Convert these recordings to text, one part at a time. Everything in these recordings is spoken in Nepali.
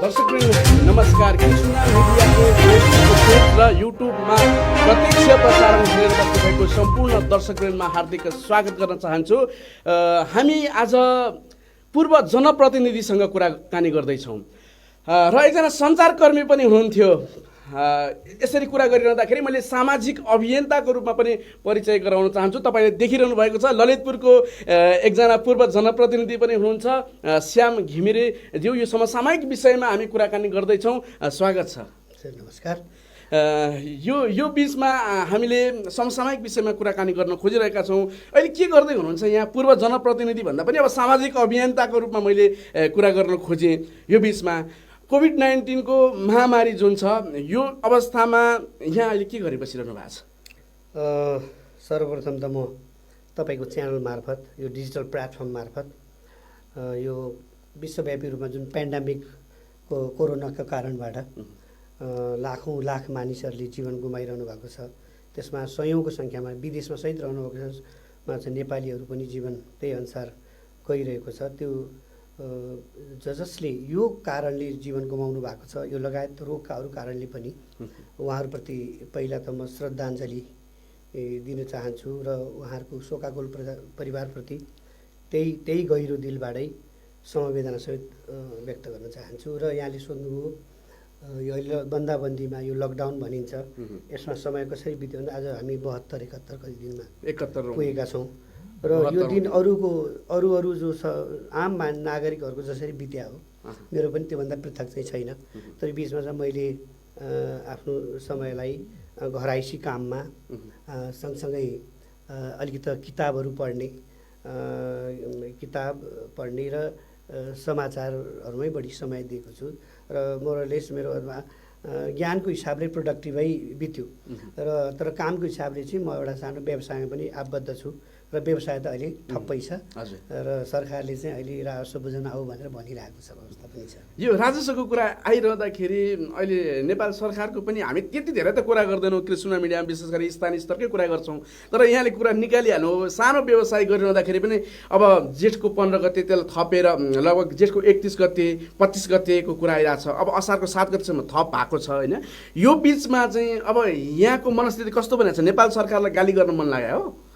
दर्शकवृन्द नमस्कार। कृष्णा मिडियाको फेसबुक पेज र युट्युबमा प्रत्यक्ष प्रसारण हेरेर बस्नुभएको सम्पूर्ण दर्शकवृन्दमा हार्दिक स्वागत गर्न चाहन्छु। हामी आज पूर्व जनप्रतिनिधिसँग कुराकानी गर्दैछौँ र एकजना सञ्चारकर्मी पनि हुनुहुन्थ्यो। यसरी कुरा गरिरहँदाखेरि मैले सामाजिक अभियन्ताको रूपमा पनि परिचय गराउन चाहन्छु। तपाईँले देखिरहनु भएको छ ललितपुरको एकजना पूर्व जनप्रतिनिधि पनि हुनुहुन्छ श्याम घिमिरे ज्यू। यो समसामयिक विषयमा हामी कुराकानी गर्दैछौँ। स्वागत छ। नमस्कार। यो बिचमा हामीले समसामयिक विषयमा कुराकानी गर्न खोजिरहेका छौँ। अहिले के गर्दै हुनुहुन्छ यहाँ? पूर्व जनप्रतिनिधि भन्दा पनि अब सामाजिक अभियन्ताको रूपमा मैले कुरा गर्न खोजेँ। यो बिचमा कोभिड-19 को महामारी जुन छ यो अवस्थामा यहाँ अहिले के गरी बसिरहनु भएको छ? सर्वप्रथम त म तपाईँको च्यानल मार्फत यो डिजिटल प्लेटफर्म मार्फत यो विश्वव्यापी रूपमा जुन पेन्डेमिकको कोरोनाको कारणबाट लाख मानिसहरूले जीवन गुमाइरहनु भएको छ, त्यसमा सयौँको सङ्ख्यामा विदेशमा सहित रहनुभएको छ नेपालीहरू पनि जीवन त्यही अनुसार गइरहेको छ। त्यो जसले यो कारणले जीवन गुमाउनु भएको छ, यो लगायत रोगका अरू कारणले पनि उहाँहरूप्रति पहिला त म श्रद्धाञ्जली दिन चाहन्छु र उहाँहरूको शोकाकुल परिवारप्रति त्यही गहिरो दिलबाटै समवेदना सहित व्यक्त गर्न चाहन्छु। र यहाँले सोध्नुभयो यो अहिले बन्दाबन्दीमा यो लकडाउन भनिन्छ, यसमा समय कसरी बित्यो भने आज हामी 72-71 कति दिनमा पुगेका छौँ र यो दिन अरू जो छ आम नागरिकहरूको जसरी बित्या हो, मेरो पनि त्योभन्दा पृथक चाहिँ छैन। तर बिचमा चाहिँ मैले आफ्नो समयलाई घराइसी काममा सँगसँगै अलिकति किताबहरू पढ्ने र समाचारहरूमै बढी समय दिएको छु र मोरलेस मेरो ज्ञानको हिसाबले प्रोडक्टिभै बित्यो र तर कामको हिसाबले चाहिँ म एउटा सानो व्यवसायमा पनि आबद्ध छु र व्यवसाय त अहिले ठप्पै छ र सरकारले चाहिँ अहिले राजस्व बुझाउन आऊ भनेर भनिरहेको छ, अवस्था पनि छ। यो राजस्वको कुरा आइरहँदाखेरि अहिले नेपाल सरकारको पनि हामी त्यति धेरै त कुरा गर्दैनौँ, कृष्ण मिडियामा विशेष गरी स्थानीय स्तरकै कुरा गर्छौँ। तर यहाँले कुरा निकालिहाल्नु, सानो व्यवसाय गरिरहँदाखेरि पनि अब जेठको 15 गते त्यसलाई थपेर लगभग जेठको 31 गते 25 गतेको कुरा आइरहेको छ। अब असारको 7 गतेसम्म थप भएको छ होइन। यो बिचमा चाहिँ अब यहाँको मनस्थिति कस्तो बनेको छ? नेपाल सरकारलाई गाली गर्न मन लाग्यो हो?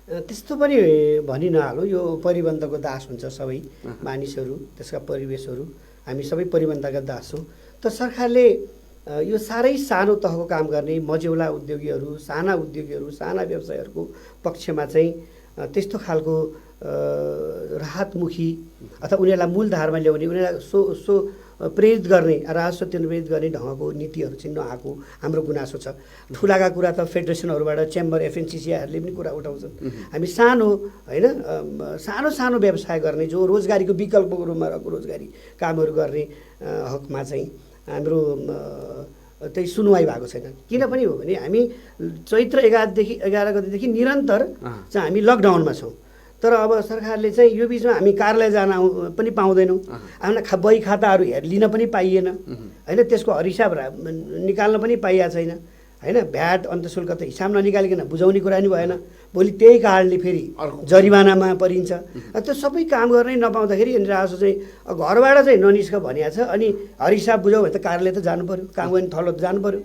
त्यस्तो पनि भनि नहालौँ। यो परिबन्धको दास हुन्छ सबै मानिसहरू, त्यसका परिवेशहरू, हामी सबै परिबन्धका दास छौँ। त सरकारले यो साह्रै सानो तहको काम गर्ने मझौला उद्योगीहरू, साना व्यवसायहरूको पक्षमा चाहिँ त्यस्तो खालको राहतमुखी अथवा उनीहरूलाई मूलधारमा ल्याउने, उनीहरूलाई प्रेरित गर्ने, राजस्व प्रेरित गर्ने ढङ्गको नीतिहरू चाहिँ नआएको हाम्रो गुनासो छ। ठुलाका कुरा त फेडरेसनहरूबाट चेम्बर एफएनसिसिआईहरूले पनि कुरा उठाउँछन्। हामी सानो सानो व्यवसाय गर्ने, जो रोजगारीको विकल्पको रूपमा रहेको रोजगारी कामहरू गर्ने हकमा चाहिँ हाम्रो त्यही सुनवाई भएको छैन। किन पनि हो भने हामी चैत्र 11 गतेदेखि निरन्तर चाहिँ हामी लकडाउनमा छौँ। तर अब सरकारले चाहिँ यो बिचमा हामी कार्यालय जान पनि पाउँदैनौँ, आफ्ना बही खाताहरू लिन पनि पाइएन होइन, त्यसको हरिसाब निकाल्न पनि पाइएको छैन होइन। भ्याट अन्तशुल्क त हिसाब ननिकालिकन बुझाउने कुरा नि भएन, भोलि त्यही कारणले फेरि जरिवानामा परिन्छ। त्यो सबै काम गर्नै नपाउँदाखेरि अनि राजस्व चाहिँ घरबाट चाहिँ ननिस्क भनिएको छ। अनि हरिसाब बुझाउ भने त कार्यालय त जानु पऱ्यो, काम गर्ने थलो त जानु पऱ्यो।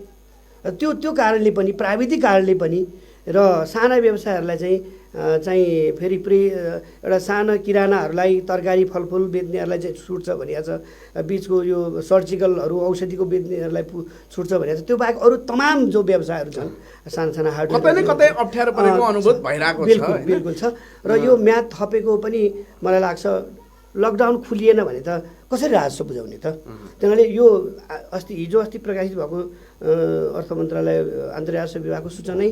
त्यो कारणले पनि, प्राविधिक कारणले पनि र साना व्यवसायहरूलाई चाहिँ फेरि एउटा साना किरानाहरूलाई, तरकारी फलफुल बेच्नेहरूलाई चाहिँ छुट छ भनिएको छ। बिचको यो सर्जिकलहरू औषधिको बेच्नेहरूलाई छुट छ भनिएको छ। त्यो बाहेक अरू तमाम जो व्यवसायहरू छन्, साना कतै अप्ठ्यारो परेको अनुभूत भइरहेको छ। बिल्कुल छ। र यो म्याद थपेको पनि मलाई लाग्छ लकडाउन खुलिएन भने त कसरी राजस्व बुझाउने त? त्यहाँले यो हिजो अस्ति प्रकाशित भएको अर्थ मन्त्रालय अन्तर्राष्ट्रिय विभागको सूचनै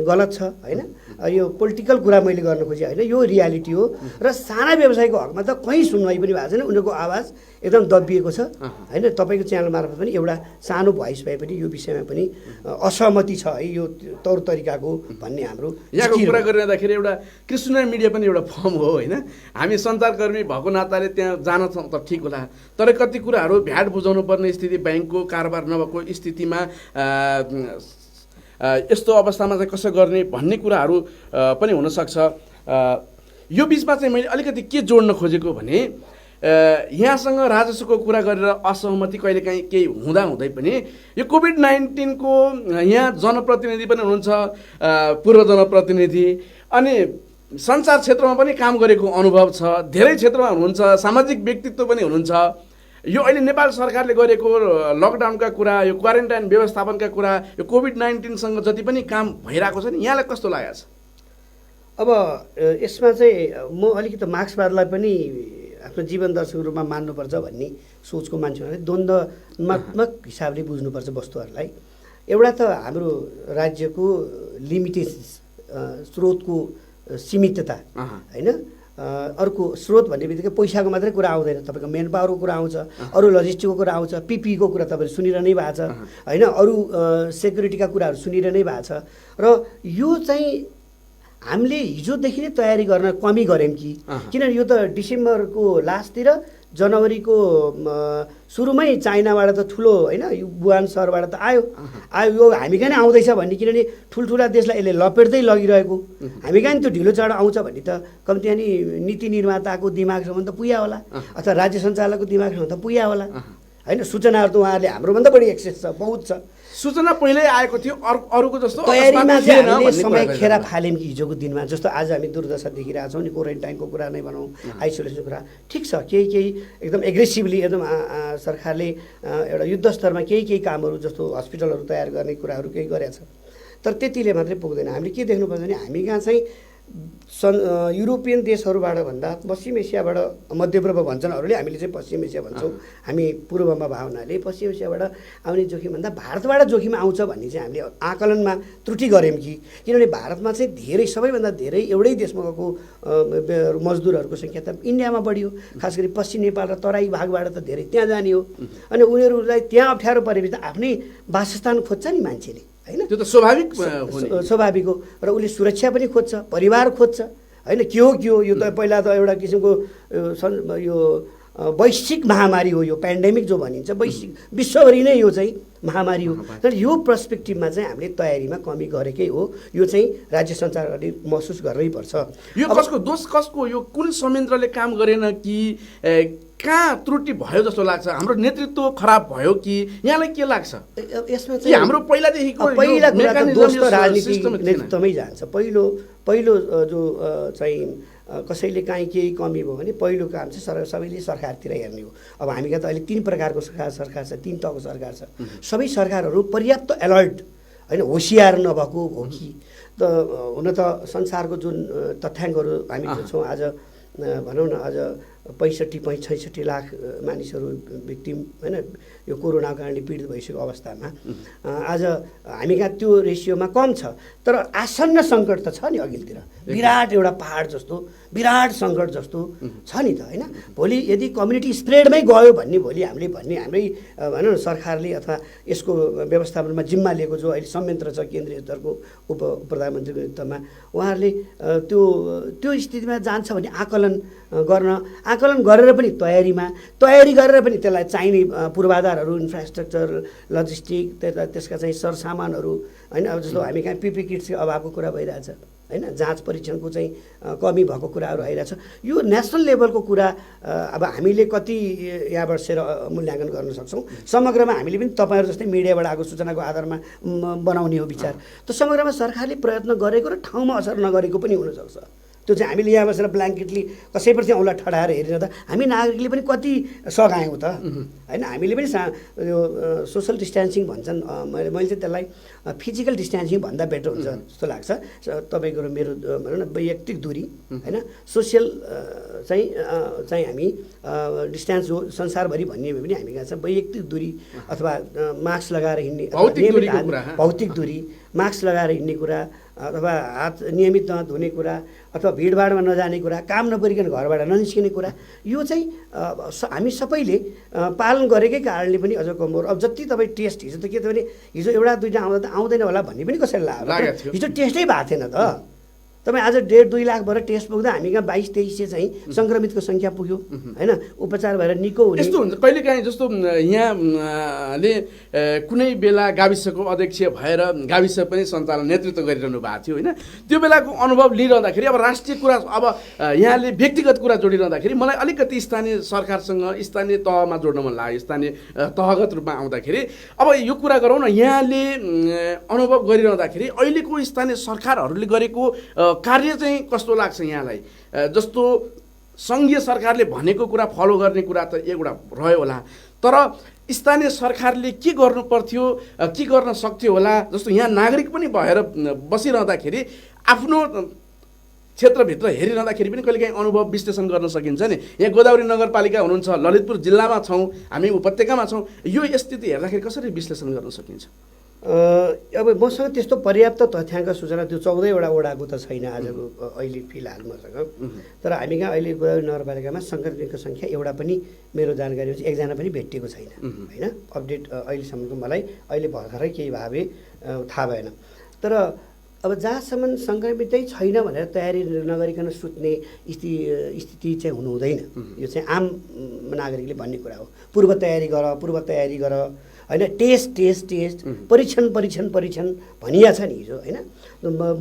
गलत छ होइन। यो पोलिटिकल कुरा मैले गर्न खोजेँ होइन, यो रियालिटी हो। र साना व्यवसायको हकमा त कहीँ सुनवाई पनि भएको छैन, उनीहरूको आवाज एकदम दबिएको छ होइन। तपाईँको च्यानल मार्फत पनि एउटा सानो भोइस भए पनि यो विषयमा पनि असहमति छ है, यो तौर तरिकाको भन्ने हाम्रो यहाँको कुरा गरिरहँदाखेरि एउटा कृष्ण मिडिया पनि एउटा फर्म हो होइन। हामी सञ्चारकर्मी भएको नाताले त्यहाँ जान त ठिक होला, तर कति कुराहरू भ्याट बुझाउनु पर्ने स्थिति, ब्याङ्कको कारोबार नभएको स्थितिमा यस्तो अवस्थामा चाहिँ कसो गर्ने भन्ने कुराहरू पनि हुनसक्छ। यो बिचमा चाहिँ मैले अलिकति के जोड्न खोजेको भने यहाँसँग राजस्वको कुरा गरेर असहमति कहिलेकाहीँ केही हुँदै पनि यो कोभिड-19को यहाँ जनप्रतिनिधि पनि हुनुहुन्छ, पूर्व जनप्रतिनिधि, अनि सञ्चार क्षेत्रमा पनि काम गरेको अनुभव छ, धेरै क्षेत्रमा हुनुहुन्छ, सामाजिक व्यक्तित्व पनि हुनुहुन्छ। यो अहिले नेपाल सरकारले गरेको लकडाउनका कुरा, यो क्वारेन्टाइन व्यवस्थापनका कुरा, यो कोभिड-19सँग जति पनि काम भइरहेको छ नि, यहाँलाई कस्तो लागेको छ? अब यसमा चाहिँ म अलिकति मार्क्सवादलाई पनि आफ्नो जीवन दर्शनको रूपमा मान्नुपर्छ भन्ने सोचको मान्छे हो। द्वन्द्वनात्मक हिसाबले बुझ्नुपर्छ वस्तुहरूलाई। एउटा त हाम्रो राज्यको लिमिटेड स्रोतको सीमितता होइन, अर्को स्रोत भन्ने बित्तिकै पैसाको मात्रै कुरा आउँदैन, तपाईँको मेन पावरको कुरा आउँछ, अरू लजिस्टिकको कुरा आउँछ, पिपीको कुरा तपाईँले सुनिरहनै भएको छ होइन, अरू सेक्युरिटीका कुराहरू सुनिरहनै भएको छ। र यो चाहिँ हामीले हिजोदेखि नै तयारी गर्न कमी गऱ्यौँ कि, किनभने यो त डिसेम्बरको लास्टतिर जनवरीको सुरुमै चाइनाबाट त ठुलो होइन, यो वुहान सहरबाट त आयो यो हामी कहाँ आउँदैछ भन्ने, किनभने ठुल्ठुला देशलाई यसले लपेट्दै लगिरहेको, हामी कहाँ त्यो ढिलो चाँडो आउँछ भन्ने त कम्ती नि नीति निर्माताको दिमागसम्म त पुग्या होला, अथवा राज्य सञ्चालकको दिमागसम्म त पुग्या होला होइन। सूचनाहरू त उहाँहरूले हाम्रोभन्दा बढी एक्सेस छ, बहुत छ। सूचना पहिल्यै आएको थियो, अरूको जस्तो तयारीमा चाहिँ हामीले समय खेर फाल्यौँ कि हिजोको दिनमा। जस्तो आज हामी दुर्दशा देखिरहेको छौँ नि, क्वारेन्टाइनको कुरा नै भनौँ, आइसोलेसनको कुरा, ठिक छ, केही एकदम एग्रेसिभली एकदम सरकारले एउटा युद्ध स्तरमा केही कामहरू जस्तो हस्पिटलहरू तयार गर्ने कुराहरू केही गरेको छ। तर त्यतिले मात्रै पुग्दैन। हामीले के देख्नुपर्छ भने हामी कहाँ चाहिँ युरोपियन देशहरूबाट भन्दा पश्चिम एसियाबाट, मध्यपूर्व भन्छन् अरूले, हामीले चाहिँ पश्चिम एसिया भन्छौँ, हामी पूर्वमा भावनाले पश्चिम एसियाबाट आउने जोखिमभन्दा भारतबाट जोखिम आउँछ भन्ने चाहिँ हामीले आकलनमा त्रुटि गऱ्यौँ कि, किनभने भारतमा चाहिँ धेरै सबैभन्दा धेरै एउटै देशमा गएको मजदुरहरूको सङ्ख्या त इन्डियामा बढ्यो, खास गरी पश्चिम नेपाल र तराई भागबाट त धेरै त्यहाँ जाने हो। अनि उनीहरूलाई त्यहाँ अप्ठ्यारो परेपछि त आफ्नै वासस्थान खोज्छ नि मान्छेले होइन, त्यो त स्वाभाविक हो। र उसले सुरक्षा पनि खोज्छ, परिवार खोज्छ होइन। के हो यो त पहिला त एउटा किसिमको यो वैश्विक महामारी हो, यो पेन्डेमिक जो भनिन्छ वैश्विक विश्वभरि नै यो चाहिँ महामारी हो। तर यो पर्सपेक्टिभमा चाहिँ हामीले तयारीमा कमी गरेकै हो, यो चाहिँ राज्य सञ्चालकहरूले महसुस गर्नै पर्छ। यो कसको दोष, कसको, यो कुन संयन्त्रले काम गरेन कि कहाँ त्रुटि भयो जस्तो लाग्छ? हाम्रो नेतृत्व खराब भयो कि यहाँलाई के लाग्छ? यसमा चाहिँ हाम्रो पहिलादेखिको पहिला कुरा त दोष त राजनीतिक नेतृत्वमै जान्छ। पहिलो जो चाहिँ कसैले काहीँ केही कमी भयो भने पहिलो काम चाहिँ सबैले सरकारतिर हेर्ने हो। अब हामी कहाँ त अहिले 3 प्रकारको सरकार छ, 3 तहको सरकार छ। सबै सरकारहरू पर्याप्त अलर्ट होइन, होसियार नभएको हो कि त हुन त संसारको जुन तथ्याङ्कहरू हामी छौँ आज भनौँ न, आज 65-66 लाख मानिसहरू भिक्टिम होइन यो कोरोनाको कारणले पीडित भइसकेको अवस्थामा आज हामी कहाँ त्यो रेसियोमा कम छ। तर आसन्न सङ्कट त छ नि अघिल्तिर, विराट एउटा पहाड जस्तो विराट सङ्कट जस्तो छ नि त होइन। भोलि यदि कम्युनिटी स्प्रेडमै गयो भन्ने भोलि हामीले हाम्रै भनौँ न सरकारले अथवा यसको व्यवस्थापनमा जिम्मा लिएको जो अहिले संयन्त्र छ केन्द्रीय स्तरको उप प्रधानमन्त्रीको नेतृत्वमा, उहाँहरूले त्यो स्थितिमा जान्छ भन्ने आकलन गरेर पनि तयारी गरेर पनि त्यसलाई चाहिने पूर्वाधारहरू, इन्फ्रास्ट्रक्चर, लजिस्टिक, त्यसका चाहिँ सरसामानहरू होइन। अब जस्तो हामी कहाँ पिपी किट्सको अभावको कुरा भइरहेछ होइन, जाँच परीक्षणको चाहिँ कमी भएको कुराहरू आइरहेछ। यो नेसनल लेभलको कुरा अब हामीले कति यहाँ बसेर मूल्याङ्कन गर्न सक्छौँ। समग्रमा हामीले पनि तपाईँहरू जस्तै मिडियाबाट आएको सूचनाको आधारमा बनाउने हो विचार। त समग्रमा सरकारले प्रयत्न गरेको र ठाउँमा असर नगरेको पनि हुनसक्छ। त्यो चाहिँ हामीले यहाँ बसेर ब्ल्याङ्केटली कसैप्रति औँला ठडाएर हेरेर त हामी नागरिकले पनि कति सघायौँ त होइन। हामीले पनि यो सोसल डिस्टेन्सिङ भन्छन्, मैले चाहिँ त्यसलाई फिजिकल डिस्टेन्सिङ भन्दा बेटर हुन्छ जस्तो लाग्छ। तपाईँको र मेरो भनौँ न वैयक्तिक दूरी होइन, सोसियल चाहिँ हामी डिस्टेन्स जो संसारभरि भन्ने भयो भने हामी कहाँ छ वैयक्तिक दूरी अथवा मास्क लगाएर हिँड्ने, भौतिक दूरी, मास्क लगाएर हिँड्ने कुरा अथवा हात नियमित नधुने कुरा अथवा भिडभाडमा नजाने कुरा, काम नपरिकन घरबाट ननिस्किने कुरा, यो चाहिँ हामी सबैले पालन गरेकै कारणले पनि अझ कम हो। अब जति तपाईँ टेस्ट हिजो त के त भने हिजो एउटा दुईवटा आउँदा त आउँदैन होला भन्ने पनि कसैलाई लाग्यो, हिजो टेस्टै भएको थिएन त तपाईँ आज 1.5-2 लाख भएर टेस्ट पुग्दा हामी कहाँ 22-2300 चाहिँ सङ्क्रमितको सङ्ख्या पुग्यो होइन, उपचार भएर निको हुने। यस्तो हुन्छ कहिलेकाहीँ जस्तो यहाँले कुनै बेला गाविसको अध्यक्ष भएर गाविस पनि सञ्चालन नेतृत्व गरिरहनु भएको थियो होइन, त्यो बेलाको अनुभव लिइरहँदाखेरि अब राष्ट्रिय कुरा, अब यहाँले व्यक्तिगत कुरा जोडिरहँदाखेरि मलाई अलिकति स्थानीय सरकारसँग स्थानीय तहमा जोड्न मन लाग्यो, स्थानीय तहगत रूपमा आउँदाखेरि। अब यो कुरा गरौँ न, यहाँले अनुभव गरिरहँदाखेरि अहिलेको स्थानीय सरकारहरूले गरेको कार्य चाहिँ कस्तो लाग्छ यहाँलाई? जस्तो सङ्घीय सरकारले भनेको कुरा फलो गर्ने कुरा त एउटा रह्यो होला, तर स्थानीय सरकारले के गर्नु पर्थ्यो, के गर्न सक्थ्यो होला? जस्तो यहाँ नागरिक पनि भएर बसिरहँदाखेरि आफ्नो क्षेत्रभित्र हेरिरहँदाखेरि पनि कहिलेकाहीँ अनुभव विश्लेषण गर्न सकिन्छ नि। यहाँ गोदावरी नगरपालिका हुनुहुन्छ, ललितपुर जिल्लामा छौँ, हामी उपत्यकामा छौँ, यो स्थिति हेर्दाखेरि कसरी विश्लेषण गर्न सकिन्छ? अब मसँग त्यस्तो पर्याप्त तथ्याङ्क सूचना त्यो 14वटा वडाको त छैन आजको अहिले फिलहाल मसँग, तर हामी कहाँ अहिले गोदावरी नगरपालिकामा सङ्क्रमितको सङ्ख्या एउटा पनि मेरो जानकारी चाहिँ एकजना पनि भेटिएको छैन होइन। अपडेट अहिलेसम्मको मलाई अहिले भर्खरै केही भावे थाहा भएन। तर अब जहाँसम्म सङ्क्रमितै छैन भनेर तयारी नगरिकन सुत्ने स्थिति चाहिँ हुनु हुँदैन। यो चाहिँ आम नागरिकले भन्ने कुरा हो। पूर्व तयारी गर होइन, टेस्ट परीक्षण भनिया छ नि हिजो होइन।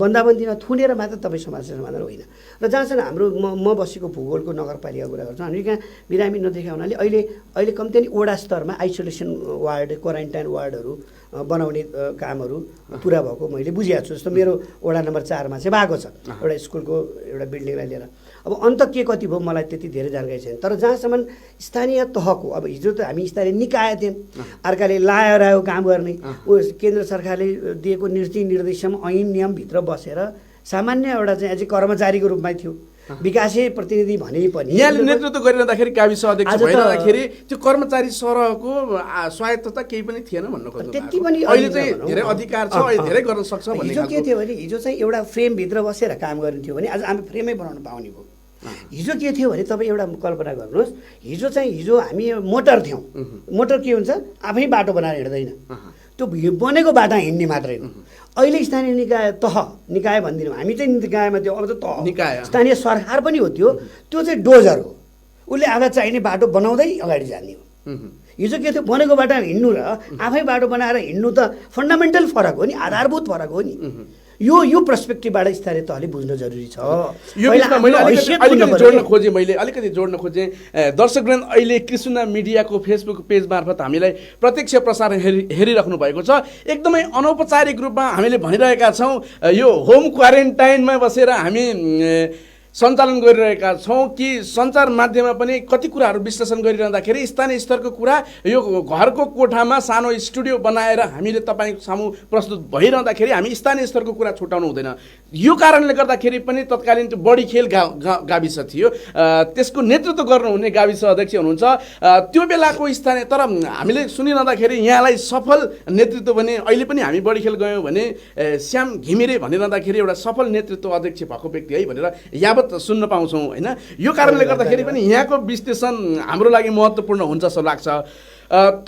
बन्दाबन्दीमा थुनेर मात्र तपाईँ समस्या समाधान होइन। र जहाँसम्म हाम्रो म बसेको भूगोलको नगरपालिका कुरा गर्छौँ, हामी कहाँ बिरामी नदेखा हुनाले अहिले कम्ती नै वडा स्तरमा आइसोलेसन वार्ड, क्वारेन्टाइन वार्डहरू बनाउने कामहरू पुरा भएको मैले बुझेको छु। जस्तो मेरो वडा नम्बर 4मा चाहिँ भएको छ, एउटा स्कुलको एउटा बिल्डिङलाई लिएर। अब अन्त के कति भयो मलाई त्यति धेरै जानकारी छैन। तर जहाँसम्म स्थानीय तहको, अब हिजो त हामी स्थानीय निकाय थियौँ, अर्काले लाएर आयो काम गर्ने, केन्द्र सरकारले दिएको नीति निर्देशमा ऐन नियमभित्र बसेर सामान्य एउटा चाहिँ अझै कर्मचारीको रूपमा थियो, विकासे प्रतिनिधि भने पनि यहाँले नेतृत्व गरिरहँदाखेरि गाविस अध्यक्ष भइरहँदाखेरि त्यो कर्मचारी सरहको स्वायत्तता केही पनि थिएन भन्न खोज्नु। त्यति पनि अहिले चाहिँ धेरै अधिकार छ, अहिले धेरै गर्न सक्छ भन्ने। हिजो के थियो भने हिजो चाहिँ एउटा फ्रेमभित्र बसेर काम गर्ने थियो भने आज हामी फ्रेमै बनाउन पाउने भयो। हिजो के थियो भने तपाईँ एउटा कल्पना गर्नुहोस्, हिजो हामी मोटर थियौँ। मोटर के हुन्छ, आफै बाटो बनाएर हिँड्दैन, त्यो बनेको बाटो हिँड्ने मात्रै हो। अहिले स्थानीय निकाय भनिदिनु, हामी चाहिँ निकायमा थियो, अब त तह निकाय स्थानीय सरकार पनि हो। त्यो चाहिँ डोजर हो, उसले आधा चाहिने बाटो बनाउँदै अगाडि जाने हो। हिजो के थियो, बनेको बाटो हिँड्नु र आफै बाटो बनाएर हिँड्नु त फन्डामेन्टल फरक हो नि, आधारभूत फरक हो नि। यो पर्सपेक्टिभबाट स्थानीय तहले बुझ्न जरुरी छ। यो बिचमा मैले अलिकति जोड्न खोजेँ दर्शकवृन्द, अहिले कृष्ण मिडियाको फेसबुक पेज मार्फत हामीलाई प्रत्यक्ष प्रसारण हेरिराख्नु भएको छ। एकदमै अनौपचारिक रूपमा हामीले भनिरहेका छौँ, यो होम क्वारेन्टाइनमा बसेर हामी सञ्चालन गरिरहेका छौँ कि सञ्चार माध्यममा पनि कति कुराहरू विश्लेषण गरिरहँदाखेरि स्थानीय स्तरको कुरा, यो घरको कोठामा सानो स्टुडियो बनाएर हामीले तपाईँको सामु प्रस्तुत भइरहँदाखेरि हामी स्थानीय स्तरको कुरा छुटाउनु हुँदैन। यो कारणले गर्दाखेरि पनि तत्कालीन त्यो बढी खेल गाविस थियो, त्यसको नेतृत्व गर्नुहुने गाविस अध्यक्ष हुनुहुन्छ त्यो बेलाको स्थानीय। तर हामीले सुनिरहँदाखेरि यहाँलाई सफल नेतृत्व भने अहिले पनि हामी बढी खेल गयौँ भने श्याम घिमिरे भनिरहँदाखेरि एउटा सफल नेतृत्व अध्यक्ष भएको व्यक्ति है भनेर यावत सुन्न पाउँछौँ होइन। यो कारणले गर्दाखेरि पनि यहाँको विश्लेषण हाम्रो लागि महत्त्वपूर्ण हुन्छ जस्तो लाग्छ।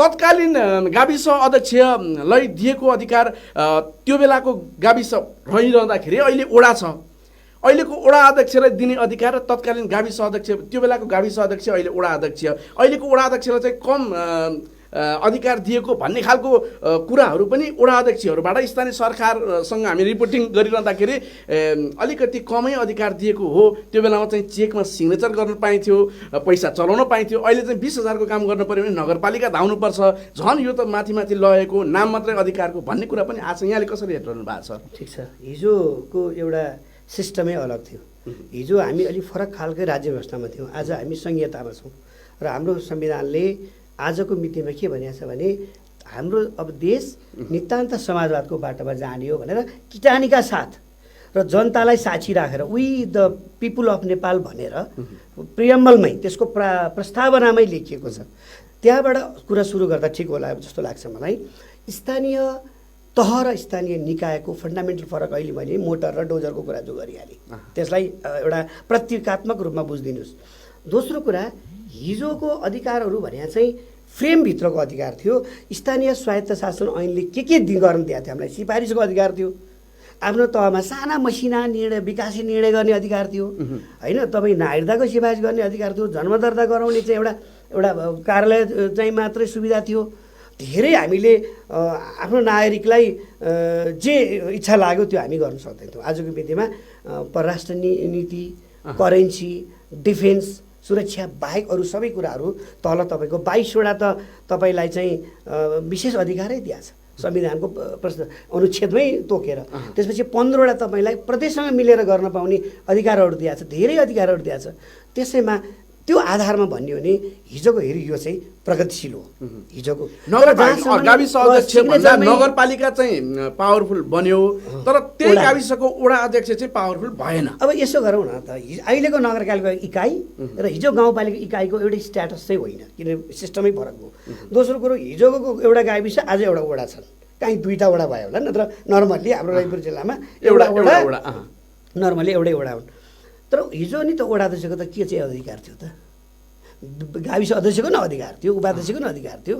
तत्कालीन गाविस अध्यक्षलाई दिएको अधिकार त्यो बेलाको गाविस रहिरहँदाखेरि अहिले ओडा छ, अहिलेको ओडा अध्यक्षलाई दिने अधिकार र तत्कालीन गाविस अध्यक्ष, त्यो बेलाको गाविस अध्यक्ष अहिले ओडा अध्यक्ष, अहिलेको ओडा अध्यक्षलाई चाहिँ कम अधिकार दिएको भन्ने खालको कुराहरू पनि ओडा अध्यक्षहरूबाट स्थानीय सरकारसँग हामी रिपोर्टिङ गरिरहँदाखेरि अलिकति कमै अधिकार दिएको हो। त्यो बेलामा चाहिँ चेकमा सिग्नेचर गर्न पाइन्थ्यो, पैसा चलाउन पाइन्थ्यो। अहिले चाहिँ 20,000को काम गर्न पर्यो भने नगरपालिका धाउनुपर्छ, झन् यो त माथि लगेको नाम मात्रै अधिकारको भन्ने कुरा पनि आज यहाँले कसरी हेरिरहनु भएको छ? ठिक छ, हिजोको एउटा सिस्टमै अलग थियो। हिजो हामी अलिक फरक खालकै राज्य व्यवस्थामा थियौँ, आज हामी संहितामा छौँ र हाम्रो संविधानले आजको मितिमा के भनेको छ भने हाम्रो अब देश नितान्त समाजवादको बाटोमा जाने हो भनेर किटानीका साथ र जनतालाई साक्षी राखेर we the people of Nepal भनेर प्रियम्बलमै त्यसको प्रस्तावनामै लेखिएको छ। त्यहाँबाट कुरा सुरु गर्दा ठिक होला जस्तो लाग्छ मलाई। स्थानीय तह र स्थानीय निकायको फन्डामेन्टल फरक अहिले मैले मोटर र डोजरको कुरा जो गरिहालेँ त्यसलाई एउटा प्रतीकात्मक रूपमा बुझिदिनुहोस्। दोस्रो कुरा, हिजोको अधिकारहरू भने चाहिँ फ्रेमभित्रको अधिकार थियो। स्थानीय स्वायत्त शासन ऐनले के गर्न दिएको थियो हामीलाई, सिफारिसको अधिकार थियो। आफ्नो तहमा साना मसिना निर्णय विकासी निर्णय गर्ने अधिकार थियो होइन। तपाईँ नागरिकताको सिफारिस गर्ने अधिकार थियो। जन्म दर्ता गराउने चाहिँ एउटा कार्यालय चाहिँ मात्रै सुविधा थियो। धेरै हामीले आफ्नो नागरिकलाई जे इच्छा लाग्यो त्यो हामी गर्न सक्दैनथ्यौँ। आजको मितिमा परराष्ट्र नीति, करेन्सी, डिफेन्स, सुरक्षा बाहेक अरू सबै कुराहरू तल तपाईँको 22वटा त तपाईँलाई चाहिँ विशेष अधिकारै दिएको छ संविधानको अनुच्छेदमै तोकेर। त्यसपछि 15वटा तपाईँलाई प्रदेशसँग मिलेर गर्न पाउने अधिकारहरू दिएको छ, धेरै अधिकारहरू दिएको छ। त्यसैमा त्यो आधारमा भन्ने हो भने हिजोको हेरी यो चाहिँ प्रगतिशील हो। हिजोको गाविस अध्यक्ष भन्दा नगरपालिका चाहिँ पावरफुल बन्यो, तर त्यही गाविसको वडा अध्यक्ष चाहिँ पावरफुल भएन। अब यसो गरौँ न त, अहिलेको नगरपालिका इकाइ र हिजो गाउँपालिका इकाइको एउटै स्ट्याटस चाहिँ होइन, किन सिस्टमै फरक हो। दोस्रो कुरो, हिजोको एउटा गाविस आज एउटा वडा छन्, कहीँ 2टा वडा भयो होला, नत्र नर्मल्ली हाम्रो रैपुर जिल्लामा एउटा वडा नर्मल्ली एउटै वडा हुन्। तर हिजो नि त वडा अध्यक्षको त के चाहिँ अधिकार थियो त? गाविस अध्यक्षको न अधिकार थियो, उपाध्यक्षको न अधिकार थियो,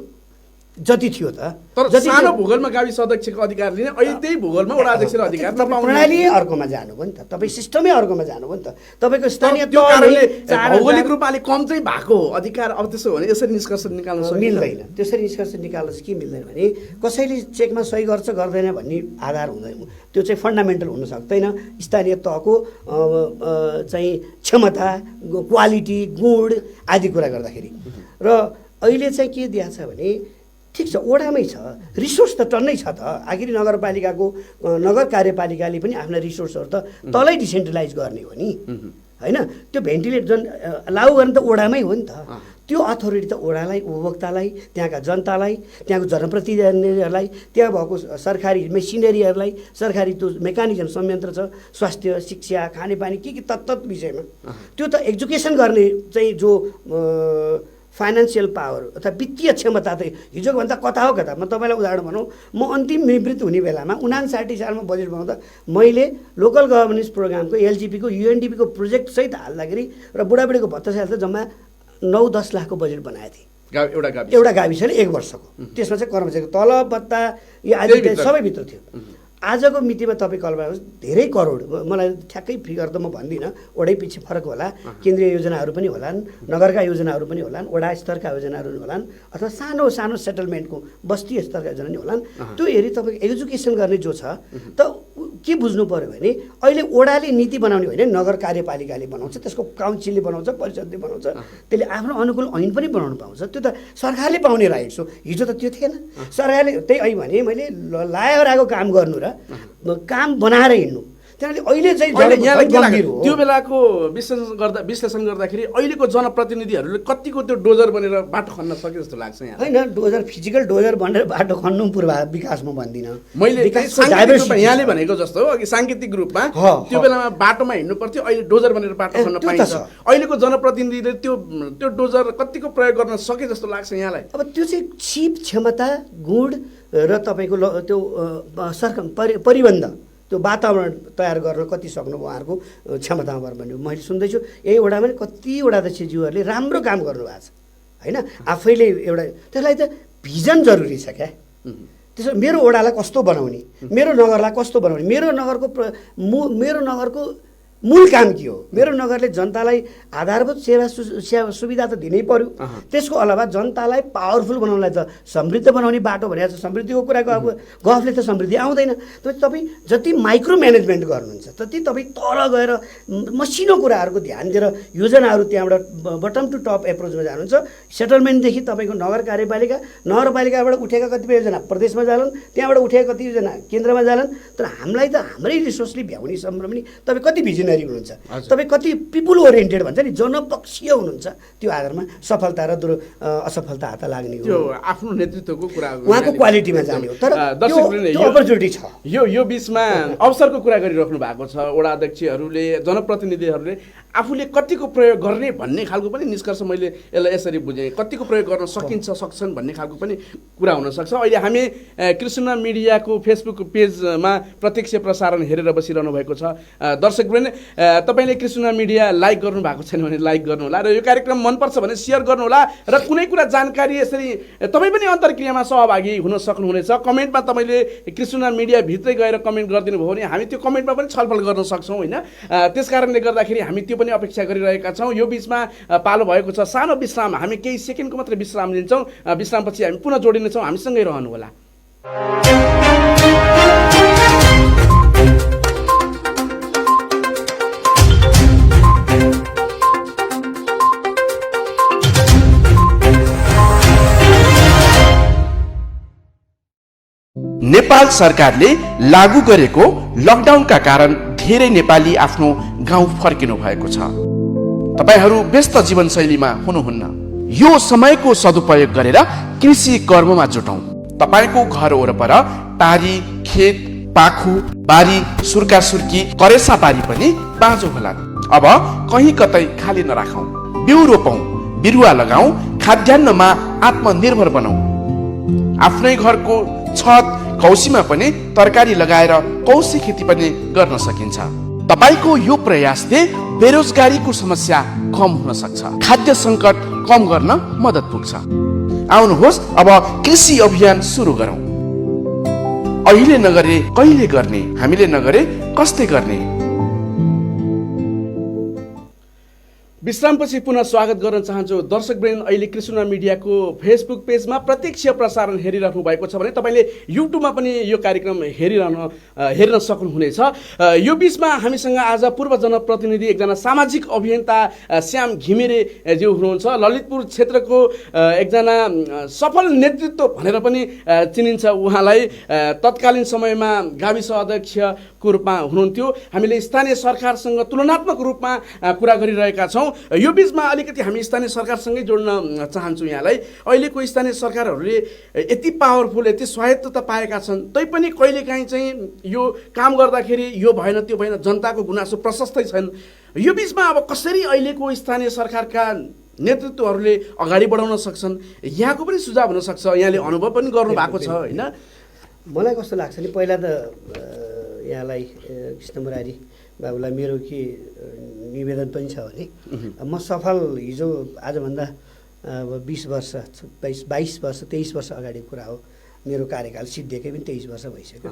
जति थियो त। तर सानो भूगोलमा गाविस अध्यक्षको अधिकार लिने, अहिले त्यही भूगोलमा वडा अध्यक्षको अधिकार नपाउने प्रणाली अर्कोमा जानुभयो नि त, तपाईँ सिस्टमै अर्कोमा जानुभयो नि त। तपाईँको स्थानीय त्यो कारणले भौगोलिक रूपमा अलिक कम चाहिँ भएको हो अधिकार। अब त्यसो भने यसरी निष्कर्ष निकाल्न मिल्दैन। त्यसरी निष्कर्ष निकाल्न चाहिँ के मिल्दैन भने कसैले चेकमा सही गर्छ गर्दैन भन्ने आधार हुँदैन, त्यो चाहिँ फन्डामेन्टल हुन सक्दैन। स्थानीय तहको चाहिँ क्षमता, क्वालिटी, गुण आदि कुरा गर्दाखेरि। र अहिले चाहिँ के दिएको छ भने ठिक छ, वडामै छ, रिसोर्स त टन्नै छ त। आखिर नगरपालिकाको नगर कार्यपालिकाले पनि आफ्ना रिसोर्सहरू त तलै डिसेन्ट्रलाइज गर्ने हो नि, होइन? त्यो भेन्टिलेट लागु गर्ने त वडामै हो नि त। त्यो अथोरिटी त वडालाई, उपभोक्तालाई, त्यहाँका जनतालाई, त्यहाँको जनप्रतिनिधिहरूलाई, त्यहाँ भएको सरकारी मेसिनरीहरूलाई, सरकारी त्यो मेकानिजम संयन्त्र छ, स्वास्थ्य, शिक्षा, खानेपानी के तत्त विषयमा त्यो त एजुकेसन गर्ने चाहिँ जो फाइनेन्सियल पावर अथवा वित्तीय क्षमता त हिजोको भन्दा कता हो कता। म तपाईँलाई उदाहरण भनौँ, म अन्तिम निवृत्त हुने बेलामा 59 सालमा बजेट बनाउँदा मैले लोकल गभर्नेन्स प्रोग्रामको एलजिपीको युएनडिपीको प्रोजेक्ट सहित हाल्दाखेरि र बुढाबुढीको भत्ता सहित जम्मा 9-10 लाखको बजेट बनाएको थिएँ एउटा गाविसले 1 वर्षको। त्यसमा चाहिँ कर्मचारीको तलब भत्ता यो आदि सबै भित्र थियो। आजको मितिमा तपाईँ कल्पना गर्नुहोस्, धेरै करोड, मलाई ठ्याक्कै फिगर त म भन्दिनँ, वडै पछि फरक होला, केन्द्रीय योजनाहरू पनि होलान्, नगरका योजनाहरू पनि होलान्, वडा स्तरका योजनाहरू पनि होलान्, अथवा सानो सानो सेटलमेन्टको बस्ती स्तरका योजना पनि होलान्। त्यो हेरी तपाईँको एजुकेसन गर्ने जो छ त के बुझ्नु पऱ्यो भने अहिले वडाले नीति बनाउने होइन, नगर कार्यपालिकाले बनाउँछ, त्यसको काउन्सिलले बनाउँछ, परिषदले बनाउँछ, त्यसले आफ्नो अनुकूल ऐन पनि बनाउनु पाउँछ। त्यो त सरकारले पाउने राइट्स हो। हिजो त त्यो थिएन। सरकारले त्यही ऐ भने मैले लाएर आएको काम गर्नु र काम बनाएर हिँड्नु, त्यहाँले अहिले चाहिँ त्यो बेलाको विश्लेषण गर्दाखेरि अहिलेको जनप्रतिनिधिहरूले कतिको त्यो डोजर बनेर बाटो खन्न सक्यो जस्तो लाग्छ यहाँ? होइन, डोजर फिजिकल डोजर बनेर बाटो खन्नु विकास म भन्दिनँ। मैले यहाँले भनेको जस्तो अघि साङ्गीतिक रूपमा त्यो बेलामा बाटोमा हिँड्नु पर्थ्यो, अहिले डोजर बनेर बाटो खन्न पाइन्छ। अहिलेको जनप्रतिनिधिले त्यो डोजर कतिको प्रयोग गर्न सके जस्तो लाग्छ यहाँलाई? अब त्यो चाहिँ छिप क्षमता, गुण र तपाईँको त्यो परिबन्ध, त्यो वातावरण तयार गर्न कति सक्नु उहाँहरूको क्षमतामा भर भन्यो। मैले सुन्दैछु यही वडामा कतिवटा अध्यक्षज्यूहरूले राम्रो काम गर्नुभएको छ, होइन? आफैले एउटा त्यसलाई त भिजन जरुरी छ क्या। त्यसो मेरो वडालाई कस्तो बनाउने, मेरो नगरलाई कस्तो बनाउने, मेरो नगरको मूल काम के हो? मेरो नगरले जनतालाई आधारभूत सेवा सुविधा त दिनै पर्यो। त्यसको अलावा जनतालाई पावरफुल बनाउनलाई त समृद्ध बनाउने बाटो भनेको छ। समृद्धिको कुराको अब गफले त समृद्धि आउँदैन। तपाईँ जति माइक्रो म्यानेजमेन्ट गर्नुहुन्छ त्यति तपाईँ तल गएर मसिनो कुराहरूको ध्यान दिएर योजनाहरू त्यहाँबाट बटम टु टप एप्रोचमा जानुहुन्छ। सेटलमेन्टदेखि तपाईँको नगरपालिकाबाट उठेका कतिपय योजना प्रदेशमा जालान्, त्यहाँबाट उठेका कति योजना केन्द्रमा जालान्। तर हामीलाई त हाम्रै रिसोर्सले भ्याउने सम्भव नि। तपाईँ कति भिजनरी हुनुहुन्छ, तपाईँ कति पिपुल ओरिएन्टेड भन्छ नि, जनपक्षीय हुनुहुन्छ, त्यो आधारमा सफलता र असफलता हात लाग्ने हो। त्यो आफ्नो नेतृत्वको कुरा उहाँको क्वालिटीमा जाने हो। तर त्यो अपर्च्युनिटी छ। यो बिचमा अवसरको कुरा गरिराख्नु भएको छ। वडा अध्यक्षहरूले, जनप्रतिनिधिहरूले आफूले कतिको प्रयोग गर्ने भन्ने खालको पनि निष्कर्ष मैले यसलाई यसरी बुझेँ। कतिको प्रयोग गर्न सक्छन् भन्ने खालको पनि कुरा हुनसक्छ। अहिले हामी कृष्ण मिडियाको फेसबुक पेजमा प्रत्यक्ष प्रसारण हेरेर बसिरहनु भएको छ। दर्शकवृन्द, तपाईँले कृष्ण मिडिया लाइक गर्नु भएको छैन भने लाइक गर्नुहोला र यो कार्यक्रम मनपर्छ भने सेयर गर्नुहोला र कुनै कुरा जानकारी यसरी तपाईँ पनि अन्तर्क्रियामा सहभागी हुन सक्नुहुनेछ। कमेन्टमा तपाईँले कृष्ण मिडिया भित्रै गएर कमेन्ट गरिदिनु भयो भने हामी त्यो कमेन्टमा पनि छलफल गर्न सक्छौँ होइन। त्यस कारणले गर्दाखेरि हामी त्यो पनि अपेक्षा गरिरहेका छौँ। यो बिचमा पालो भएको छ सानो विश्राम, हामी केही सेकेन्डको मात्रै विश्राम लिन्छौँ। विश्रामपछि हामी पुनः जोडिनेछौँ। हामीसँगै रहनुहोला। नेपाल सरकारले लागू गरेको लकडाउनका कारण धेरै नेपाली आफ्नो गाउँ फर्किनु भएको छ। तपाईहरू व्यस्त जीवनशैलीमा हुनुहुन्न। यो समयको सदुपयोग गरेर कृषि कर्ममा जुटौं। तपाईको घर वरपर टारी, खेत, पाखु, बारी, सुर्का सुर्की, करेसा बारी पनि बाँझो होला। अब कहीँ कतै खाली नराखौं। बिउ रोपौं, बिरुवा लगाऊ, खाद्यान्नमा आत्मनिर्भर बनौं। आफ्नै घरको छत कौसीमा पनि तरकारी लगाएर कौसी खेती पनि गर्न सकिन्छ। तपाईको यो प्रयासले बेरोजगारीको समस्या कम हुन सक्छ, खाद्य संकट कम गर्न मद्दत पुग्छ। आउनुहोस् अब कृषि अभियान सुरु गरौँ। अहिले नगरे कहिले गर्ने, हामीले नगरे कसले गर्ने। विश्रामपछि पुनः स्वागत गर्न चाहन्छु। दर्शकवृन्द, अहिले कृष्ण मिडियाको फेसबुक पेजमा प्रत्यक्ष प्रसारण हेरिरहनु भएको छ भने तपाईँले युट्युबमा पनि यो कार्यक्रम हेर्न सक्नुहुनेछ। यो बिचमा हामीसँग आज पूर्व जनप्रतिनिधि एकजना सामाजिक अभियन्ता श्याम घिमिरे ज्यू हुनुहुन्छ। ललितपुर क्षेत्रको एकजना सफल नेतृत्व भनेर पनि चिनिन्छ उहाँलाई। तत्कालीन समयमा गाविस अध्यक्षको रूपमा हुनुहुन्थ्यो। हामीले स्थानीय सरकारसँग तुलनात्मक रूपमा कुरा गरिरहेका छौँ। यो बिचमा अलिकति हामी स्थानीय सरकारसँगै जोड्न चाहन्छु यहाँलाई। अहिलेको स्थानीय सरकारहरूले यति पावरफुल, यति स्वायत्तता पाएका छन् तैपनि कहिलेकाहीँ चाहिँ यो काम गर्दाखेरि यो भएन त्यो भएन, जनताको गुनासो प्रशस्तै छन्। यो बिचमा अब कसरी अहिलेको स्थानीय सरकारका नेतृत्वहरूले अगाडि बढाउन सक्छन्, यहाँको पनि सुझाव हुनसक्छ। यहाँले अनुभव पनि गर्नु भएको छ होइन। मलाई कस्तो लाग्छ नि, पहिला त यहाँलाई कृष्ण मुरारी बाबुलाई मेरो के निवेदन पनि छ भने म सफल हिजो आजभन्दा 20 वर्ष 22 वर्ष 23 वर्ष अगाडिको कुरा हो। मेरो कार्यकाल सिद्धिएकै पनि 23 वर्ष भइसक्यो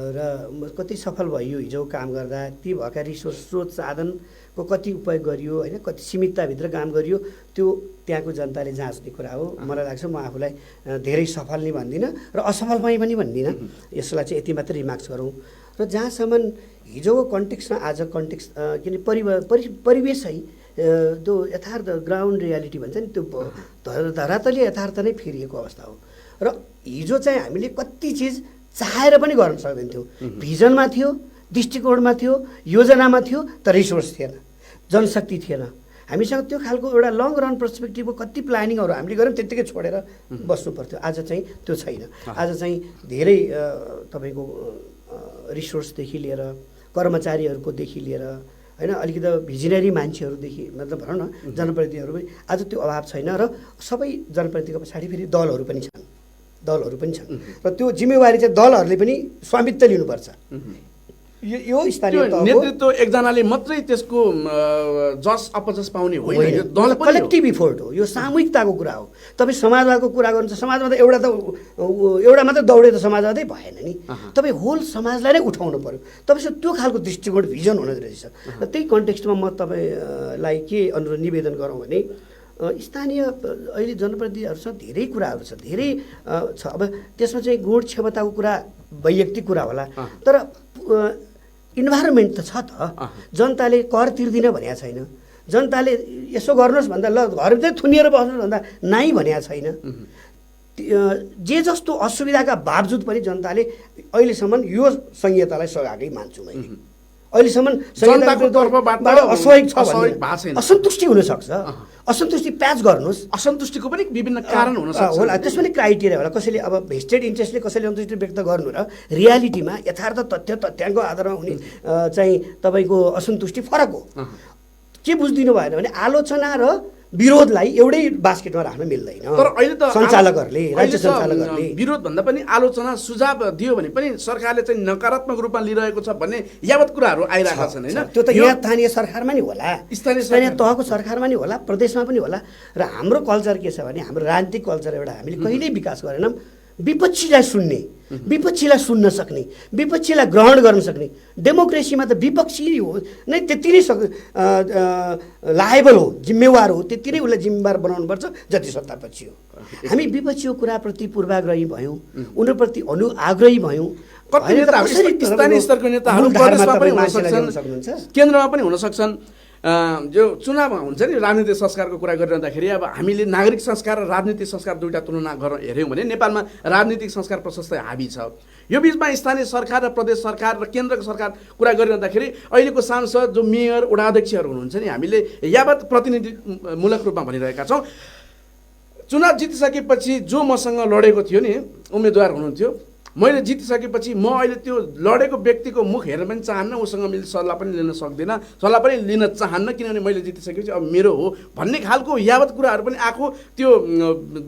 र कति सफल भयो हिजो काम गर्दा। ती भएका रिसोर्स स्रोत साधनको कति उपयोग गरियो होइन, कति सीमितताभित्र काम गरियो, त्यो त्यहाँको जनताले जाँच्ने कुरा हो। मलाई लाग्छ म आफूलाई धेरै सफल नै भन्दिनँ र असफल पनि भन्दिनँ। यसलाई चाहिँ यति मात्रै रिमार्क्स गरौँ। र जहाँसम्म हिजोको कन्टेक्स्टमा आज कन्टेक्स्ट किन परिवेश है, त्यो यथार्थ ग्राउन्ड रियालिटी भन्छ नि, त्यो धरातलीय यथार्थ नै फेरिएको अवस्था हो। र हिजो चाहिँ हामीले कति चिज चाहेर पनि गर्न सक्दैन थियो। भिजनमा थियो, दृष्टिकोणमा थियो, योजनामा थियो, तर रिसोर्स थिएन, जनशक्ति थिएन। हामीसँग त्यो खालको एउटा लङ रन पर्सपेक्टिभको कति प्लानिङहरू हामीले गऱ्यौँ, त्यत्तिकै छोडेर बस्नु पर्थ्यो। आज चाहिँ त्यो छैन। आज चाहिँ धेरै तपाईँको रिसोर्सदेखि लिएर कर्मचारीहरूकोदेखि लिएर होइन, अलिकति भिजनरी मान्छेहरूदेखि मतलब भनौँ न जनप्रतिनिधिहरू पनि आज त्यो अभाव छैन। र सबै जनप्रतिनिधिको पछाडि फेरि दलहरू पनि छन् र त्यो जिम्मेवारी चाहिँ दलहरूले पनि स्वामित्व लिनुपर्छ। यो स्थानीय नेतृत्व एकजनाले मात्रै त्यसको जस अपजस पाउने होइन, कलेक्टिभ इफोर्ट हो। यो सामूहिकताको कुरा हो। तपाईँ समाजवादको कुरा गर्नुहुन्छ, समाजमा त एउटा मात्रै दौडे त समाजवादै भएन नि। तपाईँ होल समाजलाई नै उठाउनु पर्यो। तपाईँसँग त्यो खालको दृष्टिकोण भिजन हुन रहेछ। र त्यही कन्टेक्स्टमा म तपाईँलाई के अनुरोध निवेदन गरौँ भने स्थानीय अहिले जनप्रतिनिधिहरूसँग धेरै कुराहरू छ, धेरै छ। अब त्यसमा चाहिँ गुण क्षमताको कुरा वैयक्तिक कुरा होला, तर इन्भाइरोमेन्ट त छ त। जनताले कर तिर्दिन भनेको छैन, जनताले यसो गर्नुहोस् भन्दा ल घरभित्रै थुनिएर बस्नुहोस् भन्दा नाइ भनेको छैन। जे जस्तो असुविधाका बावजुद पनि जनताले अहिलेसम्म यो संहितालाई सघाएकै मान्छु मैले। अहिलेसम्म जनताको तर्फबाट असहयोग छ भने असन्तुष्टि हुनसक्छ। असन्तुष्टि प्याच गर्नुहोस्। असन्तुष्टिको पनि विभिन्न कारण हुनसक्छ होला, त्यसमा नि क्राइटेरिया होला। कसैले अब भेस्टेड इन्ट्रेस्टले कसैले असन्तुष्टि व्यक्त गर्नु र रियालिटीमा यथार्थ तथ्याङ्क आधारमा हुने चाहिँ तपाईँको असन्तुष्टि फरक हो। के बुझिदिनु भएन भने आलोचना र विरोधलाई एउटै बास्केटमा राख्न मिल्दैन। तर अहिले त सञ्चालकहरूले, राज्य सञ्चालकहरूले विरोध भन्दा पनि आलोचना सुझाव दियो भने पनि सरकारले चाहिँ नकारात्मक रूपमा लिइरहेको छ भन्ने यावत कुराहरू आइरहेका छन् हैन। त्यो त यहाँ स्थानीय सरकारमा नि होला, स्थानीय तहको सरकारमा नि होला, प्रदेशमा पनि होला। र हाम्रो कल्चर के छ भने हाम्रो राजनीतिक कल्चर एउटा हामीले कहिल्यै विकास गरेनौँ। विपक्षीलाई सुन्ने, विपक्षीलाई सुन्न सक्ने, विपक्षीलाई ग्रहण गर्न सक्ने। डेमोक्रेसीमा त विपक्षी हो नै त्यति नै लायबल हो, जिम्मेवार हो, त्यति नै उसलाई जिम्मेवार बनाउनुपर्छ जति सत्तापक्षी हो। हामी विपक्षीको कुराप्रति पूर्वाग्रही भयौँ, उनीप्रति आग्रही भयौँ। कति नेता स्थानीय स्तरको नेताहरू प्रदेशमा पनि हुन सक्छन्, केन्द्रमा पनि हुन सक्छन्। जो चुनाव हुन्छ नि राजनीतिक संस्कारको कुरा गरिरहँदाखेरि अब हामीले नागरिक संस्कार र राजनीतिक संस्कार दुईवटा तुलना गर्न हेऱ्यौँ भने नेपालमा राजनीतिक संस्कार प्रशस्तै हाबी छ। यो बिचमा स्थानीय सरकार र प्रदेश सरकार र केन्द्रको सरकार कुरा गरिरहँदाखेरि अहिलेको सांसद जो मेयर वडा अध्यक्षहरू हुनुहुन्छ नि हामीले यावत प्रतिनिधिमूलक रूपमा भनिरहेका छौँ। चुनाव जितिसकेपछि जो मसँग लडेको थियो नि उम्मेदवार हुनुहुन्थ्यो, मैले जितिसकेपछि म अहिले त्यो लडेको व्यक्तिको मुख हेर्न पनि चाहन्न, उसँग मैले सल्लाह पनि लिन सक्दिनँ, सल्लाह पनि लिन चाहन्न, किनभने मैले जितिसकेपछि अब मेरो हो भन्ने खालको यावत कुराहरू पनि आएको त्यो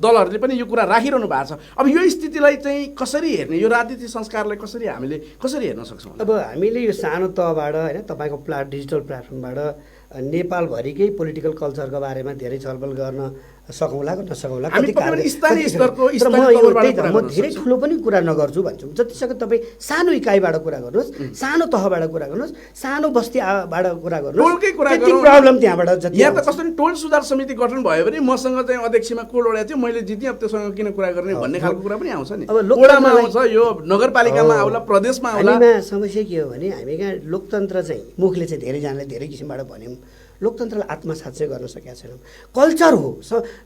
दलहरूले पनि यो कुरा राखिरहनु भएको छ। अब यो स्थितिलाई चाहिँ कसरी हेर्ने, यो राजनीतिक संस्कारलाई कसरी हेर्न सक्छौँ? अब हामीले यो सानो तहबाट होइन तपाईँको डिजिटल प्लेटफर्मबाट नेपालभरिकै पोलिटिकल कल्चरको बारेमा धेरै छलफल गर्न सकौँला नसकौँला, म धेरै ठुलो पनि कुरा नगर्छु भन्छु। जतिसक्दो तपाईँ सानो इकाइबाट कुरा गर्नुहोस्, सानो तहबाट कुरा गर्नुहोस्, सानो बस्तीबाट कुरा गर्नुहोस्, त्यति प्रब्लम त्यहाँबाट जति यहाँ त कस्तो टोल सुधार समिति गठन भयो भने मसँग चाहिँ अध्यक्षमा को लड्या थियो, मैले जितेँ, अब त्योसँग किन कुरा गर्ने भन्ने खालको कुरा पनि आउँछ नि। अब वडामा आउँछ, यो नगरपालिकामा आउला, प्रदेशमा आउला। समस्या के हो भने हामी कहाँ लोकतन्त्र चाहिँ मुखले चाहिँ धेरैजनाले धेरै किसिमबाट भन्यौँ, लोकतन्त्रलाई आत्मसात चाहिँ गर्न सकेका छैनौँ। कल्चर हो,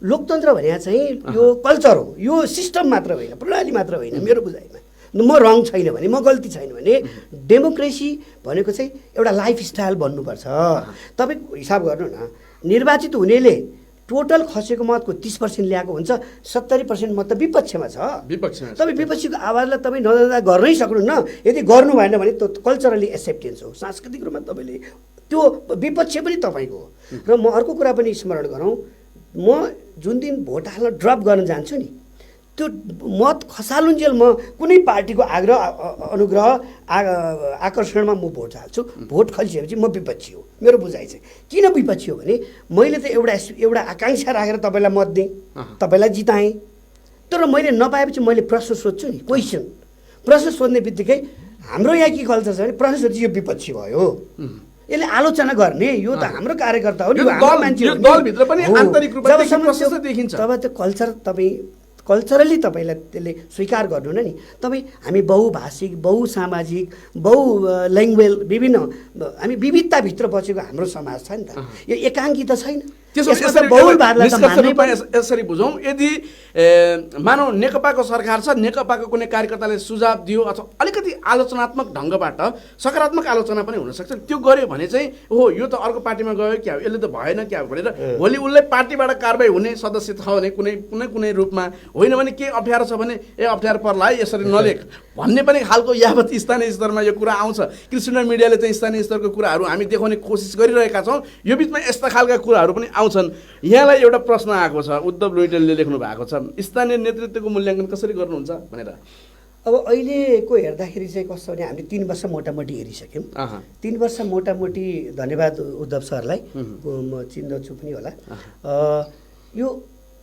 लोकतन्त्र भने चाहिँ यो कल्चर हो, यो सिस्टम मात्र होइन, प्रणाली मात्र होइन। मेरो बुझाइमा म रङ छैन भने, म गल्ती छैन भने डेमोक्रेसी भनेको चाहिँ एउटा लाइफस्टाइल बन्नुपर्छ। तपाईँ हिसाब गर्नु न, निर्वाचित हुनेले टोटल खसेको मतको 30% ल्याएको हुन्छ, 70% मत त विपक्षमा छ। तपाईँ विपक्षीको आवाजलाई तपाईँ नजाँदा गर्नै सक्नुहुन्न। यदि गर्नु भएन भने त्यो कल्चरली एक्सेप्टेन्स हो, सांस्कृतिक रूपमा तपाईँले त्यो विपक्ष पनि तपाईँको हो। र म अर्को कुरा पनि स्मरण गरौँ, म जुन दिन भोट हाल्न ड्रप गर्न जान्छु नि, त्यो मत खसालुन्जेल म कुनै पार्टीको आग्रह अनुग्रह आकर्षणमा म भोट हाल्छु। भोट खल्सिएपछि म विपक्षी हो। मेरो बुझाइ चाहिँ किन विपक्षी हो भने मैले त एउटा आकाङ्क्षा राखेर तपाईँलाई मत दिएँ, तपाईँलाई जिताएँ, तर मैले नपाएपछि मैले प्रश्न सोध्छु नि, क्वेसन। प्रश्न सोध्ने बित्तिकै हाम्रो यहाँ के कल्चर छ भने प्रश्न सोध्छु यो विपक्षी भयो, यसले आलोचना गर्ने, यो त हाम्रो कार्यकर्ता हो नि, दलभित्र पनि आन्तरिक रूपमा देखिन्छ। तब त्यो कल्चर तपाईँ कल्चरली तपाईँलाई त्यसले स्वीकार गर्नु नि। तपाईँ हामी बहुभाषिक, बहुसामाजिक, ल्याङ्ग्वेज विभिन्न, हामी विविधताभित्र बसेको हाम्रो समाज छ नि त, यो एकाङ्की त छैन। यसरी बुझौँ, यदि मानौ नेकपाको सरकार छ, नेकपाको कुनै कार्यकर्ताले सुझाव दियो अथवा अलिकति आलोचनात्मक ढङ्गबाट सकारात्मक आलोचना पनि हुनसक्छ, त्यो गर्यो भने चाहिँ हो यो त अर्को पार्टीमा गयो क्या, यसले त भएन क्या भनेर भोलि उसलाई पार्टीबाट कारबाही हुने सदस्य छ भने कुनै रूपमा, होइन भने के अप्ठ्यारो छ भने अप्ठ्यारो पर्ला है यसरी नलेख भन्ने पनि खालको यावत स्थानीय स्तरमा यो कुरा आउँछ। कृष्ण मिडियाले चाहिँ स्थानीय स्तरको कुराहरू हामी देखाउने कोसिस गरिरहेका छौँ। यो बिचमा यस्ता खालका कुराहरू पनि आउँछन्। यहाँलाई एउटा प्रश्न आएको छ, उद्धव लुइटेलले लेख्नु भएको छ, स्थानीय नेतृत्वको मूल्याङ्कन कसरी गर्नुहुन्छ भनेर। अब अहिलेको हेर्दाखेरि चाहिँ कस्तो भने हामीले 3 वर्ष मोटामोटी हेरिसक्यौँ। 3 वर्ष मोटामोटी, धन्यवाद उद्धव सरलाई, म चिन्दछु पनि होला।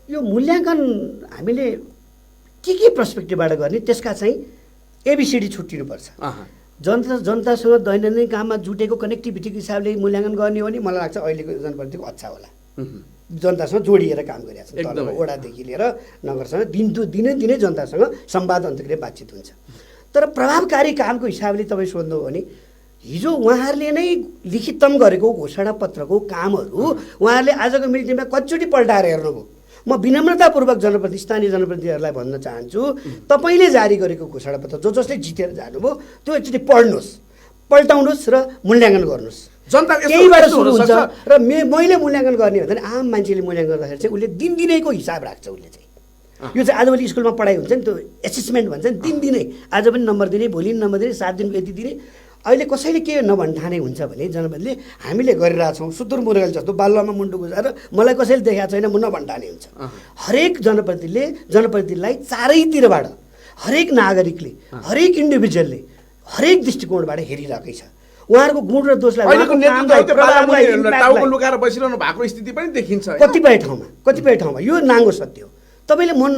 यो मूल्याङ्कन हामीले के पर्सपेक्टिभबाट गर्ने, त्यसका चाहिँ एबिसिडी छुट्टिनुपर्छ। जनतासँग दैनन्दिन काममा जुटेको कनेक्टिभिटीको हिसाबले मूल्याङ्कन गर्ने हो भने मलाई लाग्छ अहिलेको जनप्रतिनिधिको अच्छा होला। जनतासँग जोडिएर काम गरिरहेको छ, वडादेखि लिएर नगरसँग दिनै जनतासँग संवाद अन्तर्क्रिया बातचित हुन्छ। तर प्रभावकारी कामको हिसाबले तपाईँ सोध्नु हो भने हिजो उहाँहरूले नै लिखितम गरेको घोषणापत्रको कामहरू उहाँहरूले आजको मिटिङमा कतिचोटि पल्टाएर हेर्नुभयो। म विनम्रतापूर्वक स्थानीय जनप्रतिनिधिहरूलाई भन्न चाहन्छु, तपाईँले जारी गरेको घोषणापत्र जसले जितेर जानुभयो त्यो एकचोटि पढ्नुहोस्, पल्टाउनुहोस् र मूल्याङ्कन गर्नुहोस्। जनता केहीबाट सुरु हुन्छ र मैले मूल्याङ्कन गर्ने भन्दा आम मान्छेले मूल्याङ्कन गर्दाखेरि चाहिँ उसले दिनदिनैको हिसाब राख्छ। उसले चाहिँ यो चाहिँ आजभोलि स्कुलमा पढाइ हुन्छ नि, त्यो एसेसमेन्ट भन्छ नि, दिनदिनै आज पनि नम्बर दिने, भोलि नम्बर दिने, 7 दिनको यति दिने। अहिले कसैले के नभन्ठाने हुन्छ भने जनप्रतिले हामीले गरिरहेछौँ सुदूर मुरगल जस्तो बालुवामा मुन्टु गुजाएर मलाई कसैले देखाएको छैन म नभन्ठाने हुन्छ। हरेक जनप्रतिनिधिलाई चारैतिरबाट हरेक नागरिकले हरेक इन्डिभिजुअलले हरेक दृष्टिकोणबाट हेरिरहेकै छ। उहाँहरूको गुण र दोषलाई टाउको लुकाएर बसिरहनु भएको स्थिति पनि देखिन्छ कतिपय ठाउँमा यो नाङ्गो सत्य हो। तपाईँले मन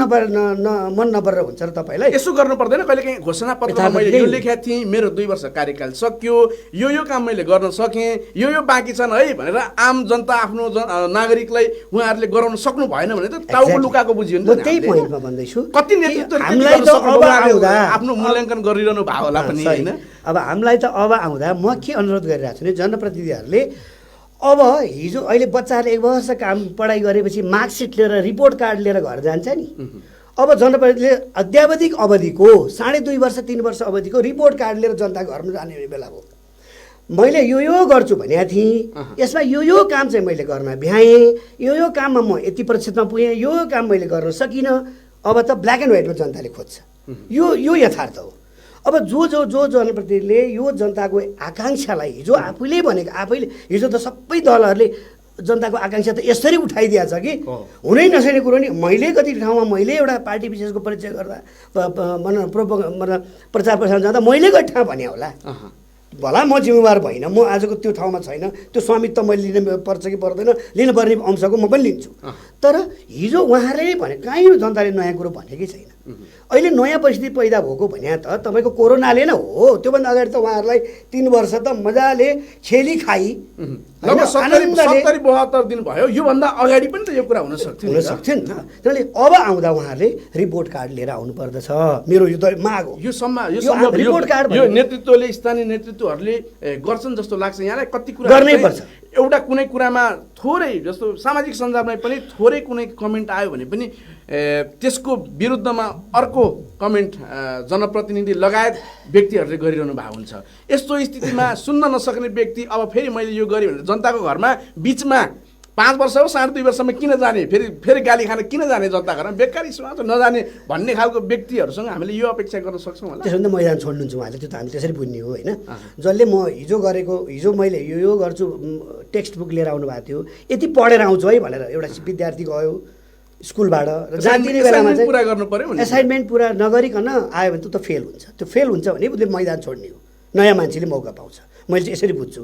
नपरेर हुन्छ र तपाईँलाई यसो गर्नु पर्दैन। कहिले काहीँ घोषणा पत्रमा मैले यो लेखेको थिएँ, मेरो 2 वर्ष कार्यकाल सक्यो, यो काम मैले गर्न सकेँ, यो बाँकी छन् है भनेर आम जनता आफ्नो नागरिकलाई उहाँहरूले गराउन सक्नु भएन भने त टाउको लुकाएको बुझियो नि त। त्यही पोइन्टमा भन्दैछु कति नेतृत्व आफ्नो मूल्याङ्कन गरिरहनु भयो होला पनि हैन। अब हामीलाई त अब आउँदा म के अनुरोध गरिरहेको छु भने जनप्रतिनिधिहरूले अब हिजो अहिले बच्चाहरूले 1 वर्ष काम पढाइ गरेपछि मार्कसिट लिएर रिपोर्ट कार्ड लिएर घर जान्छ नि। अब जनप्रतिनिधिले अध्यावधिक अवधिको 2.5 वर्ष 3 वर्ष अवधिको रिपोर्ट कार्ड लिएर जनता घरमा जाने बेला हो। मैले यो गर्छु भनेको थिएँ, यसमा यो काम चाहिँ मैले गर्न भ्याएँ, यो काममा म यति प्रतिशतमा पुगेँ, यो काम मैले गर्न सकिनँ। अब त ब्ल्याक एन्ड व्हाइटमा जनताले खोज्छ। यो यथार्थ हो। अब जो जनप्रतिनिधिले यो जनताको आकाङ्क्षालाई हिजो आफैले हिजो त सबै दलहरूले जनताको आकाङ्क्षा त यसरी उठाइदिएछ कि हुनै नसक्ने कुरो नि। मैले कति ठाउँमा मैले एउटा पार्टी विशेषको परिचय गर्दा प्रचार प्रसार जाँदा मैले कति ठाउँ भने होला भला म जिम्मेवार भइनँ, म आजको त्यो ठाउँमा छैन, त्यो स्वामित्व मैले लिनु पर्छ कि पर्दैन, लिनुपर्ने अंशको म पनि लिन्छु। तर हिजो उहाँहरूले भने कहीँ जनताले नयाँ कुरो भनेकै छैन। अहिले नयाँ परिस्थिति पैदा भएको भने त तपाईँको कोरोनाले नै हो। त्योभन्दा अगाडि त उहाँहरूलाई 3 वर्ष त मजाले खेली खाई 70-72 दिन भयो। योभन्दा अगाडि पनि त यो कुरा हुन सक्थ्यो नि त। त्यसले अब आउँदा उहाँहरूले रिपोर्ट कार्ड लिएर आउनु पर्दछ। मेरो यो त माग हो। यो रिपोर्ट कार्ड यो नेतृत्वले स्थानीय नेतृत्वहरूले गर्छन् जस्तो लाग्छ। यहाँलाई कति कुरा गर्नै पर्छ। एउटा कुनै कुरामा थोरै जस्तो सामाजिक सञ्जालमा पनि थोरै कुनै कमेन्ट आयो भने पनि त्यसको विरुद्धमा अर्को कमेन्ट जनप्रतिनिधि लगायत व्यक्तिहरूले गरिरहनु भएको हुन्छ। यस्तो स्थितिमा सुन्न नसक्ने व्यक्ति अब फेरि मैले यो गरेँ भनेर जनताको घरमा बिचमा 5 वर्ष हो 2.5 वर्षमा किन जाने, फेरि गाली खान किन जाने जनता घरमा, बेकारी समाज नजाने भन्ने खालको व्यक्तिहरूसँग हामीले यो अपेक्षा गर्न सक्छौँ होला। त्यसो भने त मैदान छोड्नुहुन्छ उहाँले, त्यो त हामी त्यसरी बुझ्ने हो होइन। जसले म हिजो मैले यो गर्छु टेक्स्ट बुक लिएर आउनु भएको थियो, यति पढेर आउँछु है भनेर एउटा विद्यार्थी गयो स्कुलबाट र जाने बेलामा चाहिँ पुरा गर्नु पर्यो, एसाइनमेन्ट पुरा नगरिकन आयो भने त्यो त फेल हुन्छ। त्यो फेल हुन्छ भने उसले मैदान छोड्ने हो, नयाँ मान्छेले मौका पाउँछ। मैले चाहिँ यसरी बुझ्छु।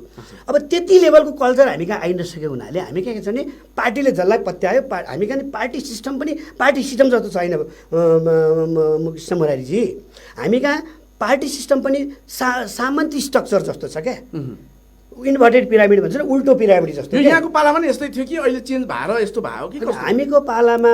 अब त्यति लेभलको कल्चर हामी कहाँ आइन नसकेको हुनाले हामी के छ भने पार्टीले जसलाई पत्यायो हामी कहाँ पार्टी सिस्टम जस्तो छैन मुकेश मुरारीजी। हामी कहाँ पार्टी सिस्टम पनि सामन्ती स्ट्रक्चर जस्तो छ क्या, इन्भर्टेड पिरामिड भन्छ नि, उल्टो पिरामिड जस्तो। यहाँको पालामा पनि यस्तै थियो कि अहिले चेन्ज भएर यस्तो भयो कि? हामीको पालामा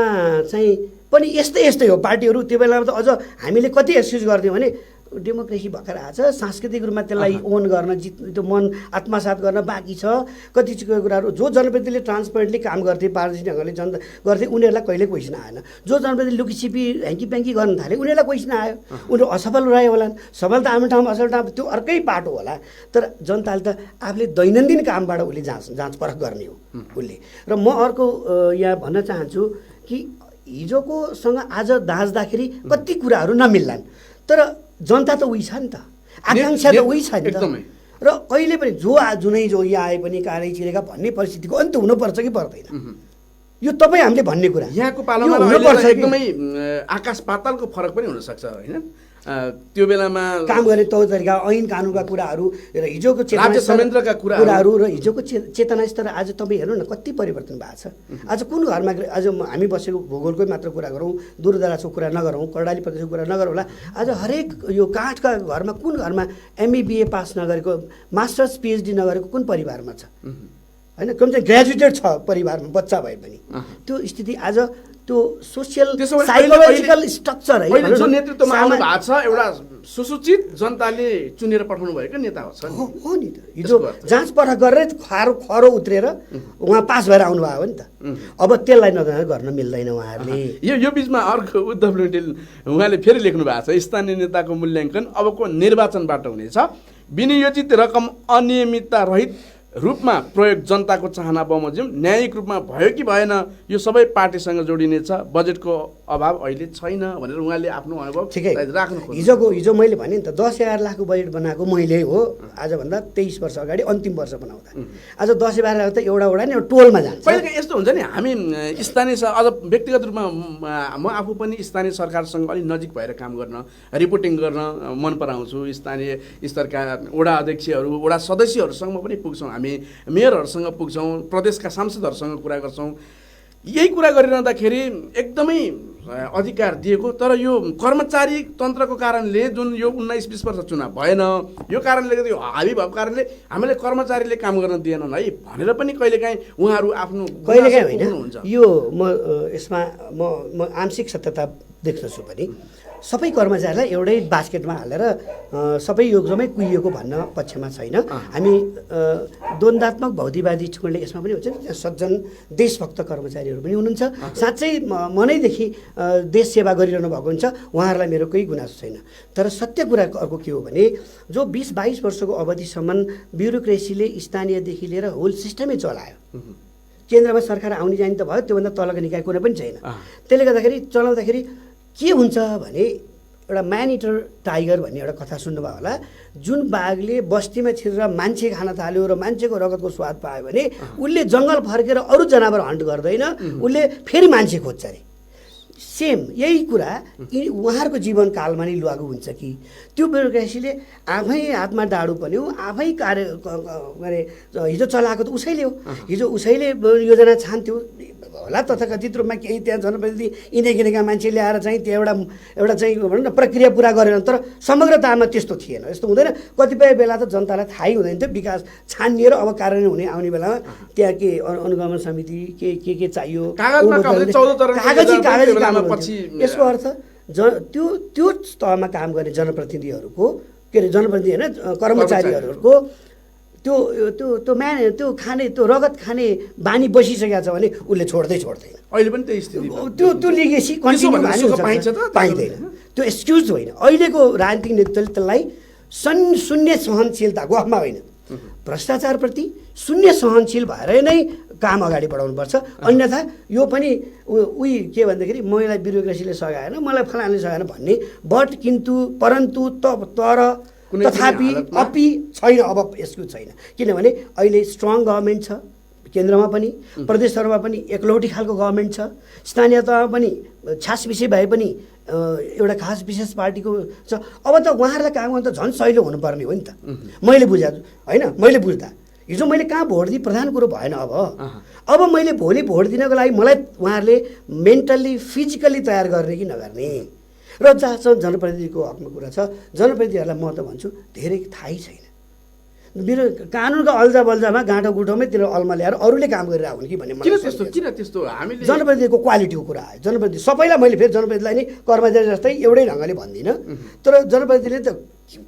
चाहिँ पनि यस्तै हो पार्टीहरू। त्यो बेलामा त अझ हामीले कति एक्सक्युज गर्थ्यौँ भने डेमोक्रेसी भर्खर आएको छ, सांस्कृतिक रूपमा त्यसलाई ओन गर्न त्यो मन आत्मसात गर्न बाँकी छ। कति कुराहरू जो जनप्रतिनिधिले ट्रान्सपेरेन्टली काम गर्थे, पारदर्शी ढङ्गले जनता गर्थे, उनीहरूलाई कहिले क्वेसन आएन। जो जनप्रतिनिधि लुकीछिपी ह्याङ्की प्याङ्की गर्न थाले उनीहरूलाई क्वेसन आयो, उनीहरू असफल रहे होलान्। सफल त आफ्नो ठाउँमा, असल ठाउँमा त्यो अर्कै बाटो होला। तर जनताले त आफूले दैनन्दिन कामबाट उसले जाँच परख गर्ने हो उसले। र म अर्को यहाँ भन्न चाहन्छु कि हिजोकोसँग आज दाँच्दाखेरि कति कुराहरू नमिल्लान्, तर जनता त उही छ नि त, आकाङ्क्षा त उही छ नि त। र कहिले पनि जो यहाँ आए पनि काँडै चिरेका भन्ने परिस्थितिको अन्त हुनुपर्छ कि पर्दैन, यो तपाईँ हामीले भन्ने कुरा। यहाँको पालामा एकदमै आकाश पातालको फरक पनि हुनसक्छ होइन। त्यो बेलामा काम गर्ने तौर तरिका, ऐन कानुनका कुराहरू र हिजोको संयन्त्रका कुराहरू र हिजोको चेतना स्तर आज तपाईँ हेर्नु न कति परिवर्तन भएको छ। आज कुन घरमा आज हामी बसेको भूगोलकै मात्र कुरा गरौँ, दूरदराजको कुरा नगरौँ, कर्णाली प्रदेशको कुरा नगरौँ होला। आज हरेक यो काठका घरमा कुन घरमा MA BA पास नगरेको, मास्टर्स PhD नगरेको कुन परिवारमा छ होइन? कम चाहिँ ग्रेजुएटेड छ परिवारमा बच्चा भए पनि। त्यो स्थिति आज त्यो सोसियल साइकोलोजिकल स्ट्रक्चर है। जो नेतृत्वमा आउनु भएको छ एउटा सुसूचित जनताले चुनेर पठाउनु भएको नेता हो नि त। हिजो जाँच परख गरेर खरो उत्रेर उहाँ पास भएर आउनुभयो हो नि त। अब त्यसलाई गर्न मिल्दैन उहाँहरूले। यो बिचमा अर्को उद्धव लुइटेल उहाँले फेरि लेख्नु भएको छ, स्थानीय नेताको मूल्याङ्कन अबको निर्वाचनबाट हुनेछ, विनियोजित रकम अनियमितता रहित रूपमा प्रयोग जनताको चाहना बमोजिम न्यायिक रूपमा भयो कि भएन यो सबै पार्टीसँग जोडिनेछ, बजेटको अभाव अहिले छैन भनेर उहाँले आफ्नो अनुभव ठिकै राख्नु खोज्नु। हिजो मैले भने नि त 10-11 लाखको बजेट बनाएको मैले हो, आजभन्दा 23 वर्ष अगाडि अन्तिम वर्ष बनाउँदा। आज 10-12 लाख त एउटा नि एउटा टोलमा जान्छ। पहिला यस्तो हुन्छ नि, हामी स्थानीय अझ व्यक्तिगत रूपमा म आफू पनि स्थानीय सरकारसँग अलिक नजिक भएर काम गर्न, रिपोर्टिङ गर्न मन पराउँछु। स्थानीय स्तरका वडा अध्यक्षहरू, वडा सदस्यहरूसँग पनि पुग्छौँ, हामी मेयरहरूसँग पुग्छौँ, प्रदेशका सांसदहरूसँग कुरा गर्छौँ। यही कुरा गरिरहँदाखेरि एकदमै अधिकार दिएको, तर यो कर्मचारी तन्त्रको कारणले जुन यो 19-20 वर्ष चुनाव भएन, यो कारणले गर्दा यो हावी भएको कारणले हामीले कर्मचारीले काम गर्न दिएनन् है भनेर पनि कहिलेकाहीँ उहाँहरू आफ्नो कहिलेकाहीँ होइन। यो म यसमा म आंशिक सत्यता देख्दछु पनि सबै कर्मचारीलाई एउटै बास्केटमा हालेर सबै योगजमै कुहिएको भन्न पक्षमा छैन। हामी द्वन्द्वात्मक भौतिकवादी छुँडले यसमा पनि हुन्छ नि, सज्जन देशभक्त कर्मचारीहरू पनि हुनुहुन्छ, साँच्चै मनैदेखि देश सेवा गरिरहनु भएको हुन्छ, उहाँहरूलाई मेरो केही गुनासो छैन। तर सत्य कुरा अर्को के हो भने जो 20-22 वर्षको अवधिसम्म ब्युरोक्रेसीले स्थानीयदेखि लिएर होल सिस्टमै चलायो, केन्द्रमा सरकार आउने जाने त भयो, त्योभन्दा तलको निकाय कुनै पनि छैन। त्यसले गर्दाखेरि चलाउँदाखेरि के हुन्छ भने एउटा म्यान इटर टाइगर भन्ने एउटा कथा सुन्नुभयो होला। जुन बाघले बस्तीमा छिरेर मान्छे खान थाल्यो र मान्छेको रगतको स्वाद पायो भने उसले जङ्गल फर्केर अरू जनावर हन्ट गर्दैन, उसले फेरि मान्छे खोज्छ अरे। सेम यही कुरा उहाँहरूको जीवनकालमा नै लागु हुन्छ कि त्यो ब्युरोक्रेसीले आफै हातमा डाडु पनि हो, आफै कार्य गरे। हिजो चलाएको त उसैले हो, हिजो उसैले योजना छान्थ्यो होला, तथाकथित रूपमा केही त्यहाँ जनप्रतिनिधि इँदै मान्छे ल्याएर चाहिँ त्यो एउटा चाहिँ भनौँ न प्रक्रिया पुरा गरेन। तर समग्रतामा त्यस्तो थिएन, यस्तो हुँदैन। कतिपय बेला त जनतालाई थाहै हुँदैन थियो, विकास छानिएर अब कार्यान्वयन हुने आउने बेलामा त्यहाँ के अनुगमन समिति के चाहियो, कागजी यसको अर्थ त्यो स्तरमा काम गर्ने जनप्रतिनिधिहरूको के अरे जनप्रतिनिधि होइन कर्मचारीहरूको त्यो खाने त्यो रगत खाने बानी बसिसकेको छ भने उसले छोड्दैन। अहिले पनि त्यही स्थिति त्यो लिगेसी कन्टिन्यू पाइँदैन, त्यो एक्सक्युज होइन। अहिलेको राजनीतिक नेतृत्वलाई शून्य सहनशीलता गफमा होइन, भ्रष्टाचारप्रति शून्य सहनशील भएर नै काम अगाडि बढाउनुपर्छ। अन्यथा यो पनि उही के भन्दाखेरि मलाई ब्युरोक्रेसीले सघाएन, मलाई फलानले सघाएन भन्ने किन्तु परन्तु तर तथापि अपि छैन। अब यसको छैन, किनभने अहिले स्ट्रङ गभर्मेन्ट छ, केन्द्रमा पनि प्रदेशहरूमा पनि एकलौटी खालको गभर्मेन्ट छ, स्थानीय तहमा पनि छास विषय भए पनि एउटा खास विशेष पार्टीको छ। अब त उहाँहरूलाई काम गर्नु त झन् सहिलो हुनुपर्ने हो नि त। मैले बुझा होइन, मैले बुझ्दा हिजो मैले कहाँ भोट दिएँ प्रधान कुरो भएन। अब मैले भोलि भोट दिनको लागि मलाई उहाँहरूले मेन्टल्ली फिजिकल्ली तयार गर्ने कि नगर्ने र जहाँसम्म जनप्रतिनिधिको हकमा कुरा छ, जनप्रतिनिधिहरूलाई म त भन्छु धेरै थाहै छैन। मेरो कानुनका अल्झाबल्झामा गाँठो गुठोमैतिर अल्मा ल्याएर अरूले काम गरेर आउनु कि भन्ने किन त्यस्तो हामीले जनप्रतिनिधिको क्वालिटीको कुरा आयो। जनप्रतिनिधि सबैलाई मैले फेरि जनप्रतिनिधिलाई नै कर्मचारी जस्तै एउटै ढङ्गले भन्दिनँ, तर जनप्रतिनिधिले त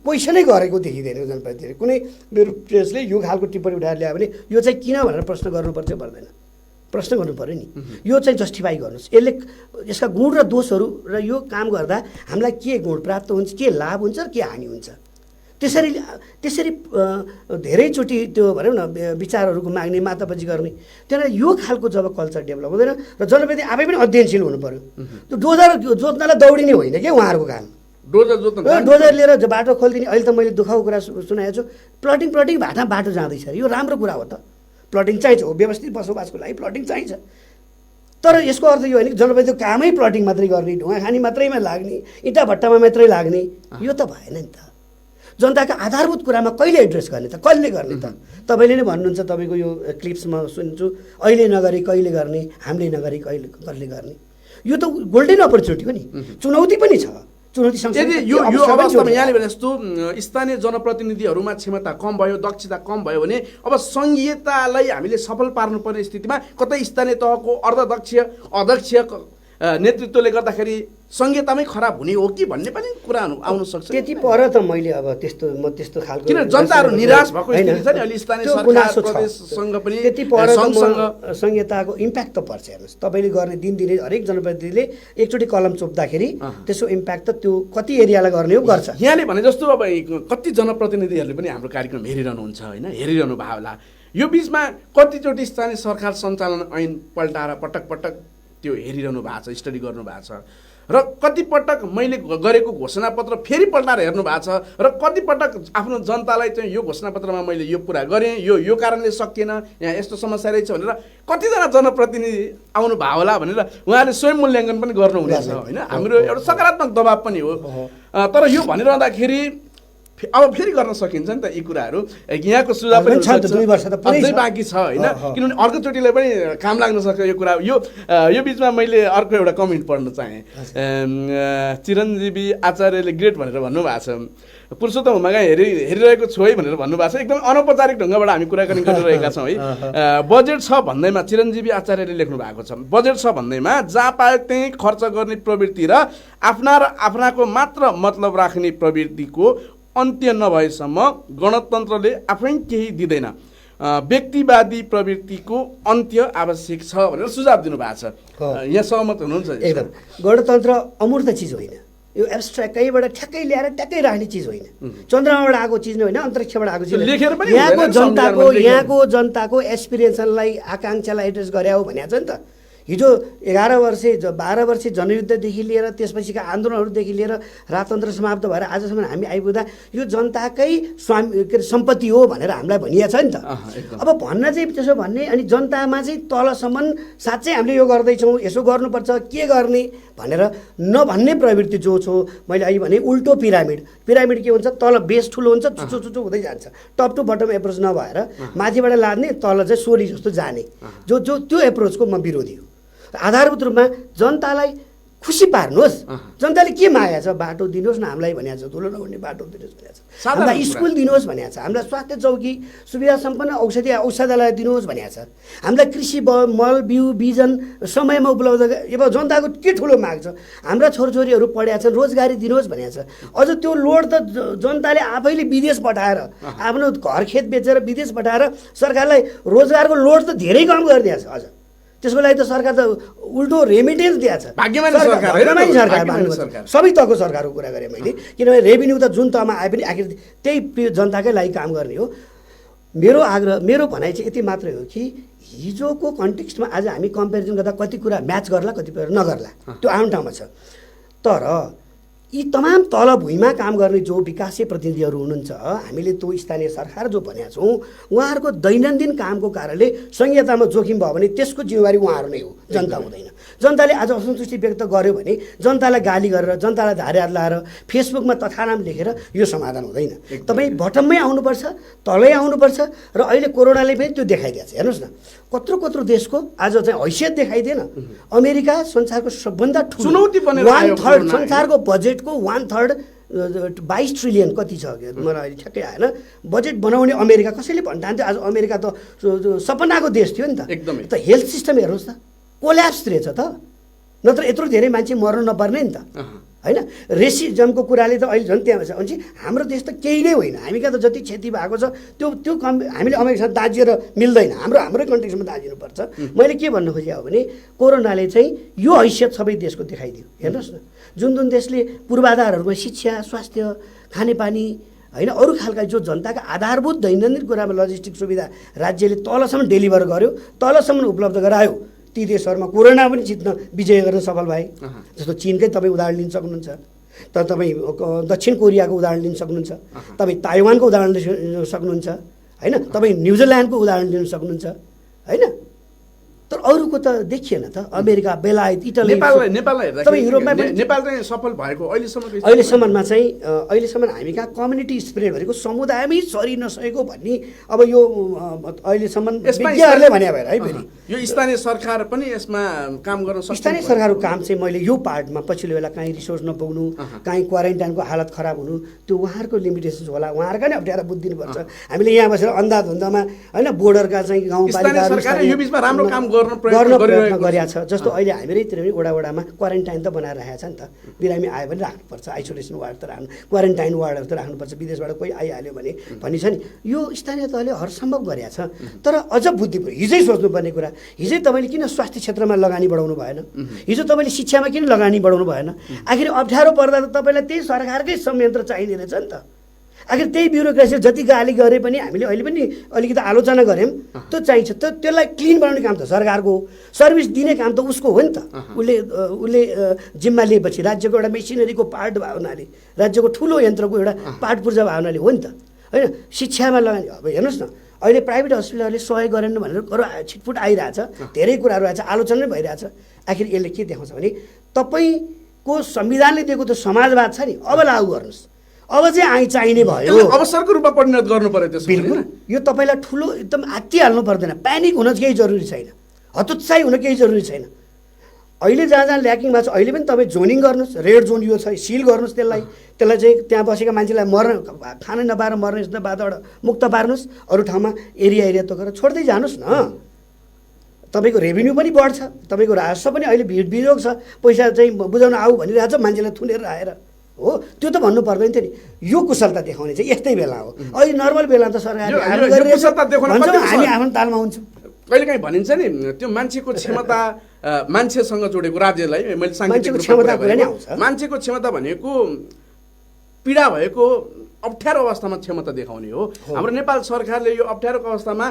क्वेसनै गरेको देखिँदैन। जनप्रतिनिधिले कुनै मेरो प्रेसले यो खालको टिप्पणी उठाएर ल्यायो भने यो चाहिँ किन भनेर प्रश्न गर्नुपर्छ पर्दैन, प्रश्न गर्नु पऱ्यो नि। यो चाहिँ जस्टिफाई गर्नुहोस्, यसका गुण र दोषहरू र यो काम गर्दा हामीलाई के गुण प्राप्त हुन्छ, के लाभ हुन्छ र के हानि हुन्छ, त्यसरी धेरैचोटि त्यो भनौँ न विचारहरूको माग्ने मातापछि गर्ने। त्यहाँबाट यो खालको जब कल्चर डेभलप हुँदैन र जनप्रति आफै पनि अध्ययनशील हुनु पऱ्यो। त्यो डोजर जोत्नलाई दौडिने होइन क्या उहाँहरूको काम। डोजर लिएर बाटो खोलिदिने। अहिले त मैले दुःखको कुरा सुनाएको छु, प्लटिङ बाटो जाँदैछ, यो राम्रो कुरा हो त। प्लटिङ चाहिन्छ, व्यवस्थित बसोबासको लागि प्लटिङ चाहिन्छ, तर यसको अर्थ यो होइन कि जनप्रतिनिधिको कामै प्लटिङ मात्रै गर्ने, ढुङ्गा खानी मात्रैमा लाग्ने, इँटा भट्टामा मात्रै लाग्ने, यो त भएन नि त। जनताका आधारभूत कुरामा कहिले एड्रेस गर्ने त, कसले गर्ने त? तपाईँले नै भन्नुहुन्छ, तपाईँको यो क्लिप्समा सुन्छु, अहिले नगरी कहिले गर्ने, हामीले नगरी कसले गर्ने। यो त गोल्डन अपर्च्युनिटी हो नि, चुनौती पनि छ। यदि यो अवस्थामा यहाँले भने जस्तो स्थानीय जनप्रतिनिधिहरूमा क्षमता कम भयो, दक्षता कम भयो भने अब सङ्घीयतालाई हामीले सफल पार्नुपर्ने स्थितिमा कतै स्थानीय तहको अध्यक्ष नेतृत्वले गर्दाखेरि संहितामै खराब हुने हो कि भन्ने पनि कुरा आउन सक्छ। त्यति पर त मैले अब त्यस्तो खालको किन जनताहरू निराश भएको स्थिति छ नि अहिले स्थानीय सरकार प्रदेशसँग पनि त्यति पर संहिताको इम्प्याक्ट त पर्छ। हेर्नुहोस्, तपाईँले गर्ने दिनदिनै हरेक जनप्रतिनिधिले एकचोटि कलम चोप्दाखेरि त्यसको इम्प्याक्ट त त्यो कति एरियालाई गर्ने हो गर्छ। यहाँले भने जस्तो अब कति जनप्रतिनिधिहरूले पनि हाम्रो कार्यक्रम हेरिरहनुहुन्छ होइन, हेरिरहनु भयो होला। यो बिचमा कतिचोटि स्थानीय सरकार सञ्चालन ऐन पल्टाएर पटक पटक त्यो हेरिरहनु भएको छ, स्टडी गर्नु भएको छ र कतिपटक मैले गरेको घोषणापत्र फेरि पल्टाएर हेर्नु भएको छ र कतिपटक आफ्नो जनतालाई चाहिँ यो घोषणापत्रमा मैले यो पुरा गरेँ, यो कारणले सकिएन, यहाँ यस्तो समस्या रहेछ भनेर कतिजना जनप्रतिनिधि आउनु भयो होला भनेर उहाँले स्वयं मूल्याङ्कन पनि गर्नुहुनेछ होइन। हाम्रो एउटा सकारात्मक दबाब पनि हो। तर यो भनिरहँदाखेरि अब फेरि गर्न सकिन्छ नि त यी कुराहरू। यहाँको सुझाव पनि अझै बाँकी छ होइन, किनभने अर्कोचोटिलाई पनि काम लाग्न सक्छ यो कुरा। यो बिचमा मैले अर्को एउटा कमेन्ट पढ्न चाहेँ। चिरञ्जीवी आचार्यले ग्रेट भनेर भन्नुभएको छ, पुरुषोत्तम हुमागा हेरिरहेको छु है भनेर भन्नुभएको छ। एकदमै अनौपचारिक ढङ्गबाट हामी कुराकानी गरिरहेका छौँ है। बजेट छ भन्दैमा चिरञ्जीवी आचार्यले लेख्नु भएको छ, बजेट छ भन्दैमा जहाँ पायो त्यहीँ खर्च गर्ने प्रवृत्ति र आफ्नाको मात्र मतलब राख्ने प्रवृत्तिको अन्त्य नभएसम्म गणतन्त्रले आफै केही दिँदैन, व्यक्तिवादी प्रवृत्तिको अन्त्य आवश्यक छ भनेर सुझाव दिनुभएको छ। यहाँ सहमत हुनुहुन्छ? एकदम। गणतन्त्र अमूर्त चिज होइन, यो एब्स्ट्र्याक्ट कहीँबाट ठ्याक्कै ल्याएर ट्याक्कै राख्ने चिज होइन, चन्द्रमाबाट आएको चिज नै होइन, अन्तरिक्षबाट आएको चिज। यहाँको जनताको एस्पिरेसनलाई आकाङ्क्षालाई एड्रेस गरे हो भनेको छ नि त। हिजो 11 वर्षे जनयुद्धदेखि लिएर त्यसपछिका आन्दोलनहरूदेखि लिएर राजतन्त्र समाप्त भएर आजसम्म हामी आइपुग्दा यो जनताकै सम्पत्ति हो भनेर हामीलाई भनिएको छ नि त। अब भन्न चाहिँ त्यसो भन्ने अनि जनतामा चाहिँ तलसम्म साँच्चै हामीले यो गर्दैछौँ, यसो गर्नुपर्छ, के गर्ने भनेर नभन्ने प्रवृत्ति जो छ। मैले अहिले भने उल्टो पिरामिड के हुन्छ, तल बेस ठुलो हुन्छ, चुचो हुँदै जान्छ, टप टु बटम एप्रोच नभएर माथिबाट लाद्ने, तल चाहिँ सोली जस्तो जाने, जो त्यो एप्रोचको म विरोधी हो। आधारभूत रूपमा जनतालाई खुसी पार्नुहोस्। जनताले के मागेको छ, बाटो दिनुहोस् न हामीलाई भनेको छ, धुलो नहुने बाटो दिनुहोस् भनेको छ, हामीलाई स्कुल दिनुहोस् भनेको छ, हामीलाई स्वास्थ्य चौकी सुविधा सम्पन्न औषधालय दिनुहोस् भनेको छ, हामीलाई कृषि मल बिउ बिजन समयमा उपलब्ध। अब जनताको के ठुलो माग छ, हाम्रा छोरछोरीहरू पढेका छन्, रोजगारी दिनुहोस् भनेको छ। अझ त्यो लोड त जनताले आफैले विदेश पठाएर आफ्नो घर खेत बेचेर विदेश पठाएर सरकारलाई रोजगारको लोड त धेरै कम गरिदिएको छ। अझ त्यसको लागि त सरकार त उल्टो रेमिटेन्स दिएको छ। सरकार सबै तहको सरकारको कुरा गरेँ मैले, किनभने रेभिन्यू त जुन तहमा आए पनि आखिर त्यही जनताकै लागि काम गर्ने हो। मेरो भनाइ चाहिँ यति मात्रै हो कि हिजोको कन्टेक्स्टमा आज हामी कम्पेरिजन गर्दा कति कुरा म्याच गर्ला कति कुरा नगर्ला त्यो आम ठाउँमा छ। तर यी तमाम तल भुइँमा काम गर्ने जो विकासीय प्रतिनिधिहरू हुनुहुन्छ, हामीले त्यो स्थानीय सरकार जो भनेका छौँ, उहाँहरूको दैनन्दिन कामको कारणले संहितामा जोखिम भयो भने त्यसको जिम्मेवारी उहाँहरू नै हो, जनता हुँदैन। जनताले आज असन्तुष्टि व्यक्त गर्यो भने जनतालाई गाली गरेर, जनतालाई धारे हात लाएर फेसबुकमा तथानाम लेखेर यो समाधान हुँदैन। तपाईँ बटममै आउनुपर्छ, तलै आउनुपर्छ। र अहिले कोरोनाले पनि त्यो देखाइदिएको छ। हेर्नुहोस् न, कत्रो देशको आज चाहिँ हैसियत देखाइदिएन। अमेरिका संसारको सबभन्दा ठुलो 1/3 संसारको बजेटको 1/3 22 ट्रिलियन कति छ मलाई अहिले ठ्याक्कै आएन बजेट बनाउने अमेरिका। कसैले भन्ठान्थ्यो आज अमेरिका त सपनाको देश थियो नि त। एकदमै त हेल्थ सिस्टम हेर्नुहोस् त, कोल्याप्स रहेछ त, नत्र यत्रो धेरै मान्छे मर्न नपर्ने नि त होइन। रेसिजमको कुराले त अहिले झन् त्यहाँ छ भने हाम्रो देश त केही नै होइन। हामी कहाँ त जति क्षति भएको छ त्यो हामीले अमेरिकासँग दाँजिएर मिल्दैन, हाम्रै कन्ट्रीमा दाँजिनुपर्छ। मैले के भन्नु खोजेँ भने कोरोनाले चाहिँ यो हैसियत सबै देशको देखाइदियो। हेर्नुहोस् न, जुन देशले पूर्वाधारहरूमा शिक्षा, स्वास्थ्य, खानेपानी होइन अरू खालका जो जनताका आधारभूत दैनन्दिन कुरामा लजिस्टिक सुविधा राज्यले तलसम्म डेलिभर गर्यो, तलसम्म उपलब्ध गरायो, ती देशहरूमा कोरोना पनि जित्न विजय गर्न सफल भए। जस्तो चिनकै तपाईँ उदाहरण लिन सक्नुहुन्छ, तर तपाईँ दक्षिण कोरियाको उदाहरण लिन सक्नुहुन्छ, तपाईँ ताइवानको उदाहरण लिन सक्नुहुन्छ होइन, तपाईँ न्युजिल्यान्डको उदाहरण लिन सक्नुहुन्छ होइन। तर अरूको त देखिएन त, अमेरिका, बेलायत, इटली, तपाईँ युरोपमा नेपाल चाहिँ सफल भएको अहिलेसम्ममा चाहिँ अहिलेसम्म हामी कहाँ कम्युनिटी स्प्रेड गरेको समुदायमै सरि नसकेको भन्ने अब यो अहिलेसम्म विज्ञहरूले भने भएर है। फेरि यो स्थानीय सरकार पनि यसमा काम गर्न सक्छ। स्थानीय सरकारको काम चाहिँ मैले यो पार्टमा पछिल्लो बेला काहीँ रिसोर्स नपुग्नु, काहीँ क्वारेन्टाइनको हालत खराब हुनु, त्यो उहाँहरूको लिमिटेसन्स होला, उहाँहरूका नै अप्ठ्यारो बुझ दिनुपर्छ। हामीले यहाँ बसेर अन्धाधुन्दामा होइन बोर्डरका चाहिँ गाउँपालिकाहरू यो बिचमा राम्रो काम गर्न प्रयत्न गरिरहेको छ। जस्तो अहिले हामीतिर पनि वडामा क्वारेन्टाइन त बनाएर राखेको छ नि त, बिरामी आयो भने राख्नुपर्छ, आइसोलेसन वार्ड त राख्नु, क्वारेन्टाइन वार्डहरू त राख्नुपर्छ, विदेशबाट कोही आइहाल्यो भने भनी छ नि। यो स्थानीय तहले हरसम्भव गरेको छ। तर अझ बुद्धि हिजै सोच्नुपर्ने कुरा, हिजै तपाईँले किन स्वास्थ्य क्षेत्रमा लगानी बढाउनु भएन, हिजो तपाईँले शिक्षामा किन लगानी बढाउनु भएन? आखिर अप्ठ्यारो पर्दा त तपाईँलाई त्यही सरकारकै संयन्त्र चाहिने रहेछ नि त। आखिर त्यही ब्युरोक्रेसी जति गाली गरे पनि हामीले अहिले पनि अलिकति आलोचना गऱ्यौँ त्यो चाहिन्छ त्यसलाई क्लिन बनाउने काम त सरकारको हो सर्भिस दिने काम त उसको हो नि त उसले जिम्मा लिएपछि राज्यको एउटा मेसिनरीको पार्ट भयो हुनाले राज्यको ठुलो यन्त्रको एउटा पार्ट पूर्जा भयो हुनाले हो नि त होइन शिक्षामा लगानी अब हेर्नुहोस् न अहिले प्राइभेट हस्पिटलहरूले सहयोग गरेन भनेर छिटफुट आइरहेछ धेरै कुराहरू आएछ आलोचना नै भइरहेछ आखिर यसले के देखाउँछ भने तपाईँको संविधानले दिएको त्यो समाजवाद छ नि अब लागू गर्नुहोस् अब चाहिँ चाहिने भयो अवसरको रूपमा परिणत गर्नु पर्यो त्यसो बिल्कुल यो तपाईँलाई ठुलो एकदम आत्तिहाल्नु पर्दैन प्यानिक हुन केही जरुरी छैन हतोत्साही हुन केही जरुरी छैन अहिले जहाँ जहाँ ल्याकिङ भएको छ अहिले पनि तपाईँ जोनिङ गर्नुहोस् रेड जोन यो छ सिल गर्नुहोस् त्यसलाई चाहिँ त्यहाँ बसेका मान्छेलाई खाना नपाएर मर्ने जस्तो बाधाबाट मुक्त पार्नुहोस् अरू ठाउँमा एरिया तोकेर छोड्दै जानुहोस् न तपाईँको रेभेन्यू पनि बढ्छ तपाईँको राजस्व पनि अहिले बिजोग छ पैसा चाहिँ बुझाउन आऊ भनिरहेको छ मान्छेलाई थुनेर आएर हो त्यो त भन्नु पर्दैन थियो नि यो कुशलता देखाउने चाहिँ यस्तै बेला हो अहिले नर्मल बेला त सरकारले हामी आफ्नो तालमा हुन्छौँ कहिलेकाहीँ भनिन्छ नि त्यो मान्छेको क्षमता मान्छेसँग जोडेको राज्यलाई मैले मान्छेको क्षमता भनेको पीडा भएको अप्ठ्यारो अवस्थामा क्षमता देखाउने हो हाम्रो नेपाल सरकारले यो अप्ठ्यारोको अवस्थामा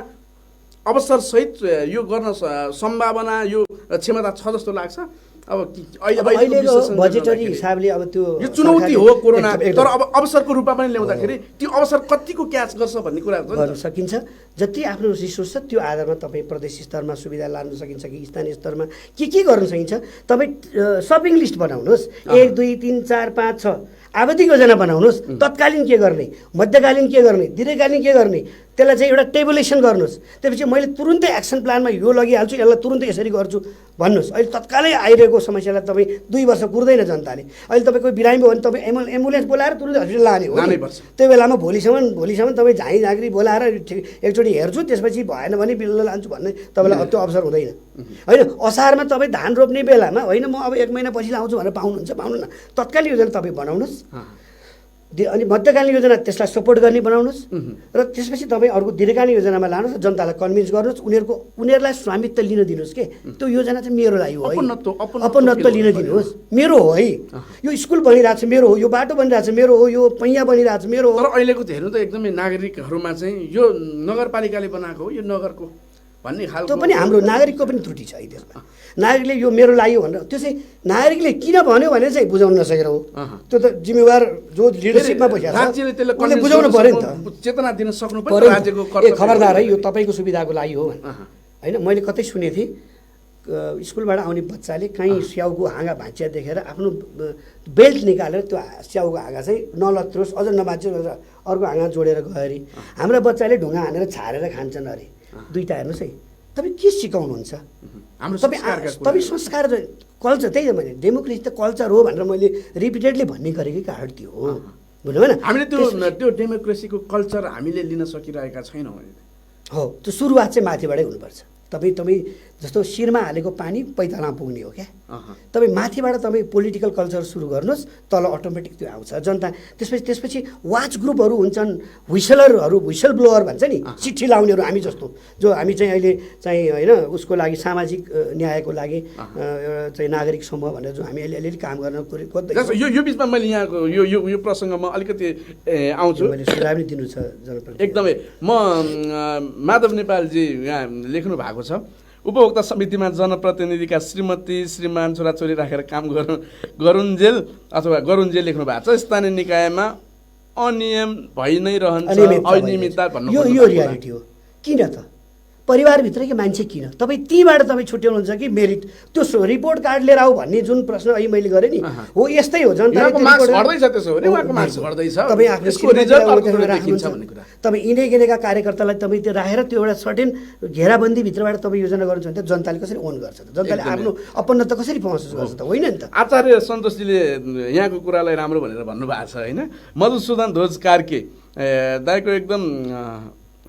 अवसरसहित यो गर्न सम्भावना यो क्षमता छ जस्तो लाग्छ अब अहिलेको बजेटरी हिसाबले अब त्यो यो चुनौती हो कोरोना तर अब अवसरको रूपमा पनि ल्याउँदाखेरि त्यो अवसर कतिको क्याच गर्छ भन्ने कुरा गर्न सकिन्छ जति आफ्नो रिसोर्स छ त्यो आधारमा तपाईँ प्रदेश स्तरमा सुविधा लान सकिन्छ कि स्थानीय स्तरमा के गर्न सकिन्छ तपाईँ सपिङ लिस्ट बनाउनुहोस् 1 2 3 4 5 6 आवधिक योजना बनाउनुहोस् तत्कालीन के गर्ने मध्यकालीन के गर्ने दीर्घकालीन के गर्ने त्यसलाई चाहिँ एउटा टेबुलेसन गर्नुहोस् त्यसपछि मैले तुरुन्तै एक्सन प्लानमा यो लगिहाल्छु यसलाई तुरुन्तै यसरी गर्छु भन्नुहोस् अहिले तत्कालै आइरहेको समस्यालाई तपाईँ 2 वर्ष कुर्दैन जनताले अहिले तपाईँ कोही बिरामी भयो भने तपाईँ एम्बुलेन्स बोलाएर तुरुन्तै हस्पिटल लाने हो त्यो बेलामा भोलिसम्म तपाईँ झाँइ झाँक्री बोलाएर एकचोटि हेर्छु त्यसपछि भएन भने बिल्ल लान्छु भन्ने तपाईँलाई त्यो अवसर हुँदैन होइन असारमा तपाईँ धान रोप्ने बेलामा होइन म अब 1 महिना पछि लाउँछु भनेर पाउनुहुन्छ पाउनु न तत्कालीन योजना तपाईँ बनाउनुहोस् अनि मध्यकालीन योजना त्यसलाई सपोर्ट गर्ने बनाउनुहोस् र त्यसपछि तपाईँ अर्को दीर्घकालीन योजनामा लानुहोस् जनतालाई कन्भिन्स गर्नुहोस् उनीहरूलाई स्वामित्व लिन दिनुहोस् के त्यो योजना चाहिँ मेरो लागि हो है अपनत्व लिन दिनुहोस् मेरो हो है यो स्कुल बनिरहेको छ मेरो हो यो बाटो बनिरहेको छ मेरो हो यो पैया बनिरहेको छ मेरो हो तर अहिलेको हेर्नु त एकदमै नागरिकहरूमा चाहिँ यो नगरपालिकाले बनाएको हो यो नगरको भन्ने खालको त्यो पनि हाम्रो नागरिकको पनि त्रुटि छ है त्यसमा नागरिकले यो मेरो लागि भनेर त्यो चाहिँ नागरिकले किन भन्यो भने चाहिँ बुझाउन नसकेर हो त्यो त जिम्मेवार जो लिडरसिपमा बसिरहेको छ उसले बुझाउनु पर्यो नि त चेतना दिन सक्नु पर्यो राज्यको खबरदार है यो तपाईँको सुविधाको लागि हो होइन मैले कतै सुनेको थिएँ स्कुलबाट आउने बच्चाले कहीँ स्याउको हाँगा भाँचिया देखेर आफ्नो बेल्ट निकालेर त्यो स्याउको हाँगा चाहिँ नलत्रोस् अझ नभाँच्योस् भनेर अर्को हाँगा जोडेर गयो अरे हाम्रा बच्चाले ढुङ्गा हानेर छारेर खान्छन् अरे दुईटा हेर्नुहोस् है तपाईँ के सिकाउनुहुन्छ तपाईँ संस्कार कल्चर त्यही त मैले डेमोक्रेसी त कल्चर हो भनेर मैले रिपिटेडली भन्ने गरेकै कारण त्यो हो बुझ्नु भएन हामीले त्यो डेमोक्रेसीको कल्चर हामीले लिन सकिरहेका छैनौँ हो त्यो सुरुवात चाहिँ माथिबाटै हुनुपर्छ तपाईँ जस्तो शिरमा हालेको पानी पैतालामा पुग्ने हो क्या तपाईँ माथिबाट तपाईँ पोलिटिकल कल्चर सुरु गर्नुहोस् तल अटोमेटिक त्यो आउँछ जनता त्यसपछि वाच ग्रुपहरू हुन्छन् हुइसल ब्लोअर भन्छ नि चिठी लाउनेहरू हामी जस्तो जो हामी चाहिँ अहिले चाहिँ होइन उसको लागि सामाजिक न्यायको लागि चाहिँ नागरिक समूह भनेर जो हामी अहिले अलिअलि काम गर्न खोज्दैछौँ यो बिचमा मैले यहाँको यो प्रसङ्गमा अलिकति आउँछु मैले सुझाव नै दिनु छ जनप्रतिनिधि एकदमै म माधव नेपालजी यहाँ लेख्नु भएको छ उपभोक्ता समितिमा जनप्रतिनिधिका श्रीमती श्रीमान छोराछोरी राखेर काम गरुन्जेल अथवा गरुन्जेल लेख्नु भएको छ स्थानीय निकायमा अनियम भइ नै रहन्छ अनियमितता भन्नु यो रियालिटी हो किन त परिवारभित्रकै मान्छे किन तपाईँ तीबाट तपाईँ छुट्याउनुहुन्छ कि मेरिट त्यो रिपोर्ट कार्ड लिएर आऊ भन्ने जुन प्रश्न अहिले मैले गरेँ नि हो यस्तै हो तपाईँ इनेका कार्यकर्तालाई तपाईँ त्यो राखेर त्यो एउटा सर्टेन घेराबन्दीभित्रबाट तपाईँ योजना गर्नुहुन्छ भने त जनताले कसरी ओन गर्छ त जनताले आफ्नो अपन्नता कसरी महसुस गर्छ त होइन नि त आचार्य सन्तोषजीले यहाँको कुरालाई राम्रो भनेर भन्नुभएको छ होइन मधुसूदन ध्वज कार्के दाइको एकदम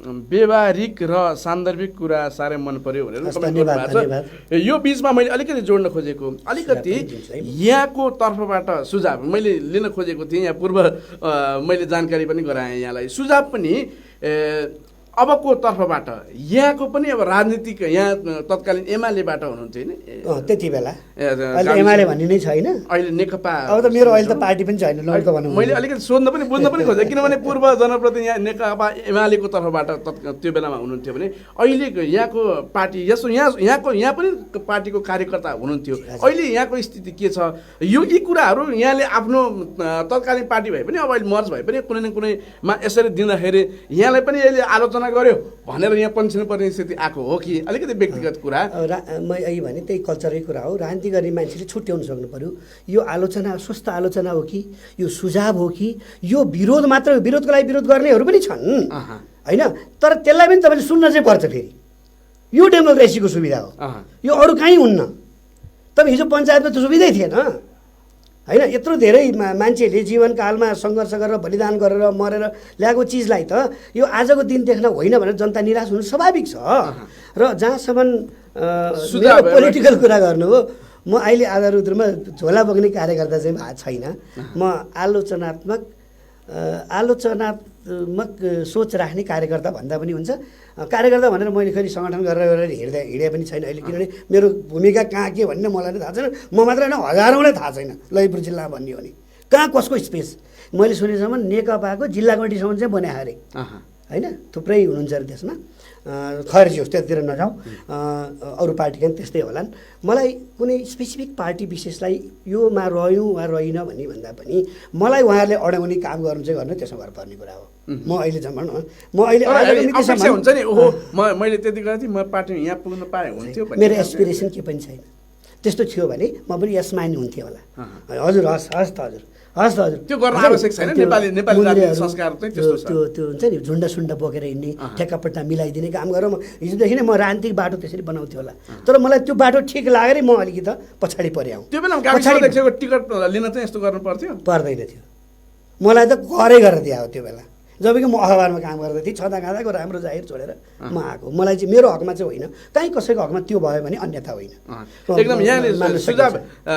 व्यवहारिक र सान्दर्भिक कुरा साह्रै मन पर्यो भनेर कमेन्ट गर्नुभएको छ यो बिचमा मैले अलिकति जोड्न खोजेको अलिकति यहाँको तर्फबाट सुझाव मैले लिन खोजेको थिएँ यहाँ पूर्व मैले जानकारी पनि गराएँ यहाँलाई सुझाव पनि अबको तर्फबाट यहाँको पनि अब राजनीतिक यहाँ तत्कालीन एमालेबाट हुनुहुन्थ्यो होइन त्यति बेला अहिले एमाले भन्ने नै छैन अहिले नेकपा अब त मेरो अहिले त पार्टी पनि छैन लड्को भनौँ मैले अलिकति सोध्न पनि बुझ्न पनि खोजेँ किनभने पूर्व जनप्रतिनिधि यहाँ नेकपा एमालेको तर्फबाट त्यो बेलामा हुनुहुन्थ्यो भने अहिले यहाँको पार्टी यसो यहाँ पनि पार्टीको कार्यकर्ता हुनुहुन्थ्यो अहिले यहाँको स्थिति के छ यो यी कुराहरू यहाँले आफ्नो तत्कालीन पार्टी भए पनि अब अहिले मर्ज भए पनि कुनै न कुनैमा यसरी दिँदाखेरि यहाँलाई पनि अहिले आलोचना गर्यो भनेर यहाँ पन्छिनु पर्ने स्थिति आएको हो कि अलिकति व्यक्तिगत कुरा म यही भने त्यही कल्चरै कुरा हो राजनीति गर्ने मान्छेले छुट्याउन सक्नु पर्यो यो आलोचना स्वस्थ आलोचना हो कि यो सुझाव हो कि यो विरोध मात्र विरोधको लागि विरोध गर्नेहरू पनि छन् होइन तर त्यसलाई पनि तपाईँले सुन्न चाहिँ पर्छ फेरि यो डेमोक्रेसीको सुविधा हो यो अरू कहीँ हुन्न तपाईँ हिजो पञ्चायतमा त सुविधै थिएन होइन यत्रो धेरै मान्छेले जीवनकालमा सङ्घर्ष गरेर बलिदान गरेर मरेर ल्याएको चिजलाई त यो आजको दिन देख्न होइन भनेर जनता निराश हुनु स्वाभाविक छ र जहाँसम्म पोलिटिकल कुरा गर्नु हो म अहिले आधाररूपमा झोला बोक्ने कार्यकर्ता चाहिँ भएको छैन म आलोचनात्मक सोच राख्ने कार्यकर्ता भन्दा पनि हुन्छ कार्यकर्ता भनेर मैले फेरि सङ्गठन गरेर हिँडे पनि छैन अहिले किनभने मेरो भूमिका कहाँ के भन्ने मलाई नै थाहा छैन म मात्र होइन हजारौँलाई थाहा छैन ललितपुर जिल्लामा भन्ने हो भने कहाँ कसको स्पेस मैले सुनेसम्म नेकपाको जिल्ला कमिटीसम्म चाहिँ बनाए अरे होइन थुप्रै हुनुहुन्छ अरे त्यसमा खैरजी होस् त्यतातिर नजाउँ अरू पार्टीका पनि त्यस्तै होलान् मलाई कुनै स्पेसिफिक पार्टी विशेषलाई योमा रह्यौँ वा रहिन भन्ने भन्दा पनि मलाई उहाँहरूले अडाउने काम गर्नु चाहिँ गर्नु त्यसमा भर पर्ने कुरा हो म अहिले जम्मा म अहिले हुन्छ नि ओहो मैले त्यति गरेको थिएँ म पार्टी यहाँ पुग्न पाएँ हुन्थ्यो मेरो एस्पिरेसन के पनि छैन त्यस्तो थियो भने म पनि यसमा नि हुन्थेँ होला हजुर हस् हस् त हजुर हस् त हजुर त्यो गर्न आवश्यक छैन नेपाली राजनीतिक संस्कार चाहिँ त्यस्तो छ त्यो हुन्छ नि झुन्डा सुन्डा बोकेर हिँड्ने ठेक्कापट्टा मिलाइदिने काम गरेर म हिजोदेखि नै म राजनीतिक बाटो त्यसरी बनाउँथेँ होला तर मलाई त्यो बाटो ठिक लागेरै म अलिकति पछाडि परेँ त्यो बेला गाविसको टिकट लिन चाहिँ यस्तो गर्नु पर्थ्यो पर्दैन थियो मलाई त घरै गरेर दिएको त्यो बेला जब कि म अखबारमा काम गर्दै थिएँ छँदा खाँदाको राम्रो जाहिर छोडेर म आएको मलाई चाहिँ मेरो हकमा चाहिँ होइन कहीँ कसैको हकमा त्यो भयो भने अन्यथा होइन एकदम यहाँले सुझाव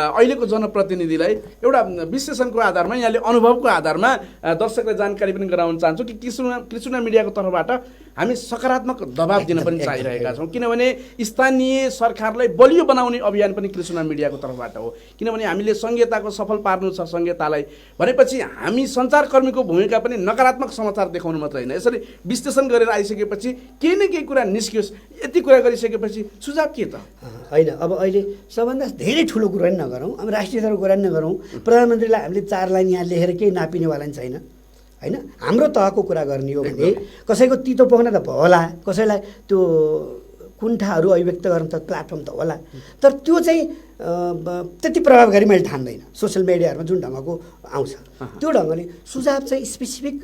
अहिलेको जनप्रतिनिधिलाई एउटा विश्लेषणको आधारमा यहाँले अनुभवको आधारमा दर्शकलाई जानकारी पनि गराउन चाहन्छु कि कृष्ण मिडियाको तर्फबाट हामी सकारात्मक दबाब दिन पनि चाहिरहेका छौँ किनभने स्थानीय सरकारलाई बलियो बनाउने अभियान पनि कृष्ण मिडियाको तर्फबाट हो किनभने हामीले संहिताको सफल पार्नु छ संहितालाई भनेपछि हामी सञ्चारकर्मीको भूमिका पनि नकारात्मक समाचार देखाउनु मात्र होइन यसरी विश्लेषण गरेर आइसकेपछि केही न केही कुरा निस्कियोस् यति कुरा गरिसकेपछि सुझाव के त होइन अब अहिले सबभन्दा धेरै ठुलो कुरा नि नगरौँ अब राष्ट्रियताको कुरा नि नगरौँ प्रधानमन्त्रीलाई हामीले 4 लाइन यहाँ लेखेर केही नापिनेवाला नि छैन होइन हाम्रो तहको कुरा गर्ने हो भने कसैको तितो पोख्न त होला कसैलाई त्यो कुण्ठाहरू अभिव्यक्त गर्न त प्लेटफर्म त होला तर त्यो चाहिँ त्यति प्रभावकारी मैले ठान्दैन सोसियल मिडियाहरूमा जुन ढङ्गको आउँछ त्यो ढङ्गले सुझाव चाहिँ स्पेसिफिक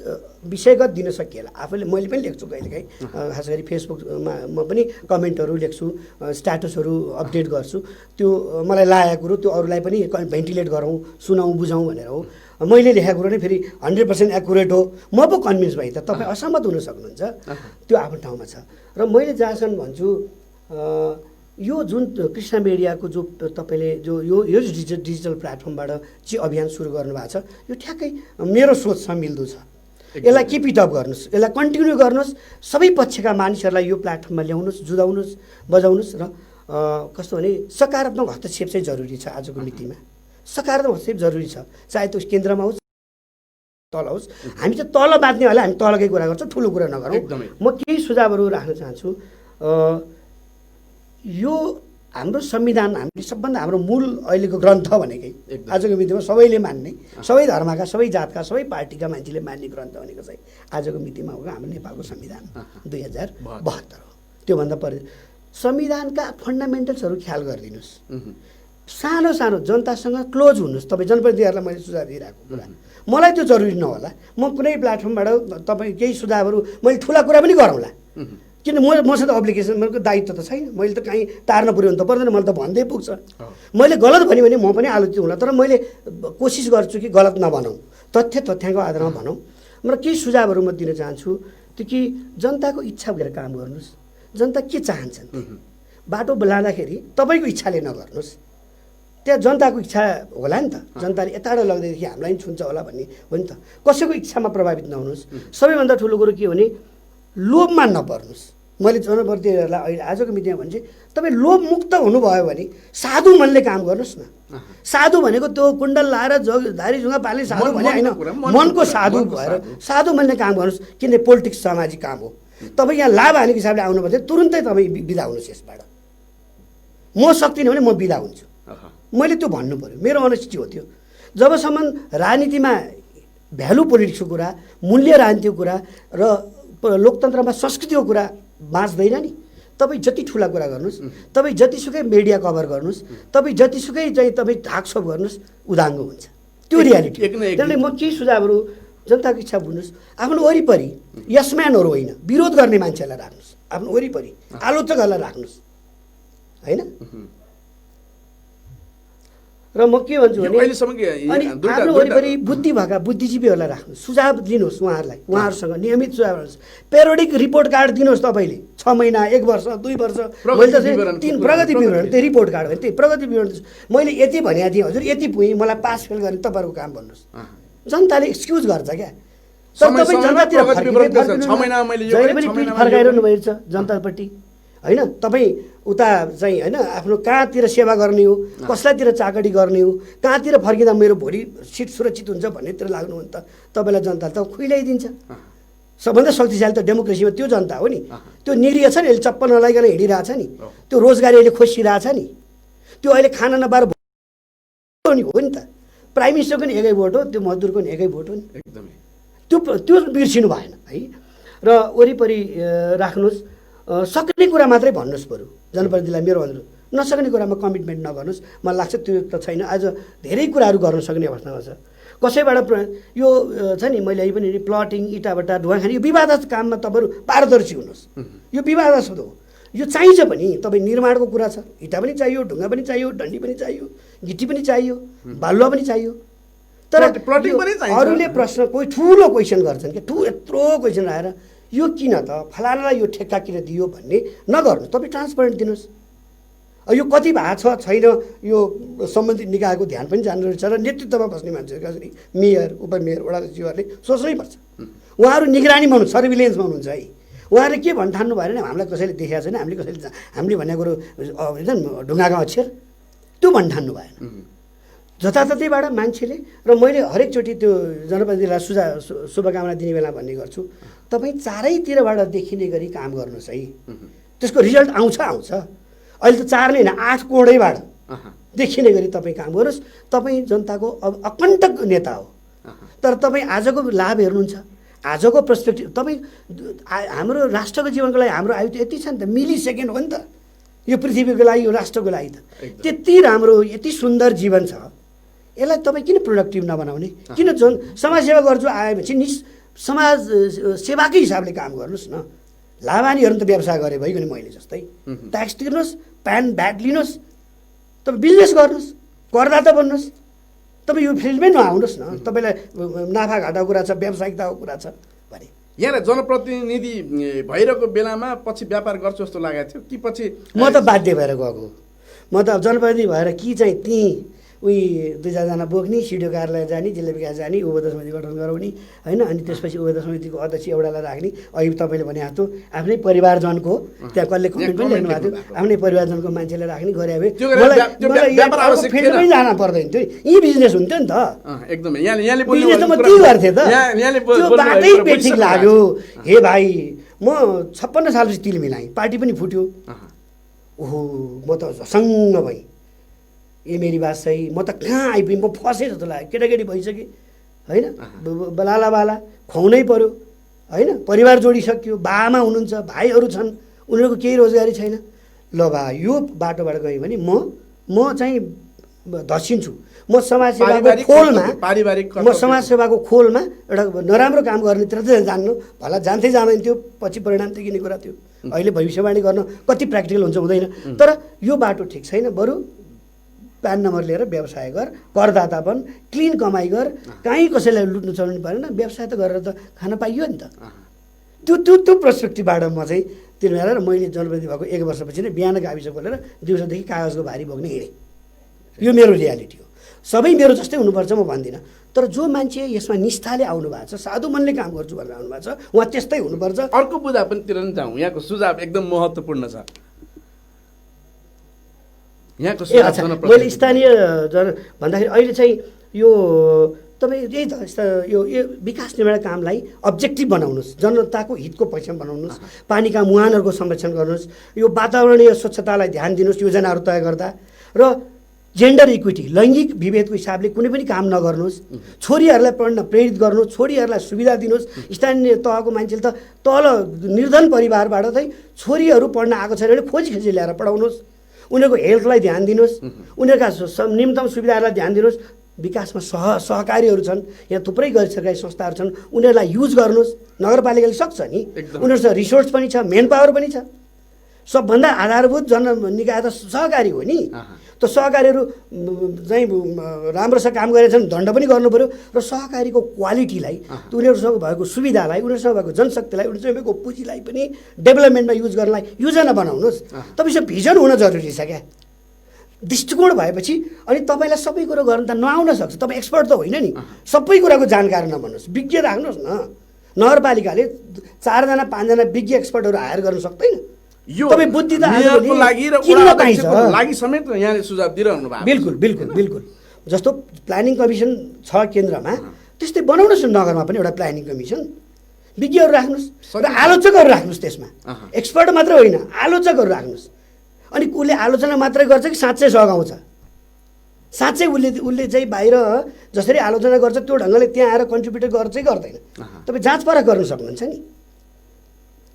विषयगत दिन सकिएला आफूले मैले पनि लेख्छु कहिलेकाहीँ खास गरी फेसबुकमा म पनि कमेन्टहरू लेख्छु स्ट्याटसहरू अपडेट गर्छु त्यो मलाई लागेको कुरो त्यो अरूलाई पनि भेन्टिलेट गरौँ सुनाउँ बुझाउँ भनेर हो मैले लेखेको कुरो नै फेरि 100% एक्युरेट हो म पो कन्भिन्स भएँ त तपाईँ असहमत हुन सक्नुहुन्छ त्यो आफ्नो ठाउँमा छ र मैले जहाँसम्म भन्छु यो जुन कृष्ण मिडियाको जो तपाईँले जो यो डिजिटल प्लेटफर्मबाट चाहिँ अभियान सुरु गर्नुभएको छ यो ठ्याक्कै मेरो सोचसँग मिल्दो छ यसलाई किप इट अप गर्नुहोस् यसलाई कन्टिन्यू गर्नुहोस् सबै पक्षका मानिसहरूलाई यो प्लेटफर्ममा ल्याउनुहोस् जुदाउनुहोस् बजाउनुहोस् र कस्तो भने सकारात्मक हस्तक्षेप चाहिँ जरुरी छ आजको मितिमा सकारात्मक हस्तक्षेप जरुरी छ चाहे त्यो केन्द्रमा होस् तल होस् हामी चाहिँ तल बाँध्नेहरूलाई हामी तलकै कुरा गर्छौँ ठुलो कुरा नगरौँ म केही सुझावहरू राख्न चाहन्छु यो हाम्रो संविधान हामीले सबभन्दा हाम्रो मूल अहिलेको ग्रन्थ भनेकै आजको मितिमा सबैले मान्ने सबै धर्मका सबै जातका सबै पार्टीका मान्छेले मान्ने ग्रन्थ भनेको चाहिँ आजको मितिमा हो हाम्रो नेपालको संविधान 2072 हो त्योभन्दा पछि संविधानका फन्डामेन्टल्सहरू ख्याल गरिदिनुहोस् सानो सानो जनतासँग क्लोज हुनुहोस् तपाईँ जनप्रतिनिधिहरूलाई मैले सुझाव दिइरहेको कुरा मलाई त्यो जरुरी नहोला म कुनै प्लेटफर्मबाट तपाईँ केही सुझावहरू मैले ठुला कुरा पनि गरौँला किन मसँग त अब्लिगेसन मेरो दायित्व त छैन मैले त कहीँ तार्न पुर्याउनु त पर्दैन मैले त भन्दै पुग्छ मैले गलत भने म पनि आलोचित हुँला तर मैले कोसिस गर्छु कि गलत नभनौँ तथ्यको आधारमा भनौँ र केही सुझावहरू म दिन चाहन्छु त्यो कि जनताको इच्छा भएर काम गर्नुहोस् जनता के चाहन्छन् बाटो लाँदाखेरि तपाईँको इच्छाले नगर्नुहोस् त्यहाँ जनताको इच्छा होला नि त जनताले यताबाट लग्दैदेखि हामीलाई पनि छुन्छ होला भन्ने हो नि त कसैको इच्छामा प्रभावित नहुनुहोस् सबैभन्दा ठुलो कुरो के हो भने लोभमा नपर्नुहोस्। मैले जनप्रतिनिधिहरूलाई अहिले आजको मिडियामा भन्छु, तपाईँ लोभमुक्त हुनुभयो भने साधु मनले काम गर्नुहोस् न। साधु भनेको त्यो कुण्डल लाएर धारी जुङ्गा पाल्ने साधु भने होइन, मनको साधु भएर साधु मनले काम गर्नुहोस्। किनभने पोलिटिक्स सामाजिक काम हो। तपाईँ यहाँ लाभ हानेको हिसाबले आउनुपर्छ, तुरुन्तै तपाईँ बिदा हुनुहोस् यसबाट। म सक्दिनँ भने म बिदा हुन्छु। मैले त्यो भन्नु पऱ्यो, मेरो अनेस्टी हो त्यो। जबसम्म राजनीतिमा भ्यालु पोलिटिक्सको कुरा, मूल्य राजनीतिको कुरा र लोकतन्त्रमा संस्कृतिको कुरा बाँच्दैन नि। तपाईँ जति ठुला कुरा गर्नुहोस्, तपाईँ जतिसुकै मिडिया कभर गर्नुहोस्, तपाईँ जतिसुकै चाहिँ तपाईँ ढाकछोप गर्नुहोस्, उदाङ्गो हुन्छ। त्यो रियालिटी। त्यसले म केही सुझावहरू जनताको इच्छा बुझ्नुहोस्। आफ्नो वरिपरि यसम्यानहरू होइन, विरोध गर्ने मान्छेलाई राख्नुहोस्। आफ्नो वरिपरि आलोचकहरूलाई राख्नुहोस्, होइन? र म के भन्छु भने अनि आफ्नो वरिपरि बुद्धि भएका बुद्धिजीवीहरूलाई राख्नुहोस्, सुझाव दिनुहोस् उहाँहरूलाई, उहाँहरूसँग नियमित सुझाव दिनुहोस्। पेरियोडिक रिपोर्ट कार्ड दिनुहोस् तपाईँले, 6 महिना 1 वर्ष 2 वर्ष। मैले त 3 प्रगति विवरण, त्यो रिपोर्ट कार्ड होइन, त्यही प्रगति विवरण। मैले यति भनेको थिएँ हजुर, यति पुगेँ, मलाई पास फेल गर्ने तपाईँहरूको काम भन्नुहोस्। जनताले एक्सक्युज गर्छ क्या। तर तपाईँ जनतातिर फर्काइरहनु भएको छ जनतापट्टि, होइन? तपाईँ उता चाहिँ होइन आफ्नो कहाँतिर सेवा गर्ने हो, कसैतिर चाकडी गर्ने हो, कहाँतिर फर्किँदा मेरो भोलि सिट सुरक्षित हुन्छ भन्नेतिर लाग्नु हो भने त तपाईँलाई जनताले त खुइलाइदिन्छ। सबभन्दा शक्तिशाली त डेमोक्रेसीमा त्यो जनता हो नि। त्यो निरीह छ नि, अहिले चप्पल नलाइकन हिँडिरहेछ नि, त्यो रोजगारी अहिले खोसिरहेछ नि, त्यो अहिले खाना नपाएर हो नि त। प्राइम मिनिस्टरको नि एकै भोट हो, त्यो मजदुरको नि एकै भोट हो नि। एकदमै त्यो बिर्सिनु भएन है। र वरिपरि राख्नुहोस्, सक्ने कुरा मात्रै भन्नुहोस् बरु जनप्रतिनिधिलाई। मेरो अनुरोध, नसक्ने कुरामा कमिटमेन्ट नगर्नुहोस्। मलाई लाग्छ त्यो त छैन। आज धेरै कुराहरू गर्न सक्ने अवस्थामा छ। कसैबाट यो छ नि, मैले पनि प्लटिङ, इँटाभट्टा, धुवा खाने, यो विवादास्पद काममा तपाईँहरू पारदर्शी हुनुहोस्। यो विवादास्पद हो, यो चाहिन्छ पनि। तपाईँ निर्माणको कुरा छ, इँटा पनि चाहियो, ढुङ्गा पनि चाहियो, डन्डी पनि चाहियो, गिटी पनि चाहियो, बालुवा पनि चाहियो। तर अरूले प्रश्न, कोही ठुलो क्वेसन गर्छन् कि यत्रो क्वेसन आएर यो किन त, फलानालाई यो ठेक्का किन दियो भन्ने नगर्नु। तपाईँ ट्रान्सपरेन्ट दिनुहोस्। यो कति भएको छ छैन, यो सम्बन्धित निकायको ध्यान पनि जानु रहेछ र नेतृत्वमा बस्ने मान्छे कसरी मेयर, उपमेयर, वडा सचिवहरूले सोच्नै पर्छ। उहाँहरू निगरानीमा हुनुहुन्छ, सर्भिलेन्समा हुनुहुन्छ है। उहाँहरूले के भन्न ठान्नु भएन, हामीलाई कसैले देखाएको छैन, हामीले भनेको कुरो ढुङ्गाको अक्षर, त्यो भन्न ठान्नु भएन। जताततैबाट मान्छेले, र मैले हरेकचोटि त्यो जनप्रतिनिधिलाई शुभकामना दिने बेला भन्ने गर्छु, तपाईँ चारैतिरबाट देखिने गरी काम गर्नुहोस् है। त्यसको रिजल्ट आउँछ। अहिले त 4 नै होइन, 8 कोणैबाट देखिने गरी तपाईँ काम गर्नुहोस्। तपाईँ जनताको अकण्टक नेता हो। तर तपाईँ आजको लाभ हेर्नुहुन्छ, आजको पर्सपेक्टिभ। तपाईँ हाम्रो राष्ट्रको जीवनको लागि हाम्रो आयु त यति छ नि त, मिली सेकेन्ड हो नि त। यो पृथ्वीको लागि, यो राष्ट्रको लागि त त्यति राम्रो, यति सुन्दर जीवन छ। यसलाई तपाईँ किन प्रोडक्टिभ नबनाउने? किन समाजसेवा गर्छु आएपछि नि समाज सेवाकै हिसाबले काम गर्नुहोस् न। लाभानीहरू त व्यवसाय गरे भइगयो नि, मैले जस्तै ट्याक्स तिर्नुहोस्, प्यान ब्याग लिनुहोस्, तपाईँ बिजनेस गर्नुहोस्, करदाता बन्नुहोस्। तपाईँ यो फिल्डमै नआउनुहोस् न। तपाईँलाई नाफा घाटाको कुरा छ, व्यावसायिकताको कुरा छ भने यहाँ जनप्रतिनिधि भइरहेको बेलामा पछि व्यापार गर्छु जस्तो लागेको थियो कि पछि म त बाध्य भएर गएको। म त जनप्रतिनिधि भएर कि चाहिँ त्यहीँ उही 2-4जना बोक्ने, सिडिओ कार्यालय जाने, जिल्ला विकास जाने, उभोद समिति गठन गराउने, होइन? अनि त्यसपछि उभोद समितिको अध्यक्ष एउटालाई राख्ने। अहिले तपाईँले भने जस्तो आफ्नै परिवारजनको, त्यहाँ कसले कमेन्ट पनि लेख्नु भएको थियो, आफ्नै परिवारजनको मान्छेले राख्ने गरे भए मलाई फिल्डमै जान पर्दैन थियो। यी बिजनेस हुन्थ्यो नि त। एकदमै बिजनेस त म त्यही गर्थेँ त। त्यो बाटै बेठिक लाग्यो। हे भाइ, म 56 सालपछि तिल मिलाएँ, पार्टी पनि फुट्यो। ओहो, म त झसङ्ग भएँ। मेरी बात सही, म त कहाँ आइपुगेँ, म फसेँ जस्तो लाग्यो। केटाकेटी भइसकेँ, होइन? बाला खुवाउनै पऱ्यो, होइन? परिवार जोडिसक्यो, बाआमा हुनुहुन्छ, भाइहरू छन्, उनीहरूको केही रोजगारी छैन। ल बा, यो बाटोबाट गएँ भने म चाहिँ धसिन्छु। म समाजसेवाको खोलमा एउटा नराम्रो काम गर्नेतिर चाहिँ जान्नु भला जान्थै जाँदैन थियो, पछि परिणाम देखिने कुरा थियो। अहिले भविष्यवाणी गर्न कति प्र्याक्टिकल हुन्छ हुँदैन। तर यो बाटो ठिक छैन। बरु प्यान नम्बर लिएर व्यवसाय गर, करदाता बन, क्लिन कमाइ गर, कहीँ कसैलाई लुट्नु चलाउनु परेन, व्यवसाय त गरेर त खान पाइयो नि त। त्यो पर्सपेक्टिभबाट म चाहिँ तिनीहरू हेरेर मैले जनप्रतिनिधि भएको 1 वर्षपछि नै बिहान गाविस खोलेर दिउँसोदेखि कागजको भारी बोक्ने हिँडेँ। यो मेरो रियालिटी हो। सबै मेरो जस्तै हुनुपर्छ म भन्दिनँ, तर जो मान्छे यसमा निष्ठाले आउनु भएको छ, साधु मनले काम गर्छु भनेर आउनु भएको छ, उहाँ त्यस्तै हुनुपर्छ। अर्को बुदा पनि तिर नि जाउँ। यहाँको सुझाव एकदम महत्त्वपूर्ण छ। यहाँको सुझाव मैले स्थानीय जन भन्दाखेरि अहिले चाहिँ यो तपाईँ यही त यो विकास निर्माण कामलाई अब्जेक्टिभ बनाउनुहोस्, जनताको हितको पक्षमा बनाउनुहोस्, पानीका मुहानहरूको संरक्षण गर्नुहोस्, यो वातावरणीय स्वच्छतालाई ध्यान दिनुहोस् योजनाहरू तय गर्दा, र जेन्डर इक्विटी लैङ्गिक विभेदको हिसाबले कुनै पनि काम नगर्नुहोस्, छोरीहरूलाई पढ्न प्रेरित गर्नुहोस्, छोरीहरूलाई सुविधा दिनुहोस्। स्थानीय तहको मान्छेले त तल निर्धन परिवारबाट चाहिँ छोरीहरू पढ्न आएको छैन भने खोजी ल्याएर पढाउनुहोस्, उनीहरूको हेल्थलाई ध्यान दिनुहोस्, उनीहरूका न्यूनतम सुविधाहरूलाई ध्यान दिनुहोस्। विकासमा सहकारीहरू छन्, यहाँ थुप्रै गैर सरकारी संस्थाहरू छन्, उनीहरूलाई युज गर्नुहोस्। नगरपालिकाले सक्छ नि, उनीहरूसँग रिसोर्स पनि छ, मेन पावर पनि छ। सबभन्दा आधारभूत निकाय त सहकारी हो नि। त सहकारीहरू चाहिँ राम्रोसँग काम गरेछन्, दण्ड पनि गर्नु पऱ्यो। र सहकारीको क्वालिटीलाई, उनीहरूसँग भएको सुविधालाई, उनीहरूसँग भएको जनशक्तिलाई, उनीहरूसँग भएको पुँजीलाई पनि डेभलपमेन्टमा युज गर्नलाई योजना बनाउनुहोस्। तपाईँसँग भिजन हुन जरुरी छ क्या, दृष्टिकोण भएपछि अनि तपाईँलाई सबै कुरो गर्न त नआउन सक्छ। तपाईँ एक्सपर्ट त होइन नि, सबै कुराको जानकार नबन्नुहोस्, विज्ञ राख्नुहोस् न। नगरपालिकाले 4 जना 5 जना विज्ञ एक्सपर्टहरू हायर गर्न सक्दैन। यो तपाईँ बुद्धि त मेयरको लागि र वडा अध्यक्षको लागि समेत यहाँले सुझाव दिइरहनु भएको। बिल्कुल बिल्कुल बिल्कुल। जस्तो प्लानिङ कमिसन छ केन्द्रमा, त्यस्तै बनाउनुहोस् न नगरमा पनि एउटा प्लानिङ कमिसन। विज्ञहरू राख्नुहोस् र आलोचकहरू राख्नुहोस्, त्यसमा एक्सपर्ट मात्र होइन, आलोचकहरू राख्नुहोस्। अनि उसले आलोचना मात्रै गर्छ कि साँच्चै सघाउँछ? साँच्चै उसले चाहिँ बाहिर जसरी आलोचना गर्छ त्यो ढङ्गले त्यहाँ आएर कन्ट्रिब्युट गर्छ कि गर्दैन? तपाईँ जाँच परख गर्न सक्नुहुन्छ नि।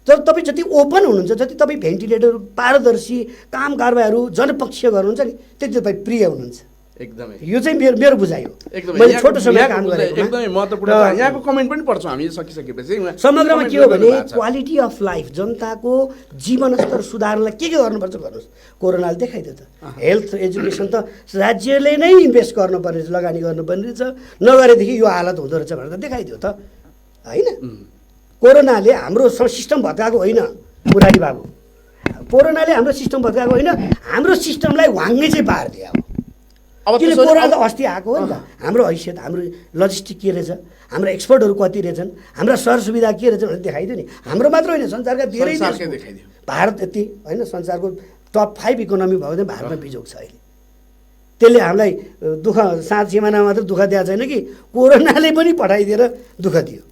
तर तपाईँ जति ओपन हुनुहुन्छ, जति तपाईँ भेन्टिलेटर, पारदर्शी काम कारबाहीहरू जनपक्षीय गर्नुहुन्छ नि, त्यति तपाईँ प्रिय हुनुहुन्छ। एकदमै यो चाहिँ मेरो बुझाइ हो। मैले छोटो समय काम गरेको एकदमै महत्त्वपूर्ण छ। यहाँको कमेन्ट पनि पढ्छौँ हामी सकिसकेपछि। समग्रमा के हो भने क्वालिटी अफ लाइफ, जनताको जीवनस्तर सुधार्नलाई के गर्नुपर्छ गर्नुहोस्। कोरोनाले देखाइदियो त। हेल्थ एजुकेसन त राज्यले नै इन्भेस्ट गर्नुपर्ने रहेछ, लगानी गर्नुपर्ने रहेछ, नगरेदेखि यो हालत हुँदो रहेछ भनेर त देखाइदियो त होइन। कोरोनाले हाम्रो सिस्टम भत्काएको होइन मुरारी बाबु, कोरोनाले हाम्रो सिस्टम भत्काएको होइन, हाम्रो सिस्टमलाई वाङ्गे चाहिँ पारिदियो। किन कोरोना त अस्ति आएको हो नि त। हाम्रो हैसियत, हाम्रो लजिस्टिक के रहेछ, हाम्रो एक्सपर्टहरू कति रहेछन्, हाम्रा सरसुविधा के रहेछ भनेर देखाइदियो नि। हाम्रो मात्र होइन, संसारका धेरै देश, भारत यति होइन, संसारको टप 5 इकोनोमी भएको चाहिँ भारतमा बिजोग छ अहिले। त्यसले हामीलाई दुःख, सात सिमाना मात्र दुःख दिएको छैन कि कोरोनाले पनि पठाइदिएर दुःख दियो।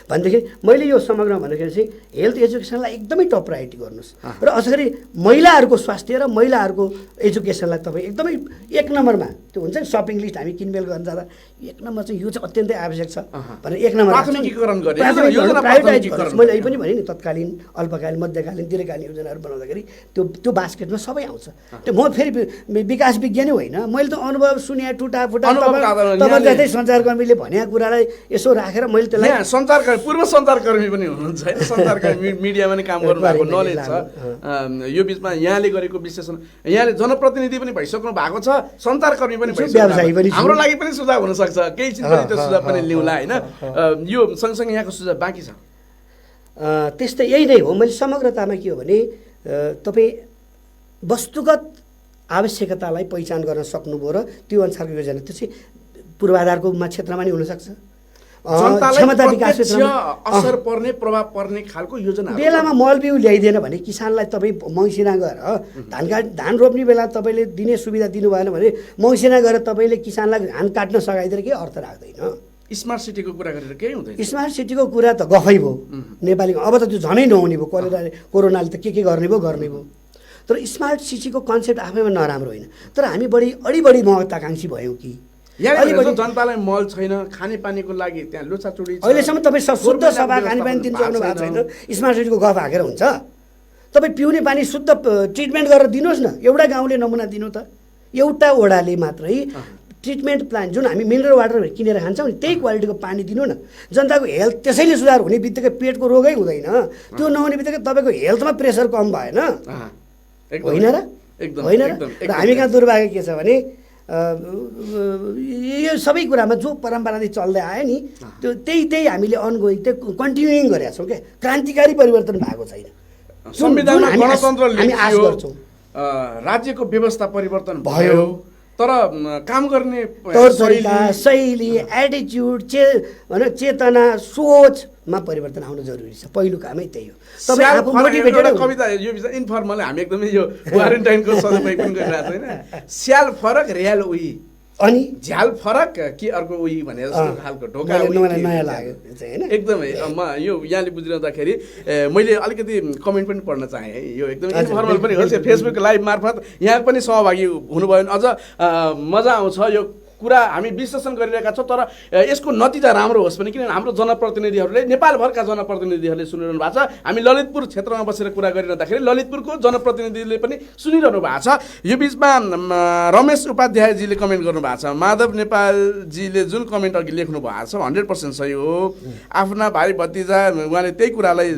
भनेदेखि मैले यो समग्रमा भन्दाखेरि चाहिँ हेल्थ एजुकेसनलाई एकदमै टप प्रायोरिटी गर्नुहोस्, र असरी महिलाहरूको स्वास्थ्य र महिलाहरूको एजुकेसनलाई तपाईँ एकदमै 1 नम्बरमा, त्यो हुन्छ नि सपिङ लिस्ट हामी किनमेल गर्न जाँदा 1 नम्बर चाहिँ यो चाहिँ अत्यन्तै आवश्यक छ भनेर 1 नम्बर प्रायोरिटाइज गर्नुहोस्। मैले अहिले पनि भने नि, तत्कालीन, अल्पकालीन, मध्यकालीन, दीर्घकालीन योजनाहरू बनाउँदाखेरि त्यो बास्केटमा सबै आउँछ। त्यो म फेरि विकास विज्ञानै होइन, मैले त अनुभव सुने टुटाफुटा तपाईँ जस्तै सञ्चारकर्मीले भनेको कुरालाई यसो राखेर मैले त्यसलाई पूर्व सञ्चारकर्मी पनि हुनुहुन्छ होइन, सञ्चारकर्मी मिडियामा नै काम गर्नुभएको नलेज छ। यो बिचमा यहाँले गरेको विश्लेषण, यहाँले जनप्रतिनिधि पनि भइसक्नु भएको छ, सञ्चारकर्मी पनि भइसक्नु, हाम्रो लागि पनि सुझाव हुनसक्छ, केही चिज पनि त्यो सुझाव पनि लिउँला होइन। यो सँगसँगै यहाँको सुझाव बाँकी छ। त्यस्तै यही नै हो। मैले समग्रतामा के हो भने तपाईँ वस्तुगत आवश्यकतालाई पहिचान गर्न सक्नुभयो र त्यो अनुसारको योजना, त्यो चाहिँ पूर्वाधारको क्षेत्रमा नि हुनसक्छ, क्षमता विकास असर पर्ने, प्रभाव पर्ने खालको योजना। बेलामा मल बिउ ल्याइदिएन भने किसानलाई तपाईँ मङ्सिना गएर धान रोप्ने बेला तपाईँले दिने सुविधा दिनु भएन भने मङ्सिना गएर तपाईँले किसानलाई धान काट्न सघाइदिएर केही अर्थ राख्दैन। स्मार्ट सिटीको कुरा गरेर केही हुँदैन। स्मार्ट सिटीको कुरा त गफै भयो नेपालीमा, अब त त्यो झनै नहुने भयो। कोरोनाले त के गर्ने भयो। तर स्मार्ट सिटीको कन्सेप्ट आफैमा नराम्रो होइन, तर हामी बढी महत्त्वाकांक्षी भयौँ कि जनतालाई मल छैन, खानेपानीको लागि त्यहाँ लुचाचुडी छ। अहिलेसम्म तपाईँ शुद्ध सफा खानेपानी दिनु सक्नु भएको छैन। स्मार्ट सिटीको गफ हाकेर हुन्छ? तपाईँ पिउने पानी शुद्ध ट्रिटमेन्ट गरेर दिनुहोस् न। एउटा गाउँले नमुना दिनु त, एउटा वडाले मात्रै ट्रिटमेन्ट प्लान्ट, जुन हामी मिनरल वाटर किनेर खान्छौँ नि, त्यही क्वालिटीको पानी दिनु न। जनताको हेल्थ त्यसैले सुधार हुने बित्तिकै पेटको रोगै हुँदैन। त्यो नहुने बित्तिकै तपाईँको हेल्थमा प्रेसर कम भएन, होइन र? होइन र? र हामी कहाँ दुर्भाग्य के छ भने यो सबै कुरामा जो परम्पराले चल्दै आयो नि, त्यो त्यही हामीले अनगोइङ, त्यो कन्टिन्युइङ गरेका छौँ क्या। क्रान्तिकारी परिवर्तन भएको छैन। संविधानमा गणतन्त्र लेखियो, राज्यको व्यवस्था परिवर्तन भयो, तर काम गर्ने तौर तरिका शैली एटिच्युड चेतना सोचमा परिवर्तन आउनु जरुरी छ। पहिलो कामै त्यही हो। तपाईँ आफू मोटिभेटेड एउटा कविता यो विषय इन्फर्मल हामी एकदमै यो क्वारेन्टाइनको सदुपयोग पनि गरिरहेको छ हैन। स्याल फरक र्याल उही अनि झ्याल फरक कि अर्को उही भने जस्तो खालको ढोका नयाँ लाग्यो हैन। एकदमै म यो यहाँले बुझिरहँदाखेरि मैले अलिकति कमेन्ट पनि पढ्न चाहेँ है। यो एकदमै इन्फर्मल पनि हो। फेसबुक लाइभ मार्फत यहाँ पनि सहभागी हुनुभयो भने अझ मजा आउँछ। यो कुरा हामी विश्लेषण गरिरहेका छौँ तर यसको नतिजा राम्रो होस् भने, किनभने हाम्रो जनप्रतिनिधिहरूले नेपालभरका जनप्रतिनिधिहरूले सुनिरहनु भएको छ। हामी ललितपुर क्षेत्रमा बसेर कुरा गरिरहँदाखेरि ललितपुरको जनप्रतिनिधिले पनि सुनिरहनु भएको छ। यो बिचमा रमेश उपाध्यायजीले कमेन्ट गर्नुभएको छ। माधव नेपालजीले जुन कमेन्ट अघि लेख्नु भएको छ 100% सही हो। आफ्ना भाइ भतिजा उहाँले त्यही कुरालाई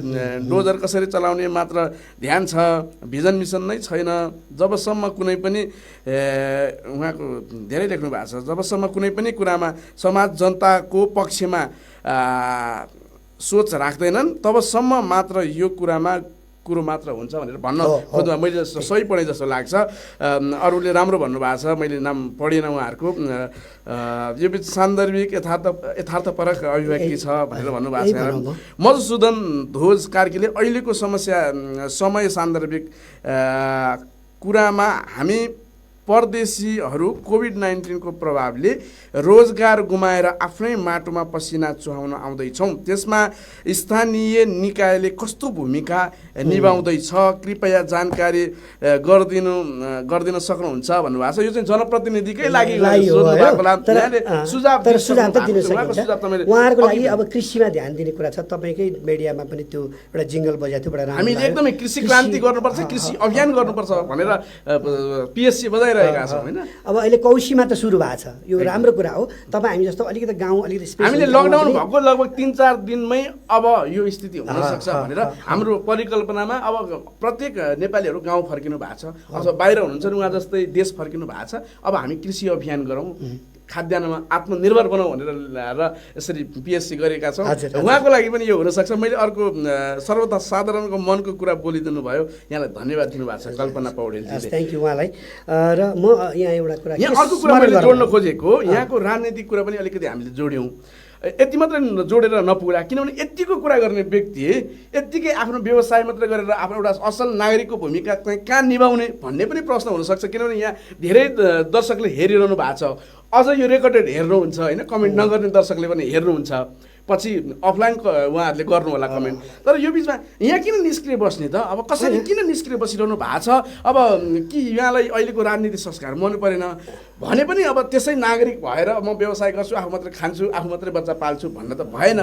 डोजर कसरी चलाउने मात्र ध्यान छ, भिजन मिसन नै छैन। जबसम्म कुनै पनि उहाँको धेरै लेख्नु भएको छ, जबसम्म कुनै पनि कुरामा समाज जनताको पक्षमा सोच राख्दैनन् तबसम्म मात्र यो कुरो मात्र हुन्छ भनेर भन्न खोज्दा मैले सही पढेँ जस्तो लाग्छ। अरूले राम्रो भन्नुभएको छ, मैले नाम पढिनँ उहाँहरूको। यो बिच सान्दर्भिक यथार्थपरक अभिव्यक्ति छ भनेर भन्नुभएको छ। मधुसूदन ध्वज कार्कीले अहिलेको समय सान्दर्भिक कुरामा हामी परदेशीहरू कोभिड-19 को प्रभावले रोजगार गुमाएर आफ्नै माटोमा पसिना चुहाउन आउँदैछौँ। त्यसमा स्थानीय निकायले कस्तो भूमिका निभाउँदैछ कृपया जानकारी गरिदिन सक्नुहुन्छ भन्नुभएको छ। यो चाहिँ जनप्रतिनिधिकै लागि सुझाव त दिन सकिन्छ। उहाँहरूको लागि अब कृषिमा ध्यान दिने कुरा छ। तपाईँकै मिडियामा पनि त्यो एउटा जिङ्गल बजाएको थियो, बडा हामीले एकदमै कृषि क्रान्ति गर्नुपर्छ, कृषि अभियान गर्नुपर्छ भनेर पिएससी बजाइ अब अहिले कौशीमा त सुरु भएको छ। यो राम्रो कुरा हो। तपाईँ हामी जस्तो अलिकति गाउँ अलिकति हामीले लकडाउन भएको लगभग 3-4 दिनमै अब यो स्थिति हुन सक्छ भनेर हाम्रो परिकल्पनामा अब प्रत्येक नेपालीहरू गाउँ फर्किनु भएको छ अथवा बाहिर हुनुहुन्छ उहाँ जस्तै देश फर्किनु भएको छ। अब हामी कृषि अभियान गरौँ, खाद्यान्नमा आत्मनिर्भर बनाऊ भनेर र यसरी पिएससी गरेका छौँ। उहाँको लागि पनि यो हुनसक्छ। मैले अर्को सर्वसाधारणको मनको कुरा बोलिदिनु भयो, यहाँलाई धन्यवाद दिनुभएको छ कल्पना पौडेलजीले। थ्याङ्क यू उहाँलाई। र म यहाँ एउटा कुरा अर्को कुरा मैले जोड्न खोजेको, यहाँको राजनीतिक कुरा पनि अलिकति हामीले जोड्यौँ। यति मात्रै जोडेर नपुग्ला, किनभने यतिको कुरा गर्ने व्यक्ति यत्तिकै आफ्नो व्यवसाय मात्रै गरेर आफ्नो एउटा असल नागरिकको भूमिका चाहिँ कहाँ निभाउने भन्ने पनि प्रश्न हुनसक्छ। किनभने यहाँ धेरै दर्शकले हेरिरहनु भएको छ, अझ यो रेकर्डेड हेर्नुहुन्छ होइन, कमेन्ट नगर्ने दर्शकले पनि हेर्नुहुन्छ, पछि अफलाइन उहाँहरूले गर्नु होला कमेन्ट। तर यो बिचमा यहाँ किन निष्क्रिय बस्ने त? अब कसरी किन निष्क्रिय बसिरहनु भएको छ? अब कि यहाँलाई अहिलेको राजनीति संस्कार मन परेन भने पनि अब त्यसै नागरिक भएर म व्यवसाय गर्छु, आफू मात्रै खान्छु, आफू मात्रै बच्चा पाल्छु भन्न त भएन।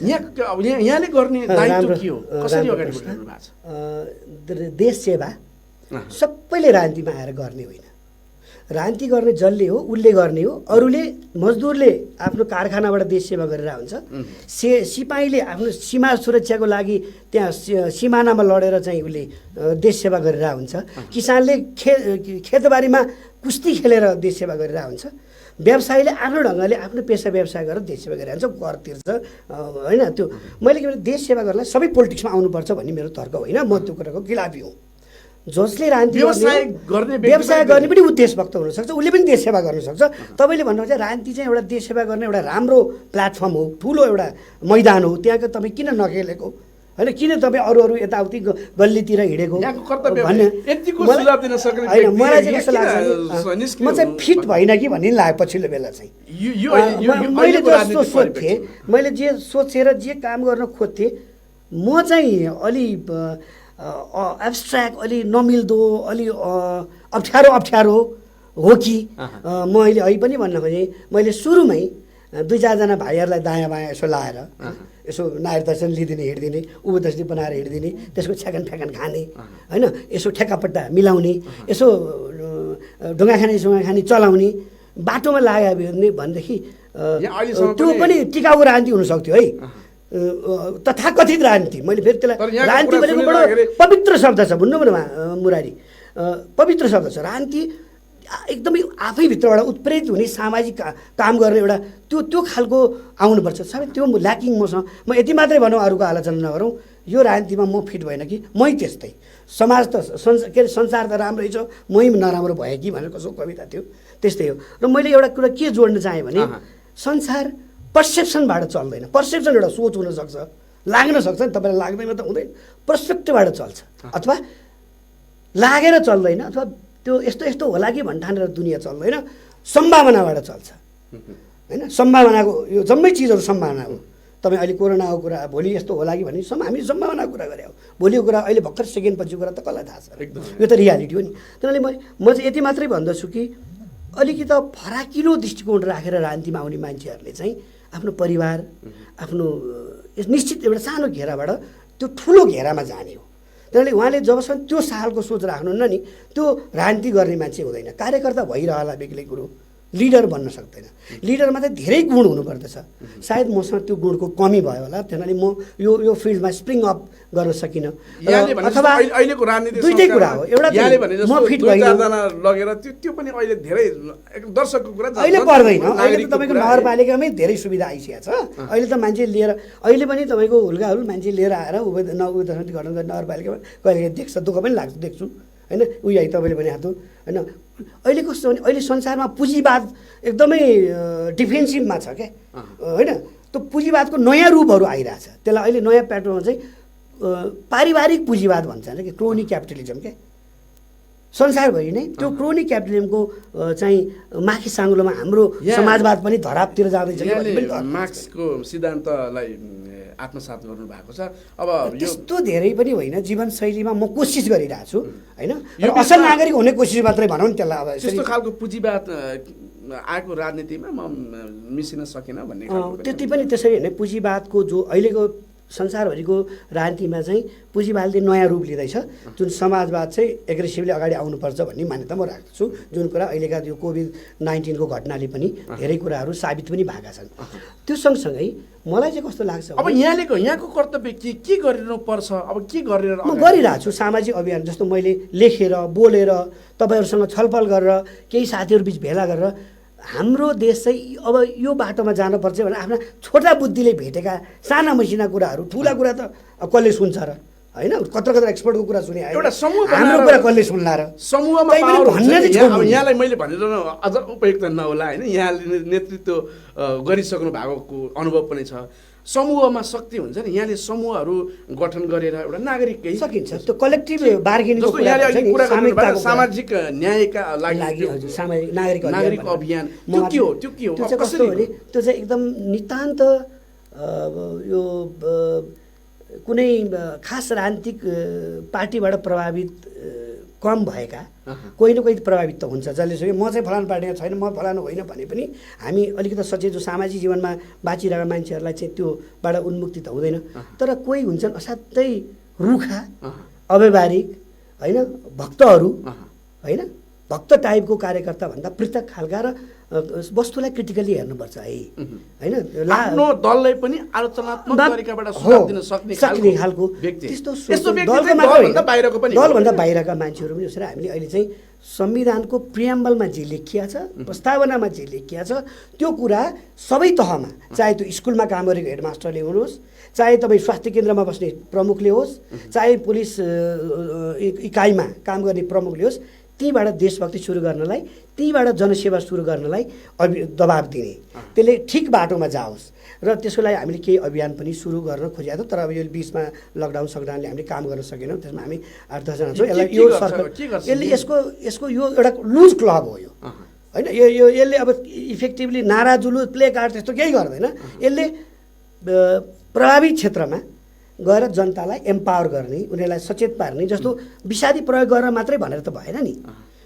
यहाँले गर्ने दायित्व के हो? कसरी अगाडि बढिरहनु भएको छ? देश सेवा सबैले राजनीतिमा आएर गर्ने होइन। राजनीति गर्ने जसले हो उसले गर्ने हो। अरूले मजदुरले आफ्नो कारखानाबाट देश सेवा गरेर हुन्छ, सिपाहीले आफ्नो सीमा सुरक्षाको लागि त्यहाँ सिमानामा लडेर चाहिँ उसले देश सेवा गरेर हुन्छ, किसानले खेतबारीमा कुस्ती खेलेर देश सेवा गरेर हुन्छ, व्यवसायीले आफ्नो ढङ्गले आफ्नो पेसा व्यवसाय गरेर देश सेवा गरिरहन्छ, कर तिर्छ होइन। त्यो मैले के भने देश सेवा गर्नलाई सबै पोलिटिक्समा आउनुपर्छ भन्ने मेरो तर्क होइन। म त्यो कुराको खिलाफी हुँ। जसले राजनीति व्यवसाय गर्ने पनि ऊ देशभक्त हुनसक्छ, उसले पनि देश सेवा गर्न सक्छ। तपाईँले भन्नुहुन्छ राजनीति चाहिँ एउटा देश सेवा गर्ने एउटा राम्रो प्लेटफर्म हो, ठुलो एउटा मैदान हो। त्यहाँको तपाईँ किन नखेलेको होइन, किन तपाईँ अरू यताउति गल्लीतिर हिँडेको भन्ने होइन। मलाई चाहिँ कस्तो लाग्छ, म चाहिँ फिट भएन कि भन्ने लाग्यो पछिल्लो बेला चाहिँ। मैले जस्तो सोध्थेँ, मैले जे सोचेर जे काम गर्न खोज्थेँ म चाहिँ अलि एब्स्ट्र्याक्ट, अलि नमिल्दो, अलि अप्ठ्यारो हो कि म अहिले अहिले पनि भन्न खोजेँ। मैले सुरुमै 2-4जना भाइहरूलाई दायाँ बायाँ यसो लाएर यसो नायर दर्शन लिइदिने, हिँडिदिने, उभो बनाएर हिँडिदिने, त्यसको छ्याकन फ्याकन खाने होइन, यसो ठेक्कापट्टा मिलाउने, यसो ढुङ्गा खाने चलाउने बाटोमा लाग्यो भनेदेखि त्यो पनि टिकाउ राजनीति हुनसक्थ्यो है। तथाकथित राजनीति, मैले फेरि त्यसलाई राजनीति भनेको बडो पवित्र शब्द छ भन्नु न मुरारी, पवित्र शब्द छ। राजनीति एकदमै आफैभित्रबाट उत्प्रेरित हुने सामाजिक काम गर्ने एउटा त्यो खालको आउनुपर्छ। सबै त्यो ल्याकिङ मसँग। म यति मात्रै भनौँ, अरूको आलोचना नगरौँ। यो राजनीतिमा म फिट भएन कि मै त्यस्तै, समाज त के अरे संसार त राम्रै छ, मै नराम्रो भएँ कि भनेर कसो कविता थियो त्यस्तै हो। र मैले एउटा कुरा के जोड्न चाहेँ भने संसार पर्सेप्सनबाट चल्दैन। पर्सेप्सन एउटा सोच हुनसक्छ, लाग्न सक्छ नि, तपाईँलाई लाग्दैन त हुँदैन, पर्सपेक्टिभबाट चल्छ अथवा लागेर चल्दैन, अथवा त्यो यस्तो यस्तो होला कि भन्ठानेर दुनियाँ चल्दैन, सम्भावनाबाट चल्छ होइन। सम्भावनाको यो जम्मै चिजहरू सम्भावना हो। तपाईँ अहिले कोरोनाको कुरा भोलि यस्तो होला कि भन्ने हामी सम्भावनाको कुरा गरे हो, भोलिको कुरा अहिले भर्खर सेकेन्ड पछि कुरा त कसलाई थाहा छ, यो त रियालिटी हो नि। त्यसैले म चाहिँ यति मात्रै भन्दछु कि अलिकति फराकिलो दृष्टिकोण राखेर राजनीतिमा आउने मान्छेहरूले चाहिँ आफ्नो परिवार, आफ्नो निश्चित एउटा सानो घेराबाट त्यो ठुलो घेरामा जाने हो। त्यसैले उहाँले जबसम्म त्यो सालको सोच राख्नुहुन्न नि, त्यो राजनीति गर्ने मान्छे हुँदैन। कार्यकर्ता भइरहला बेग्लै कुरो, लिडर बन्न सक्दैन। लिडरमा चाहिँ धेरै गुण हुनुपर्दछ। सायद मसँग त्यो गुणको कमी भयो होला, त्यसैले म यो फिल्डमा स्प्रिङ अप गर्न सकिनँ। अथवा अहिलेको राजनीति दुईटै कुरा हो। एउटा म फिट भइजना लगेर त्यो पनि अहिले धेरै दर्शकको कुरा अहिले पर्दैन। अहिले त तपाईँको नगरपालिकामै धेरै सुविधा आइसकेको छ। अहिले त मान्छे लिएर, अहिले पनि तपाईँको हुल्काहुल मान्छे लिएर आएर उदयसमिति गठन गर्ने नगरपालिकामा कहिले देख्छ, दुःख पनि लाग्छ, देख्छु होइन। उयो है तपाईँले भने हात होइन। अहिले कस्तो भने अहिले संसारमा पुँजीवाद एकदमै डिफेन्सिभमा छ क्या होइन। त्यो पुँजीवादको नयाँ रूपहरू आइरहेछ। त्यसलाई अहिले नयाँ प्याटर्नमा चाहिँ पारिवारिक पुँजीवाद भन्छ कि क्रोनी क्यापिटलिजम क्या। संसारभरि नै त्यो क्रोनी क्यापिटलिजमको चाहिँ माथि साङ्गलोमा हाम्रो समाजवाद पनि धरापतिर जाँदैछ। मार्क्सको सिद्धान्तलाई आत्मसात गर्नु भएको छ। अब त्यस्तो धेरै पनि होइन, जीवनशैलीमा म कोसिस गरिरहेको छु होइन। असल नागरिक हुने कोसिस मात्रै भनौँ नि त्यसलाई। अब त्यस्तो खालको पुँजीवाद आएको राजनीतिमा म मिसिन सकिनँ भन्ने त्यति पनि त्यसरी होइन। पुँजीवादको जो अहिलेको संसारभरिको राजनीतिमा चाहिँ पुँजीवादले नयाँ रूप लिँदैछ, जुन समाजवाद चाहिँ एग्रेसिभली अगाडि आउनुपर्छ भन्ने मान्यता म राख्छु। जुन कुरा अहिलेका यो कोभिड-19को घटनाले पनि धेरै कुराहरू साबित पनि भएका छन्। त्यो सँगसँगै मलाई चाहिँ कस्तो लाग्छ, अब यहाँको कर्तव्य के गरिनु पर्छ, अब के गरेर म गरिरहेको छु। सामाजिक अभियान जस्तो मैले लेखेर, बोलेर, तपाईँहरूसँग छलफल गरेर, केही साथीहरू बिच भेला गरेर हाम्रो देश चाहिँ अब यो बाटोमा जानुपर्छ भने आफ्ना छोटा बुद्धिले भेटेका साना मसिना कुराहरू, ठुला कुरा त कसले सुन्छ र होइन। कत्रो एक्सपर्टको कुरा सुने, एउटा समूह हाम्रो कुरा कसले सुन्ला र। समूहमा यहाँलाई मैले भनेर अझ उपयुक्त नहोला होइन। यहाँले नेतृत्व गरिसक्नु भएको अनुभव पनि छ। समूहमा शक्ति हुन्छ नि, यहाँले समूहहरू गठन गरेर एउटा नागरिक सकिन्छ। त्यो कलेक्टिभ बार्गेनिङको कुरा, सामाजिक न्यायका लागि सामाजिक नागरिक अभियान त्यो के हो त्यो चाहिँ कस्तो भने त्यो चाहिँ एकदम नितान्त यो कुनै खास राजनीतिक पार्टीबाट प्रभावित कम भएका कोही न कोही प्रभावित त हुन्छ, जसले सके म चाहिँ फलानु पार्टीमा छैन, म फलानु होइन भने पनि हामी अलिकति सचेत जो सामाजिक जीवनमा बाँचिरहेका मान्छेहरूलाई चाहिँ त्योबाट उन्मुक्ति त हुँदैन। तर कोही हुन्छन् असाध्यै रुखा, अव्यवहारिक होइन, भक्तहरू होइन, भक्त टाइपको कार्यकर्ता भन्दा पृथक खालका र वस्तुलाई क्रिटिकली हेर्नुपर्छ है होइन। आफ्नो दललाई पनि आलोचनात्मक तरिकाबाट सुझाव दिन सक्ने खालको व्यक्ति, त्यस्तो दलभन्दा बाहिरका मान्छेहरू पनि उसरी हामीले अहिले चाहिँ संविधानको प्रिएम्बलमा जे लेखिया छ, प्रस्तावनामा जे लेखिया छ, त्यो कुरा सबै तहमा, चाहे त्यो स्कुलमा काम गरेको हेडमास्टरले होस्, चाहे तपाईँ स्वास्थ्य केन्द्रमा बस्ने प्रमुखले होस्, चाहे पुलिस इकाइमा काम गर्ने प्रमुखले होस्, तीबाट देशभक्ति सुरु गर्नलाई, तीबाट जनसेवा सुरु गर्नलाई दबाब दिने, त्यसले ठिक बाटोमा जाओस्। र त्यसको लागि हामीले केही अभियान पनि सुरु गर्न खोजेका थियौँ। तर अब यो बिचमा लकडाउन सक्डाउनले हामीले काम गर्न सकेनौँ। त्यसमा हामी 8-10 जना छौँ। यसलाई यो सरकार यसले यसको यो एउटा लुज क्लब हो यो होइन। यो यसले अब इफेक्टिभली नारा जुलुस प्ले कार्ड त्यस्तो केही गर्दैन। यसले प्रभावित क्षेत्रमा गएर जनतालाई एम्पावर गर्ने, उनीहरूलाई सचेत पार्ने, जस्तो विषादी प्रयोग गरेर मात्रै भनेर त भएन नि।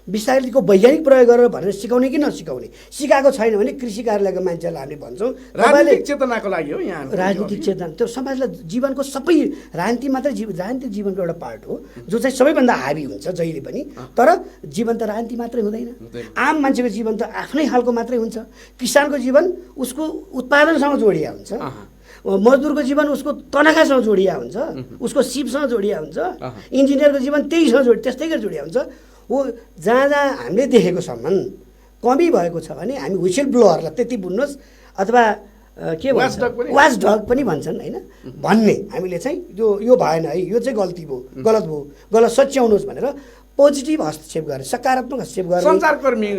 विषादीको वैज्ञानिक प्रयोग गरेर भनेर सिकाउने कि नसिकाउने, सिकाएको छैन भने कृषि कार्यालयको मान्छेहरूलाई हामीले भन्छौँ राजनीतिक चेतनाको लागि हो। यहाँ राजनीतिक चेतना त्यो समाजलाई जीवनको सबै राजनीति मात्रै राजनीतिक जीवनको एउटा पार्ट हो जो चाहिँ सबैभन्दा हाबी हुन्छ जहिले पनि। तर जीवन त राजनीति मात्रै हुँदैन। आम मान्छेको जीवन त आफ्नै खालको मात्रै हुन्छ। किसानको जीवन उसको उत्पादनसँग जोडिया हुन्छ, मजदुरको जीवन उसको तनखासँग जोडिया हुन्छ, उसको सिपसँग जोडिया हुन्छ, इन्जिनियरको जीवन त्यहीसँग त्यस्तै गरी जोडिया हुन्छ। हो जहाँ हामीले देखेको सम्म कमी भएको छ भने हामी हुइसेल ब्लोअरलाई त्यति बुझ्नुहोस्, अथवा के भन्छ वाचडग पनि भन्छन् होइन भन्ने हामीले चाहिँ यो भएन है यो चाहिँ गलत भयो गलत सच्याउनुहोस् भनेर पोजिटिभ हस्तक्षेप गर्ने सकारात्मक हस्तक्षेप गर्ने सञ्चारकर्मी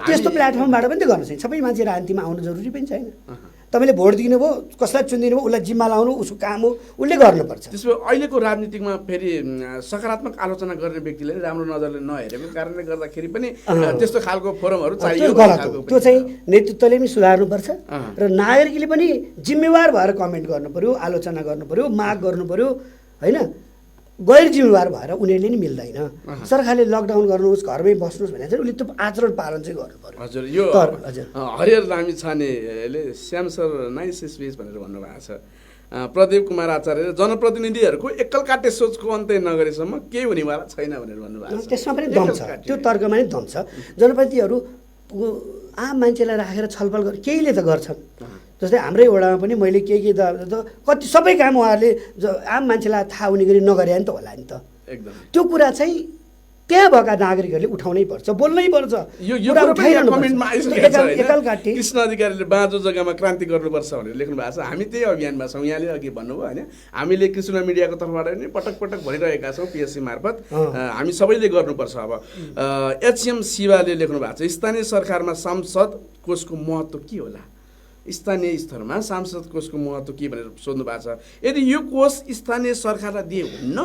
त्यस्तो प्लेटफर्मबाट पनि त गर्न सक्छ सबै मान्छे राजनीतिमा आउनु जरुरी पनि छैन तपाईँले भोट दिनुभयो कसलाई चुनिदिनु भयो उसलाई जिम्मा लाउनु उसको काम हो उसले गर्नुपर्छ त्यसो अहिलेको राजनीतिमा फेरि सकारात्मक आलोचना गर्ने व्यक्तिले राम्रो नजरले नहेरेको कारणले गर्दाखेरि पनि त्यस्तो खालको फोरमहरू चाहियो त्यो चाहिँ नेतृत्वले पनि सुधार्नुपर्छ र नागरिकले पनि जिम्मेवार भएर कमेन्ट गर्नु पर्यो आलोचना गर्नु पर्यो माग गर्नु पर्यो होइन गैर जिम्मेवार भएर उनीहरूले नि मिल्दैन सरकारले लकडाउन गर्नुहोस् घरमै बस्नुहोस् भनेर चाहिँ उसले त्यो आचरण पालन चाहिँ गर्नु पर्यो हजुर यो हरिहर लामिछानेले श्याम सर नाइस स्पिच भनेर भन्नुभएको छ प्रदीप कुमार आचार्य जनप्रतिनिधिहरूको एकल काटे सोचको अन्त्य नगरेसम्म केही हुनेवाला छैन भनेर भन्नुभएको छ त्यसमा पनि दम छ त्यो तर्कमा नि दम छ जनप्रतिनिधिहरू आम मान्छेलाई राखेर छलफल गर केहीले त गर्छन् जस्तै हाम्रै वडामा पनि मैले के कति सबै काम उहाँहरूले आम मान्छेलाई थाहा हुने गरी नगरे नि त होला नि त एकदम त्यो कुरा चाहिँ त्यहाँ भएका नागरिकहरूले उठाउनै पर्छ बोल्नै पर्छ कृष्ण अधिकारीले बाँझो जग्गामा क्रान्ति गर्नुपर्छ भनेर लेख्नु भएको छ हामी त्यही अभियानमा छौँ यहाँले अघि भन्नुभयो होइन हामीले कृष्ण मिडियाको तर्फबाट पनि पटक पटक भनिरहेका छौँ पिएससी मार्फत हामी सबैले गर्नुपर्छ अब एचएम शिवाले लेख्नु भएको छ स्थानीय सरकारमा सांसद कोषको महत्त्व के होला स्थानीय स्तरमा सांसद कोषको महत्त्व के भनेर सोध्नु भएको छ यदि यो कोष स्थानीय सरकारलाई दिए हुन्न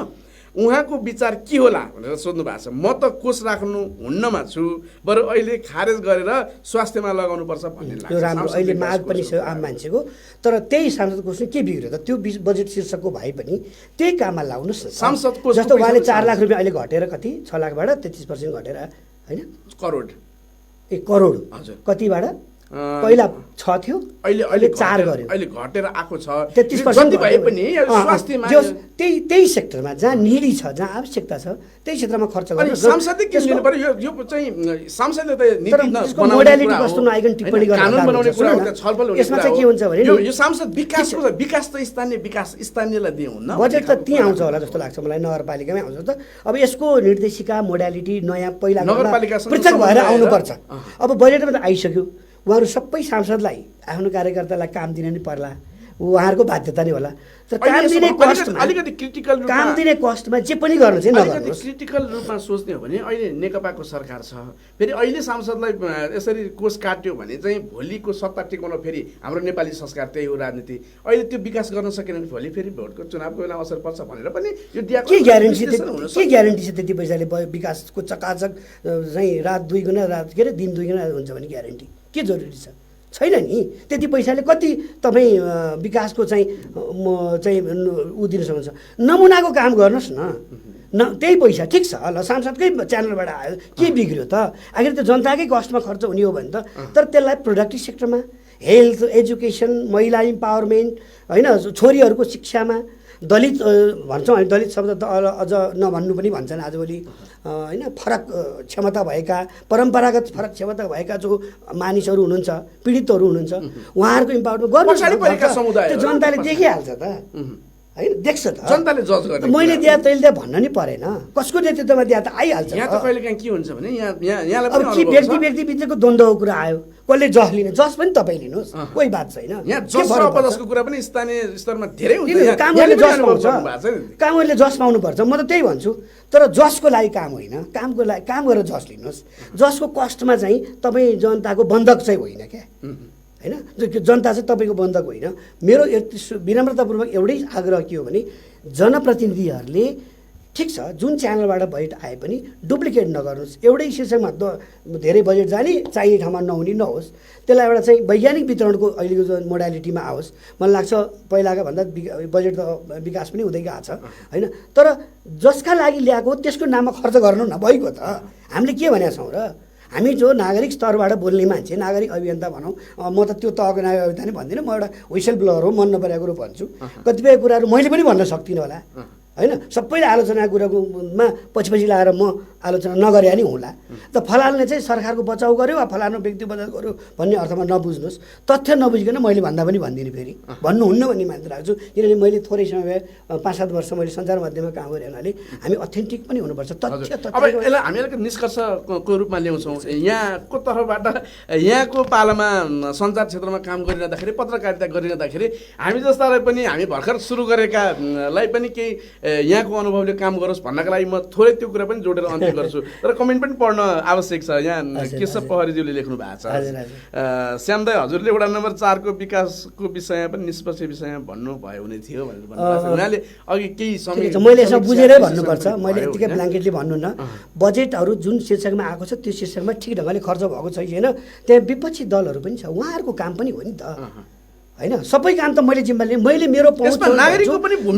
उहाँको विचार के होला भनेर सोध्नु भएको छ म त कोष राख्नु हुन्नमा छु बरु अहिले खारेज गरेर स्वास्थ्यमा लगाउनु पर्छ भन्ने लाग्छ त्यो राम्रो अहिले माग पनि छ आम मान्छेको तर त्यही सांसद कोषले के बिग्रियो त त्यो बजेट शीर्षकको भए पनि त्यही काममा लाउनुहोस् न सांसद कोष जस्तो उहाँले 4 लाख रुपियाँ अहिले घटेर कति 6 लाखबाट 33% घटेर होइन करोड हजुर कतिबाट पहिला 6 थियो अहिले 4 गर्यो अहिले घटेर आएको छ 33% भए पनि स्वास्थ्यमा त्यही सेक्टरमा जहाँ निडी छ जहाँ आवश्यकता छ त्यही क्षेत्रमा खर्च गर्नु सांसदले के लिनु पर्यो यो चाहिँ सांसदले त नीति बनाउने मोडालिटी कस्तो नआइकन टिप्पणी गर्न कानुन बनाउने कुरा हो छलफल हुने यसमा चाहिँ के हुन्छ भने यो सांसद विकास त स्थानीय विकास स्थानीयलाई दिए हुन्न बजेट त त्यही आउँछ होला जस्तो लाग्छ मलाई नगरपालिकामै आउँछ त अब यसको निर्देशिका मोडालिटी नयाँ पहिला नगरपालिका पृथक भएर आउनुपर्छ अब बजेटमा त आइसक्यो उहाँहरू सबै सांसदलाई आफ्नो कार्यकर्तालाई काम दिन नि पर्ला उहाँहरूको बाध्यता नै होला तर काम दिने कस्टमा अलिकति क्रिटिकल रूपमा काम दिने कस्टमा जे पनि गर्नु चाहिँ नगर्नुहोस् क्रिटिकल रूपमा सोच्ने हो भने अहिले नेकपाको सरकार छ फेरि अहिले सांसदलाई यसरी कोष काट्यो भने चाहिँ भोलिको सत्ता टिकाउन फेरि हाम्रो नेपाली संस्कार त्यही हो राजनीति अहिले त्यो विकास गर्न सकेन भने भोलि फेरि भोटको चुनावको बेला असर पर्छ भनेर पनि यो के ग्यारेन्टी छ त्यति पैसाले विकासको चकाचक चाहिँ रात 2 गुणा रात के अरे दिन 2 गुणा हुन्छ भने ग्यारेन्टी के जरुरी छैन नि त्यति पैसाले कति तपाईँ विकासको चाहिँ ऊ दिन सक्नुहुन्छ नमुनाको काम गर्नुहोस् न त्यही पैसा ठिक छ ल सांसदकै च्यानलबाट आयो के बिग्रियो त आखिर त्यो जनताकै कस्टमा खर्च हुने हो भने त तर त्यसलाई प्रोडक्टिभ सेक्टरमा हेल्थ एजुकेसन महिला इम्पावरमेन्ट होइन छोरीहरूको शिक्षामा दलित भन्छौँ हामी दलित शब्द त अझ नभन्नु पनि भन्छन् आजभोलि होइन फरक क्षमता भएका परम्परागत फरक क्षमता भएका जो मानिसहरू हुनुहुन्छ पीडितहरू हुनुहुन्छ उहाँहरूको इम्पावरमेन्ट गर्नु त्यो जनताले देखिहाल्छ त होइन देख्छ त जनताले जज गर्छ मैले दिए तैँले दिए भन्न नि परेन कसको नेतृत्वमा दिए त आइहाल्छ यहाँ त कहिलेकाहीँ के हुन्छ भने यहाँलाई अब के व्यक्ति बिचको द्वन्द्वको कुरा आयो कसले जस लिने जस पनि तपाईँ लिनुहोस् कोही बात छैन यहाँ जस र अपजसको कुरा पनि स्थानीय स्तरमा धेरै हुन्छ काम गर्ने जस पाउँछ काम गर्ने जस पाउनुपर्छ म त त्यही भन्छु तर जसको लागि काम होइन कामको लागि काम गरेर जस लिनुहोस् जसको कस्टमा चाहिँ तपाईँ जनताको बन्धक चाहिँ होइन क्या होइन जनता चाहिँ तपाईँको बन्धक होइन मेरो विनम्रतापूर्वक एउटै आग्रह के हो भने जनप्रतिनिधिहरूले ठिक छ जुन च्यानलबाट बजेट आए पनि डुप्लिकेट नगर्नुहोस् एउटै शीर्षकमा धेरै बजेट जाने चाहिने ठाउँमा नहुने नहोस् त्यसलाई एउटा चाहिँ वैज्ञानिक वितरणको अहिलेको जो मोडालिटीमा आओस् मलाई लाग्छ पहिलाको भन्दा बजेट त विकास पनि हुँदै गएको छ होइन तर जसका लागि ल्याएको त्यसको नाममा खर्च गर्नु न भइगयो त हामीले के भनेका छौँ र हामी जो नागरिक स्तरबाट बोल्ने मान्छे नागरिक अभियन्ता भनौँ म त त्यो तहको नागरिक अभियन्ता नै भन्दिनँ म एउटा विसल ब्लोअर हो मन नपरेको कुरो भन्छु कतिपय कुराहरू मैले पनि भन्न सक्दिनँ होला होइन सबैले आलोचना कुराकोमा पछि लाएर म आलोचना नगरे नि होला त फलानले चाहिँ सरकारको बचाउ गर्यो वा फलानु व्यक्ति बचाउ गर्यो भन्ने अर्थमा नबुझ्नुहोस् तथ्य नबुझिकन मैले भन्दा पनि भनिदिने फेरि भन्नुहुन्न भन्ने मानिरहेको छु किनभने मैले थोरै समय 5-7 वर्ष मैले सञ्चार माध्यममा काम गरेँ हुनाले हामी अथेन्टिक पनि हुनुपर्छ तथ्य अब यसलाई हामी अलिकति निष्कर्षको रूपमा ल्याउँछौँ यहाँको तर्फबाट यहाँको पालामा सञ्चार क्षेत्रमा काम गरिरहँदाखेरि पत्रकारिता गरिरहँदाखेरि हामी जस्तालाई पनि हामी भर्खर सुरु गरेकालाई पनि केही यहाँको अनुभवले काम गरोस् भन्नका लागि म थोरै त्यो कुरा पनि जोडेर अन्त्य गर्छु तर कमेन्ट पनि पढ्न आवश्यक छ यहाँ केशव पहरीज्यूले लेख्नु भएको छ श्यामदाई हजुरले वडा नम्बर 4 को विकासको विषयमा पनि निष्पक्ष विषयमा भन्नुभयो हुने थियो भनेर भन्नुभएको छ उहाँले अघि केही समय मैले यसो बुझेरै भन्नुपर्छ मैले यतिकै ब्ल्याङ्केटली भन्नुहुन्न बजेटहरू जुन शीर्षकमा आएको छ त्यो शीर्षकमा ठिक ढङ्गले खर्च भएको छ कि छैन त्यहाँ विपक्षी दलहरू पनि छ उहाँहरूको काम पनि हो नि त होइन सबै काम त मैले जिम्मा लिएँ मैले मेरो पहुँच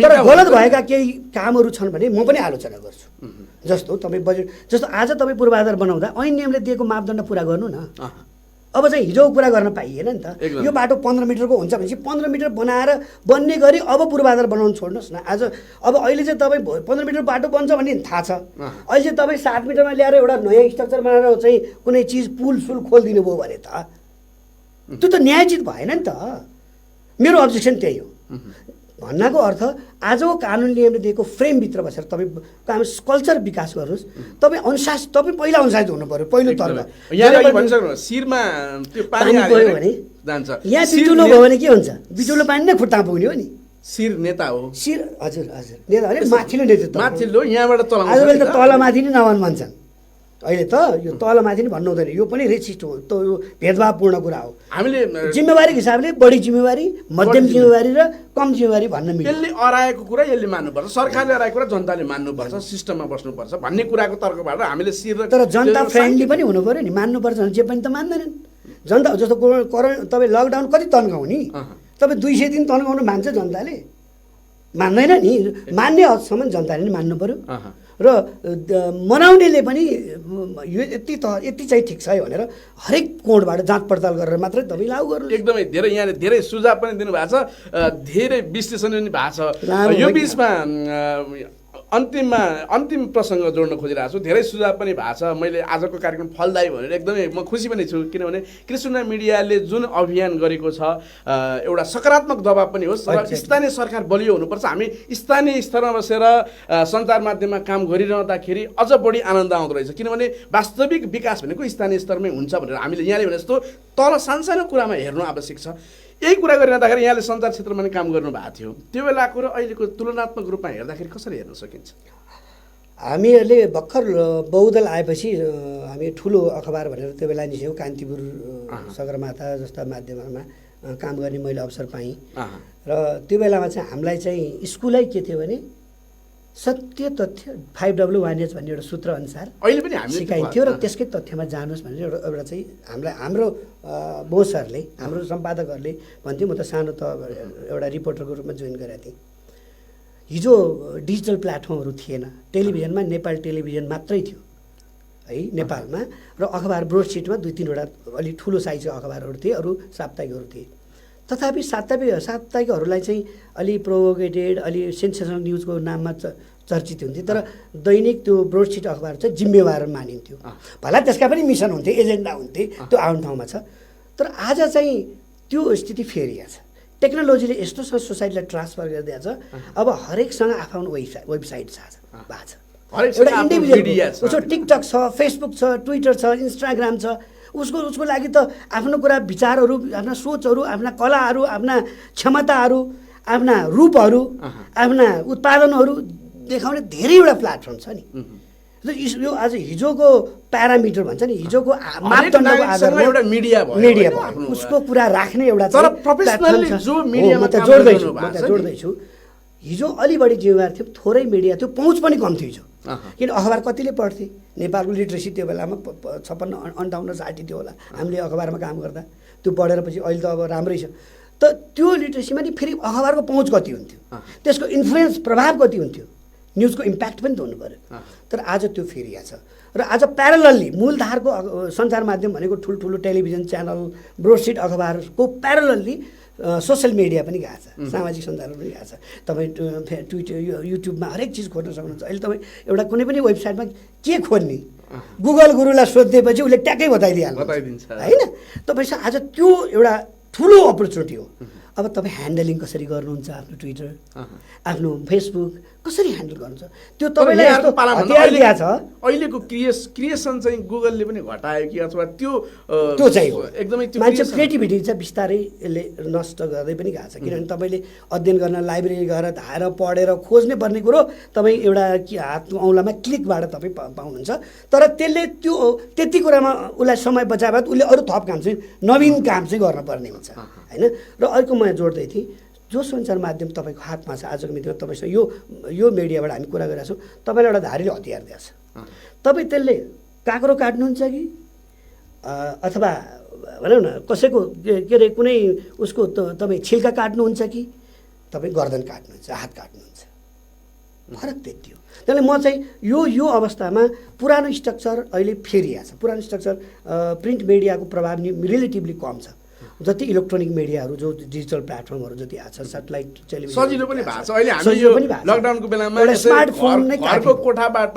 तर गलत भएका केही कामहरू छन् भने म पनि आलोचना गर्छु जस्तो तपाईँ बजेट जस्तो आज तपाईँ पूर्वाधार बनाउँदा ऐन नियमले दिएको मापदण्ड पुरा गर्नु न अब चाहिँ हिजो कुरा गर्न पाइएन नि त यो बाटो 15 मिटरको हुन्छ भनेपछि 15 मिटर बनाएर बन्ने गरी अब पूर्वाधार बनाउन छोड्नुहोस् न आज अब अहिले चाहिँ तपाईँ 15 मिटर बाटो बन्छ भन्ने थाहा छ अहिले चाहिँ तपाईँ 7 मिटरमा ल्याएर एउटा नयाँ स्ट्रक्चर बनाएर चाहिँ कुनै चिज पुल सुल खोलिदिनु भयो भने त त्यो त न्यायोचित भएन नि त मेरो अब्जेक्सन त्यही हो भन्नको अर्थ आजको कानुन नियमले दिएको फ्रेमभित्र बसेर तपाईँ काम कल्चर विकास गर्नुहोस् तपाईँ अनुशासित तपाईँ पहिला अनुशासित हुनु पर्यो पहिलो तर्फ शिरमा त्यो पानी गयो भने जान्छ यहाँ बिजुलो भयो भने के हुन्छ बिजुलो पानी नै खुट्टा पुग्ने हो नि शिर नेता हो शिर हजुर हजुर नेता भने माथिल्लो नेतृत्व माथिल्लो यहाँबाट तल आजकल त तलमाथि नै नभन् भन्छन् अहिले त यो तलमाथि नै भन्नु हुँदैन यो पनि रेसिस्ट हो त यो भेदभावपूर्ण कुरा हो हामीले जिम्मेवारीको हिसाबले बढी जिम्मेवारी मध्यम जिम्मेवारी र कम जिम्मेवारी भन्न मिल्छ यसले अराएको कुरा यसले मान्नुपर्छ सरकारले अराएको कुरा जनताले मान्नुपर्छ सिस्टममा बस्नुपर्छ भन्ने कुराको तर्कबाट हामीले शिर तर जनता फ्रेन्डली पनि हुनु पर्यो नि मान्नुपर्छ भने जे पनि त मान्दैनन् जनता जस्तो तपाईँ लकडाउन कति तन्काउने तपाईँ 200 दिन तन्काउनु मान्छ जनताले मान्दैन नि मान्ने हदसम्म जनताले नि मान्नु पर्यो र मनाउनेले पनि यो यति चाहिँ ठिक छ है भनेर हरेक कोणबाट जाँच पडताल गरेर मात्रै तपाईँ लागू गर्नु एकदमै धेरै यहाँले धेरै सुझाव पनि दिनुभएको छ धेरै विश्लेषण पनि भएको छ यो बिचमा अन्तिम प्रसङ्ग जोड्न खोजिरहेको छु धेरै सुझाव पनि भएको छ मैले आजको कार्यक्रम फलदायी भनेर एकदमै म खुसी पनि छु किनभने कृष्ण मिडियाले जुन अभियान गरेको छ एउटा सकारात्मक दबाब पनि होस् र स्थानीय सरकार बलियो हुनुपर्छ हामी स्थानीय स्तरमा बसेर सञ्चार माध्यममा काम गरिरहँदाखेरि अझ बढी आनन्द आउँदो रहेछ किनभने वास्तविक विकास भनेको स्थानीय स्तरमै हुन्छ भनेर हामीले यहाँले भने जस्तो तल सानसानो कुरामा हेर्नु आवश्यक छ यही कुरा गरिरहँदाखेरि यहाँले सञ्चार क्षेत्रमा पनि काम गर्नुभएको थियो त्यो बेलाको र अहिलेको तुलनात्मक रूपमा हेर्दाखेरि कसरी हेर्न सकिन्छ हामीहरूले भर्खर बहुदल आएपछि हामी ठुलो अखबार भनेर त्यो बेला निस्क्यौँ कान्तिपुर सगरमाथा जस्ता माध्यममा काम गर्ने मैले अवसर पाएँ र त्यो बेलामा चाहिँ हामीलाई चाहिँ स्कुलै के थियो भने सत्य तथ्य 5W1H भन्ने एउटा सूत्र अनुसार अहिले पनि हामी सिकाइन्थ्यो र त्यसकै तथ्यमा जानुहोस् भनेर एउटा चाहिँ हामीलाई हाम्रो बोसहरूले हाम्रो सम्पादकहरूले भन्थ्यो म त सानो त एउटा रिपोर्टरको रूपमा जोइन गरेको थिएँ हिजो डिजिटल प्लेटफर्महरू थिएन टेलिभिजनमा नेपाल टेलिभिजन मात्रै थियो है नेपालमा र अखबार ब्रोडसिटमा 2-3वटा अलि ठुलो साइजको अखबारहरू थिए अरू साप्ताहिकहरू थिए तथापि साप्ताहिकहरूलाई चाहिँ अलि प्रोभोकेटेड अलि सेन्सेसनल न्युजको नाममा चर्चित हुन्थ्यो तर दैनिक त्यो ब्रोडसिट अखबार चाहिँ जिम्मेवार मानिन्थ्यो भला त्यसका पनि मिसन हुन्थे एजेन्डा हुन्थे त्यो आउने ठाउँमा छ तर आज चाहिँ त्यो स्थिति फेरिया छ टेक्नोलोजीले यस्तोसँग सोसाइटीलाई ट्रान्सफर गरिदिएको छ अब हरेकसँग आफ्नो वेबसाइट छ एउटा इन्डिभिजुअल उसको टिकटक छ फेसबुक छ ट्विटर छ इन्स्टाग्राम छ उसको लागि त आफ्नो कुरा विचारहरू आफ्ना सोचहरू आफ्ना कलाहरू आफ्ना क्षमताहरू आफ्ना रूपहरू आफ्ना उत्पादनहरू देखाउने धेरैवटा प्लेटफर्म छ नि यो आज हिजोको प्यारामिटर भन्छ नि हिजोको मापदण्डको आधारमा एउटा मिडिया भयो उसको कुरा राख्ने एउटा जोड्दैछु हिजो अलि बढी जिम्मेवार थियो थोरै मिडिया थियो पहुँच पनि कम थियो हिजो किन अखबार कतिले पढ्थे नेपालको लिट्रेसी त्यो बेलामा 56-58-60 थियो होला हामीले अखबारमा काम गर्दा त्यो पढेर पछि अहिले त अब राम्रै छ त त्यो लिट्रेसीमा नि फेरि अखबारको पहुँच कति हुन्थ्यो त्यसको इन्फ्लुएन्स प्रभाव कति हुन्थ्यो न्युजको इम्प्याक्ट पनि त हुनु पर्यो तर आज त्यो फेरिया छ र आज प्यारलली मूलधारको सञ्चार माध्यम भनेको ठुल्ठुलो टेलिभिजन च्यानल ब्रोडसिट अखबारको प्यारलली सोसियल मिडिया पनि गएको छ, सामाजिक सञ्जालमा पनि गएको छ। तपाईँ ट्विटर युट्युबमा हरेक चिज खोज्न सक्नुहुन्छ। अहिले तपाईँ एउटा कुनै पनि वेबसाइटमा के खोज्ने गुगल गुरुलाई सोधिदिएपछि उसले ट्याक्कै बताइदिन्छ होइन। तपाईँसँग आज त्यो एउटा ठुलो अपर्च्युनिटी हो। अब तपाईँ ह्यान्डलिङ कसरी गर्नुहुन्छ आफ्नो ट्विटर, आफ्नो फेसबुक कसरी ह्यान्डल गर्नुहुन्छ, त्यो तपाईँलाई यस्तो हतियार दिएको छ। अहिलेको क्रिएसन चाहिँ गुगलले पनि घटायो कि अथवा त्यो चाहिँ हो एकदमै त्यो मान्छे क्रिएटिभिटी चाहिँ बिस्तारै यसले नष्ट गर्दै पनि गएको छ। किनभने तपाईँले अध्ययन गर्न लाइब्रेरी गएर धाएर पढेर खोज्नै पर्ने कुरो तपाईँ एउटा हातको औँलामा क्लिकबाट तपाईँ पाउनुहुन्छ। तर त्यसले त्यो त्यति कुरामा उसलाई समय बचाए बाद उसले अरू थप काम चाहिँ नवीन काम चाहिँ गर्नुपर्ने हुन्छ होइन। र अर्को म जोड्दै थिएँ, जो सञ्चार माध्यम तपाईँको हातमा छ आजको मितिमा, तपाईँसँग यो मिडियाबाट हामी कुरा गरिरहेको छौँ, तपाईँलाई एउटा धारीले हतियार दिएको छ। तपाईँ त्यसले काँक्रो काट्नुहुन्छ कि अथवा भनौँ न कसैको के अरे कुनै उसको तपाईँ छिल्का काट्नुहुन्छ कि तपाईँ गर्दन काट्नुहुन्छ, हात काट्नुहुन्छ, फरक त्यति हो। त्यसले म चाहिँ यो अवस्थामा पुरानो स्ट्रक्चर अहिले फेरिएको छ। पुरानो स्ट्रक्चर प्रिन्ट मिडियाको प्रभाव रिलेटिभली कम छ। जति इलेक्ट्रोनिक मिडियाहरू जो डिजिटल प्लेटफर्महरू जति आएको छ, सेटेलाइट टेलिभिजन सजिलो पनि भएको छ। अहिले हामी यो लकडाउनको बेलामा स्मार्टफोन नै घरको कोठाबाट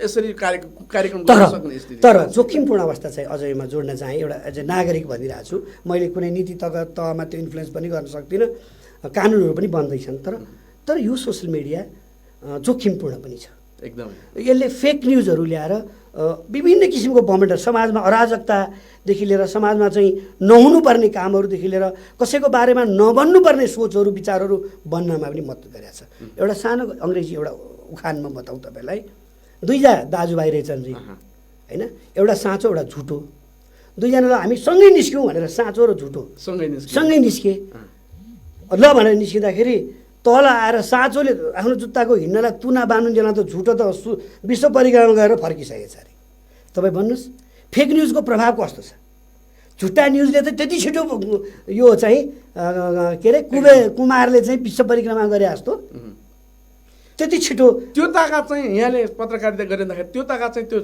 यसरी कार्यक्रम गर्न सक्ने स्थिति। तर जोखिमपूर्ण अवस्था चाहिँ अझै म जोड्न चाहेँ, एउटा एज ए नागरिक भनिरहेको छु। मैले कुनै नीति तहमा त्यो इन्फ्लुएन्स पनि गर्न सक्दिनँ, कानुनहरू पनि बन्दैछन्। तर यो सोसियल मिडिया जोखिमपूर्ण पनि छ एकदमै। यसले फेक न्युजहरू ल्याएर विभिन्न किसिमको बमोजिम, समाजमा अराजकतादेखि लिएर समाजमा चाहिँ नहुनुपर्ने कामहरूदेखि लिएर कसैको बारेमा नबन्नुपर्ने सोचहरू विचारहरू बन्नमा पनि मद्दत गरेको छ। एउटा सानो अङ्ग्रेजी एउटा उखानमा बताउँ तपाईँलाई, दुईजना दाजुभाइ रहेछन् जी होइन, एउटा साँचो एउटा झुटो। दुईजनालाई हामी सँगै निस्क्यौँ भनेर साँचो र झुटो सँगै निस्के। ल भनेर निस्किँदाखेरि तल आएर साँचोले आफ्नो जुत्ताको हिँड्नलाई तुना बाँध्नुन्जेल त झुटो त विश्व परिक्रमा गएर फर्किसकेछ अरे। तपाईँ भन्नुहोस् फेक न्युजको प्रभाव कस्तो छ। झुट्टा न्युजले त त्यति छिटो यो चाहिँ के अरे कुमारले चाहिँ विश्व परिक्रमा गरे जस्तो त्यति छिटो त्यो ताका चाहिँ यहाँले पत्रकारिता गरिँदाखेरि त्यो ताका चाहिँ त्यो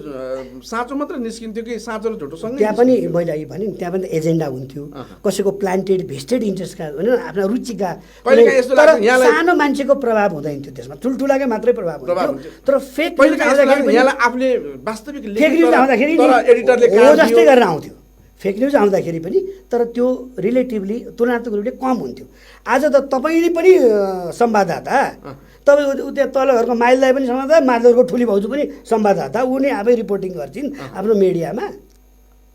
साँचो मात्र निस्किन्थ्यो कि साँचो र झुटो सँगै? त्यहाँ पनि मैले अघि भने त्यहाँ पनि एजेन्डा हुन्थ्यो, कसैको प्लान्टेड भेस्टेड इन्ट्रेस्टका होइन आफ्ना रुचिका। तर सानो मान्छेको प्रभाव हुँदैन थियो त्यसमा, ठुल्ठुलाकै मात्रै प्रभाव हुन्थ्यो। तर फेक आफूले वास्तविक फेक न्युज आउँदाखेरि हो जस्तै गरेर आउँथ्यो फेक न्युज आउँदाखेरि पनि, तर त्यो रिलेटिभली तुलनात्मक रूपले कम हुन्थ्यो। आज त तपाईँले पनि संवाददाता, तपाईँ त्यहाँ तल घरको माइललाई पनि संवाददाता, माथिल्लो घरको ठुली भाउजू पनि संवाददाता, उनी आफै रिपोर्टिङ गर्छिन् आफ्नो मिडियामा।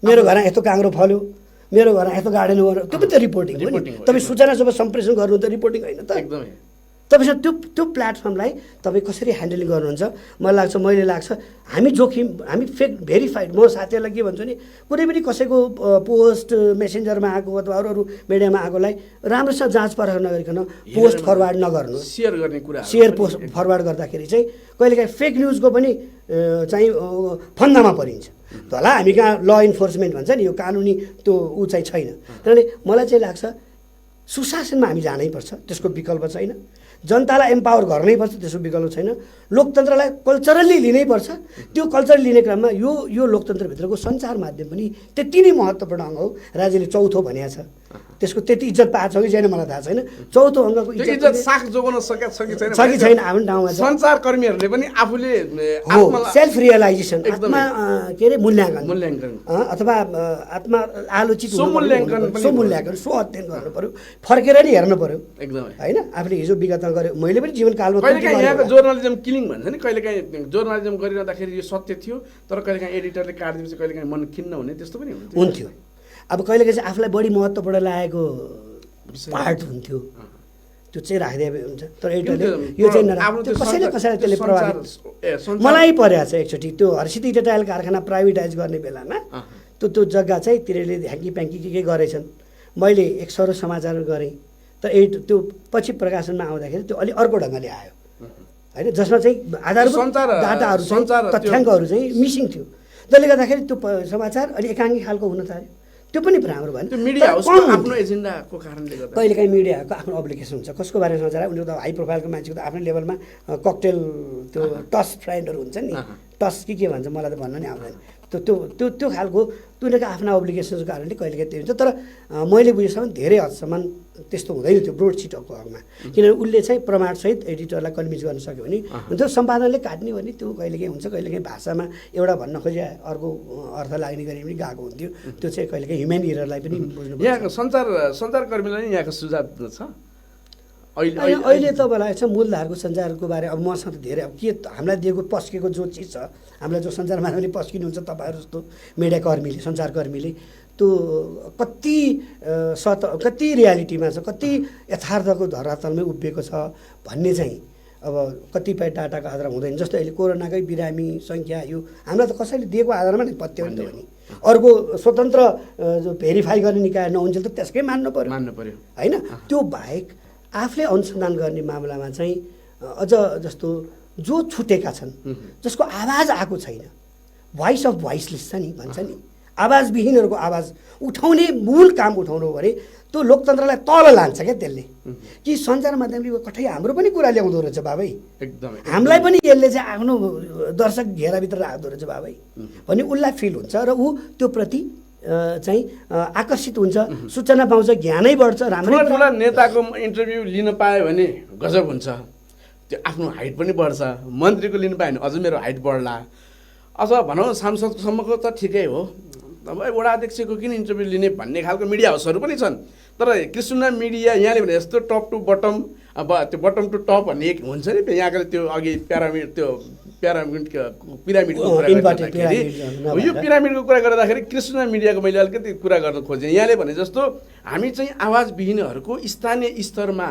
मेरो घरमा यस्तो काँक्रो फल्यो, मेरो घरमा यस्तो गार्डन हो, त्यो पनि त रिपोर्टिङ हो नि। तपाईँ सूचना जब सम्प्रेषण गर्नु त रिपोर्टिङ होइन त। तपाईँसँग त्यो प्लेटफर्मलाई तपाईँ कसरी ह्यान्डलिङ गर्नुहुन्छ मैले लाग्छ हामी फेक भेरिफाइड। म साथीहरूलाई के भन्छु नि, कुनै पनि कसैको पोस्ट मेसेन्जरमा आएको अथवा अरू मिडियामा आएकोलाई राम्रोसँग जाँच परख नगरिकन पोस्ट फरवार्ड नगर्नु। सेयर पोस्ट फरवार्ड गर्दाखेरि चाहिँ कहिलेकाहीँ फेक न्युजको पनि चाहिँ फन्दामा परिन्छ। होला हामी कहाँ ल इन्फोर्समेन्ट भन्छ नि, यो कानुनी त्यो ऊ चाहिँ छैन। किनभने मलाई चाहिँ लाग्छ सुशासनमा हामी जानैपर्छ, त्यसको विकल्प छैन। जनतालाई एम्पावर गर्नैपर्छ, त्यसको विकल्प छैन। लोकतन्त्रलाई कल्चरली लिनैपर्छ। त्यो कल्चर लिने क्रममा यो लोकतन्त्रभित्रको सञ्चार माध्यम पनि त्यति नै महत्त्वपूर्ण अङ्ग हो। राज्यले चौथो भनेको छ, त्यसको त्यति इज्जत पाएको छ कि छैन मलाई थाहा छैन। चौथो अङ्गको इज्जत साख जोगाउन सकेको छ कि छैन आफ्नो ठाउँमा। सञ्चारकर्मीहरूले पनि आफूले सेल्फ रियलाइजेसन, आत्मा के अरे मूल्याङ्कन अथवा आत्मा आलोचित स्वमूल्याङ्कन स्व अध्ययन गर्नु पर्यो, फर्केर नि हेर्नु पर्यो एकदमै होइन। आफूले हिजो विगतमा गर्यो, मैले पनि जीवनकालमा यहाँको जर्नलिजम किलिङ भन्छ नि, कहिलेकाहीँ जर्नलिजम गरिरहँदाखेरि यो सत्य थियो तर कहिलेकाहीँ एडिटरले काटिदिएपछि कहिलेकाहीँ मन खिन्न हुने त्यस्तो पनि हुन्थ्यो। अब कहिलेकाहीँ चाहिँ आफूलाई बढी महत्त्वपूर्ण लागेको पार्ट हुन्थ्यो, त्यो चाहिँ राखिदिए हुन्छ। तर एडिटरले यो चाहिँ कसैले त्यसले प्रभावित मलाई परेको छ। एकचोटि त्यो हर्षित टेक्सटाइल कारखाना प्राइभेटाइज गर्ने बेलामा त्यो जग्गा चाहिँ तिनीहरूले ह्याङ्की प्याङ्की के गरेछन्। मैले एक सरो समाचार गरेँ, तर त्यो पछि प्रकाशनमा आउँदाखेरि त्यो अलिक अर्को ढङ्गले आयो होइन, जसमा चाहिँ आधारभूत डाटाहरू तथ्याङ्कहरू चाहिँ मिसिङ थियो। जसले गर्दाखेरि त्यो समाचार अलिक एकाङ्की खालको हुन थाल्यो। त्यो पनि राम्रो भएन। आफ्नो एजेन्डाको कारणले गर्दा कहिलेकाहीँ मिडियाको आफ्नो अब्लिगेसन हुन्छ। कसको बारेमा समाचार उनीहरू त हाई प्रोफाइलको मान्छेको त आफ्नै लेभलमा ककटेल त्यो टस फ्रेन्डहरू हुन्छ नि, टस के भन्छ मलाई त भन्न नि आउँदैन, त्यो खालको उनीहरूको आफ्ना अब्लिगेसनको कारणले कहिलेकाहीँ त्यो हुन्छ। तर मैले बुझेसम्म धेरै हदसम्म त्यस्तो हुँदैन त्यो ब्रोडसिटको हकमा, किनभने उसले चाहिँ प्रमाणसहित एडिटरलाई कन्भिन्स गर्न सक्यो भने हुन्थ्यो। सम्पादनले काट्ने भने त्यो कहिलेकाहीँ हुन्छ, कहिलेकाहीँ भाषामा एउटा भन्न खोजे अर्को अर्थ लाग्ने गरी पनि गएको हुन्थ्यो। त्यो चाहिँ कहिलेकाहीँ ह्युमेन इररलाई पनि बुझ्नु। यहाँको सञ्चारकर्मीलाई नि यहाँको सुझाव छ अहिले त मलाई चाहिँ मूलधारको सञ्चारको बारे अब मसँग त धेरै अब के हामीलाई दिएको पस्केको जो चिज छ, हामीलाई जो सञ्चार माध्यमले पस्किनुहुन्छ तपाईँहरू जस्तो मिडियाकर्मीले सञ्चारकर्मीले, त्यो कति रियालिटीमा छ, कति यथार्थको धरातलमै उभिएको छ भन्ने चाहिँ अब कतिपय डाटाको आधारमा हुँदैन। जस्तो अहिले कोरोनाकै बिरामी सङ्ख्या यो हामीलाई त कसैले दिएको आधारमा नै पत्याउने त हो नि। अर्को स्वतन्त्र जो भेरिफाई गर्ने निकाय नहुन्जेल त त्यसकै मान्नु पर्यो होइन। त्यो बाहेक आफूले अनुसन्धान गर्ने मामलामा चाहिँ अझ जस्तो जो छुटेका छन्, जसको आवाज आएको छैन, भोइस अफ भोइसलेस छ नि भन्छ नि, आवाजविहीनहरूको आवाज उठाउने मूल काम उठाउनु हो भने त्यो लोकतन्त्रलाई तल लान्छ क्या त्यसले। कि सञ्चार माध्यमले कठै हाम्रो पनि कुरा ल्याउँदो रहेछ बाबै, एकदमै हामीलाई पनि यसले चाहिँ आफ्नो दर्शक घेराभित्र राख्दो रहेछ बाबै भन्ने उसलाई फिल हुन्छ र ऊ त्यो प्रति चाहिँ आकर्षित हुन्छ, सूचना पाउँछ, ज्ञानै बढ्छ। राम्रो ठुला नेताको इन्टरभ्यू लिन पायो भने गजब हुन्छ, त्यो आफ्नो हाइट पनि बढ्छ। मन्त्रीको लिनु पायो भने अझ मेरो हाइट बढ्ला, अथवा भनौँ सांसदसम्मको त ठिकै हो, अब वडा अध्यक्षको किन इन्टरभ्यू लिने भन्ने खालको मिडिया हाउसहरू पनि छन्। तर कृष्ण मिडिया यहाँले भने जस्तो टप टु बटम, अब त्यो बटम टु टप भन्ने एक हुन्छ नि, यहाँको त्यो अघि पिरामिडको कुरा गर्दाखेरि यो पिरामिडको कुरा गर्दाखेरि कृष्ण मिडियाको मैले अलिकति कुरा गर्न खोजेँ। यहाँले भने जस्तो हामी चाहिँ आवाजविहीनहरूको स्थानीय स्तरमा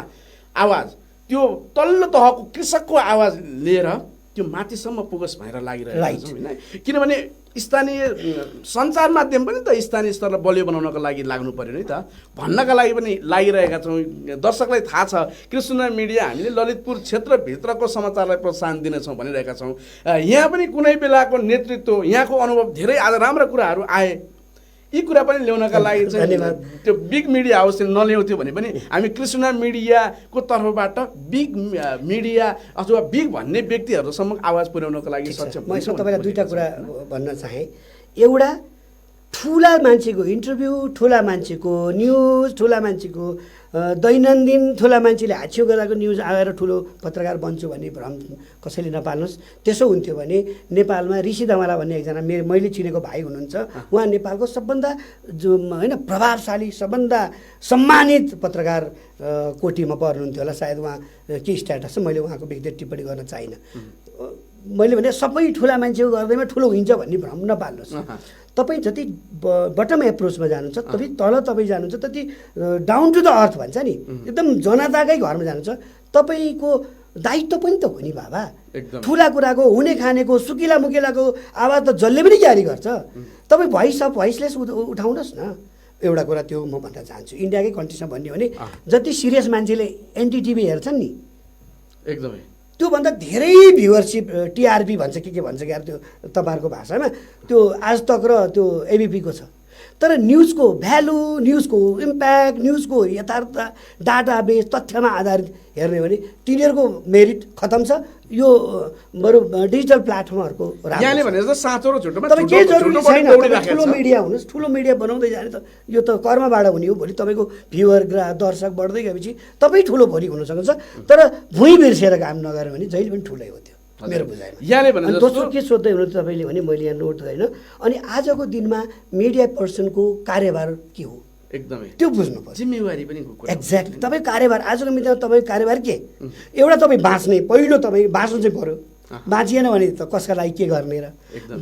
आवाज, त्यो तल्लो तहको कृषकको आवाज लिएर त्यो माथिसम्म पुगोस् भनेर लागिरहेको छ होइन। किनभने स्थानीय सञ्चार माध्यम पनि त स्थानीय स्तरलाई बलियो बनाउनको लागि लाग्नु पर्यो नि त, भन्नका लागि पनि लागिरहेका छौँ। दर्शकलाई थाहा छ कृष्ण मिडिया हामीले ललितपुर क्षेत्रभित्रको समाचारलाई प्रोत्साहन दिनेछौँ भनिरहेका छौँ। यहाँ पनि कुनै बेलाको नेतृत्व, यहाँको अनुभव धेरै आज राम्रा कुराहरू आए, यी कुरा पनि ल्याउनका लागि चाहिँ त्यो बिग मिडिया हाउसले नल्याउँथ्यो भने पनि हामी कृष्ण मिडियाको तर्फबाट बिग मिडिया अथवा बिग भन्ने व्यक्तिहरूसम्म आवाज पुर्याउनको लागि सक्षम। म यसमा तपाईँलाई दुईवटा कुरा भन्न चाहेँ। एउटा, ठुला मान्छेको इन्टरभ्यू, ठुला मान्छेको न्युज, ठुला मान्छेको दैनन्दिन, ठुला मान्छेले हाछियो गराएको न्युज आएर ठुलो पत्रकार बन्छु भन्ने भ्रम कसैले नपाल्नुहोस्। त्यसो हुन्थ्यो भने नेपालमा ऋषि धमाला भन्ने एकजना मैले चिनेको भाइ हुनुहुन्छ, उहाँ नेपालको सबभन्दा जो होइन प्रभावशाली, सबभन्दा सम्मानित पत्रकार कोटीमा पर्नुहुन्थ्यो होला सायद। उहाँ के स्ट्याटस छ मैले उहाँको व्यक्तिगत टिप्पणी गर्न चाहिनँ। मैले भने सबै ठुला मान्छेको गर्दैमा ठुलो हुन्छ भन्ने भ्रम नपाल्नुहोस्। तपाईँ जति बटम एप्रोचमा जानुहुन्छ, तति तल तपाईँ जानुहुन्छ, तति डाउन टु द अर्थ भन्छ नि, एकदम जनताकै घरमा जानुहुन्छ। तपाईँको दायित्व पनि त हो नि बाबा, ठुला कुराको, हुने खानेको, सुकिला मुकिलाको आवाज त जसले पनि क्यारी गर्छ। तपाईँ भोइस अफ भोइसलेस उठाउनुहोस् न। एउटा कुरा त्यो म भन्न चाहन्छु, इन्डियाकै कन्ट्रीमा भन्यो भने जति सिरियस मान्छेले एनटिटिभी हेर्छन् नि, एकदमै त्योभन्दा धेरै भ्युवरसिप, टिआरपी भन्छ के भन्छ क्या त्यो तपाईँहरूको भाषामा, त्यो आज तक र त्यो एबिपीको छ। तर न्युजको भ्यालु, न्युजको इम्प्याक्ट, न्युजको यथार्थ डाटाबेस तथ्यमा आधारित हेर्ने भने तिनीहरूको मेरिट खतम छ। यो बरु डिजिटल प्लेटफर्महरूको यहाँले भने जस्तो साँचो र झुटोमा तपाईँ केही जरुरी छैन। ठुलो मिडिया हुनुहोस्, ठुलो मिडिया बनाउँदै जाने त यो त कर्मबाट हुने हो। भोलि तपाईँको भ्युवर, दर्शक बढ्दै गएपछि तपाईँ ठुलो भोलि हुन सक्छ। तर भुइँ बिर्सेर काम नगर्यो भने जहिले पनि ठुलै हो त्यो मेरो बुझाइमा। यहाँले भने दोस्रो के सोध्दै हुनुहुन्छ तपाईँले भने मैले यहाँ नोट गरेन। अनि आजको दिनमा मिडिया पर्सनको कार्यभार के हो एकदमै त्यो बुझ्नु पर्छ, जिम्मेवारी पनि एक्ज्याक्टली। तपाईँ कार्यभार आजको मिडियामा तपाईँको कार्यभार के? एउटा तपाईँ बाँच्ने, पहिलो तपाईँ बाँच्नु चाहिँ पऱ्यो। बाँचिएन भने त कसका लागि के गर्ने र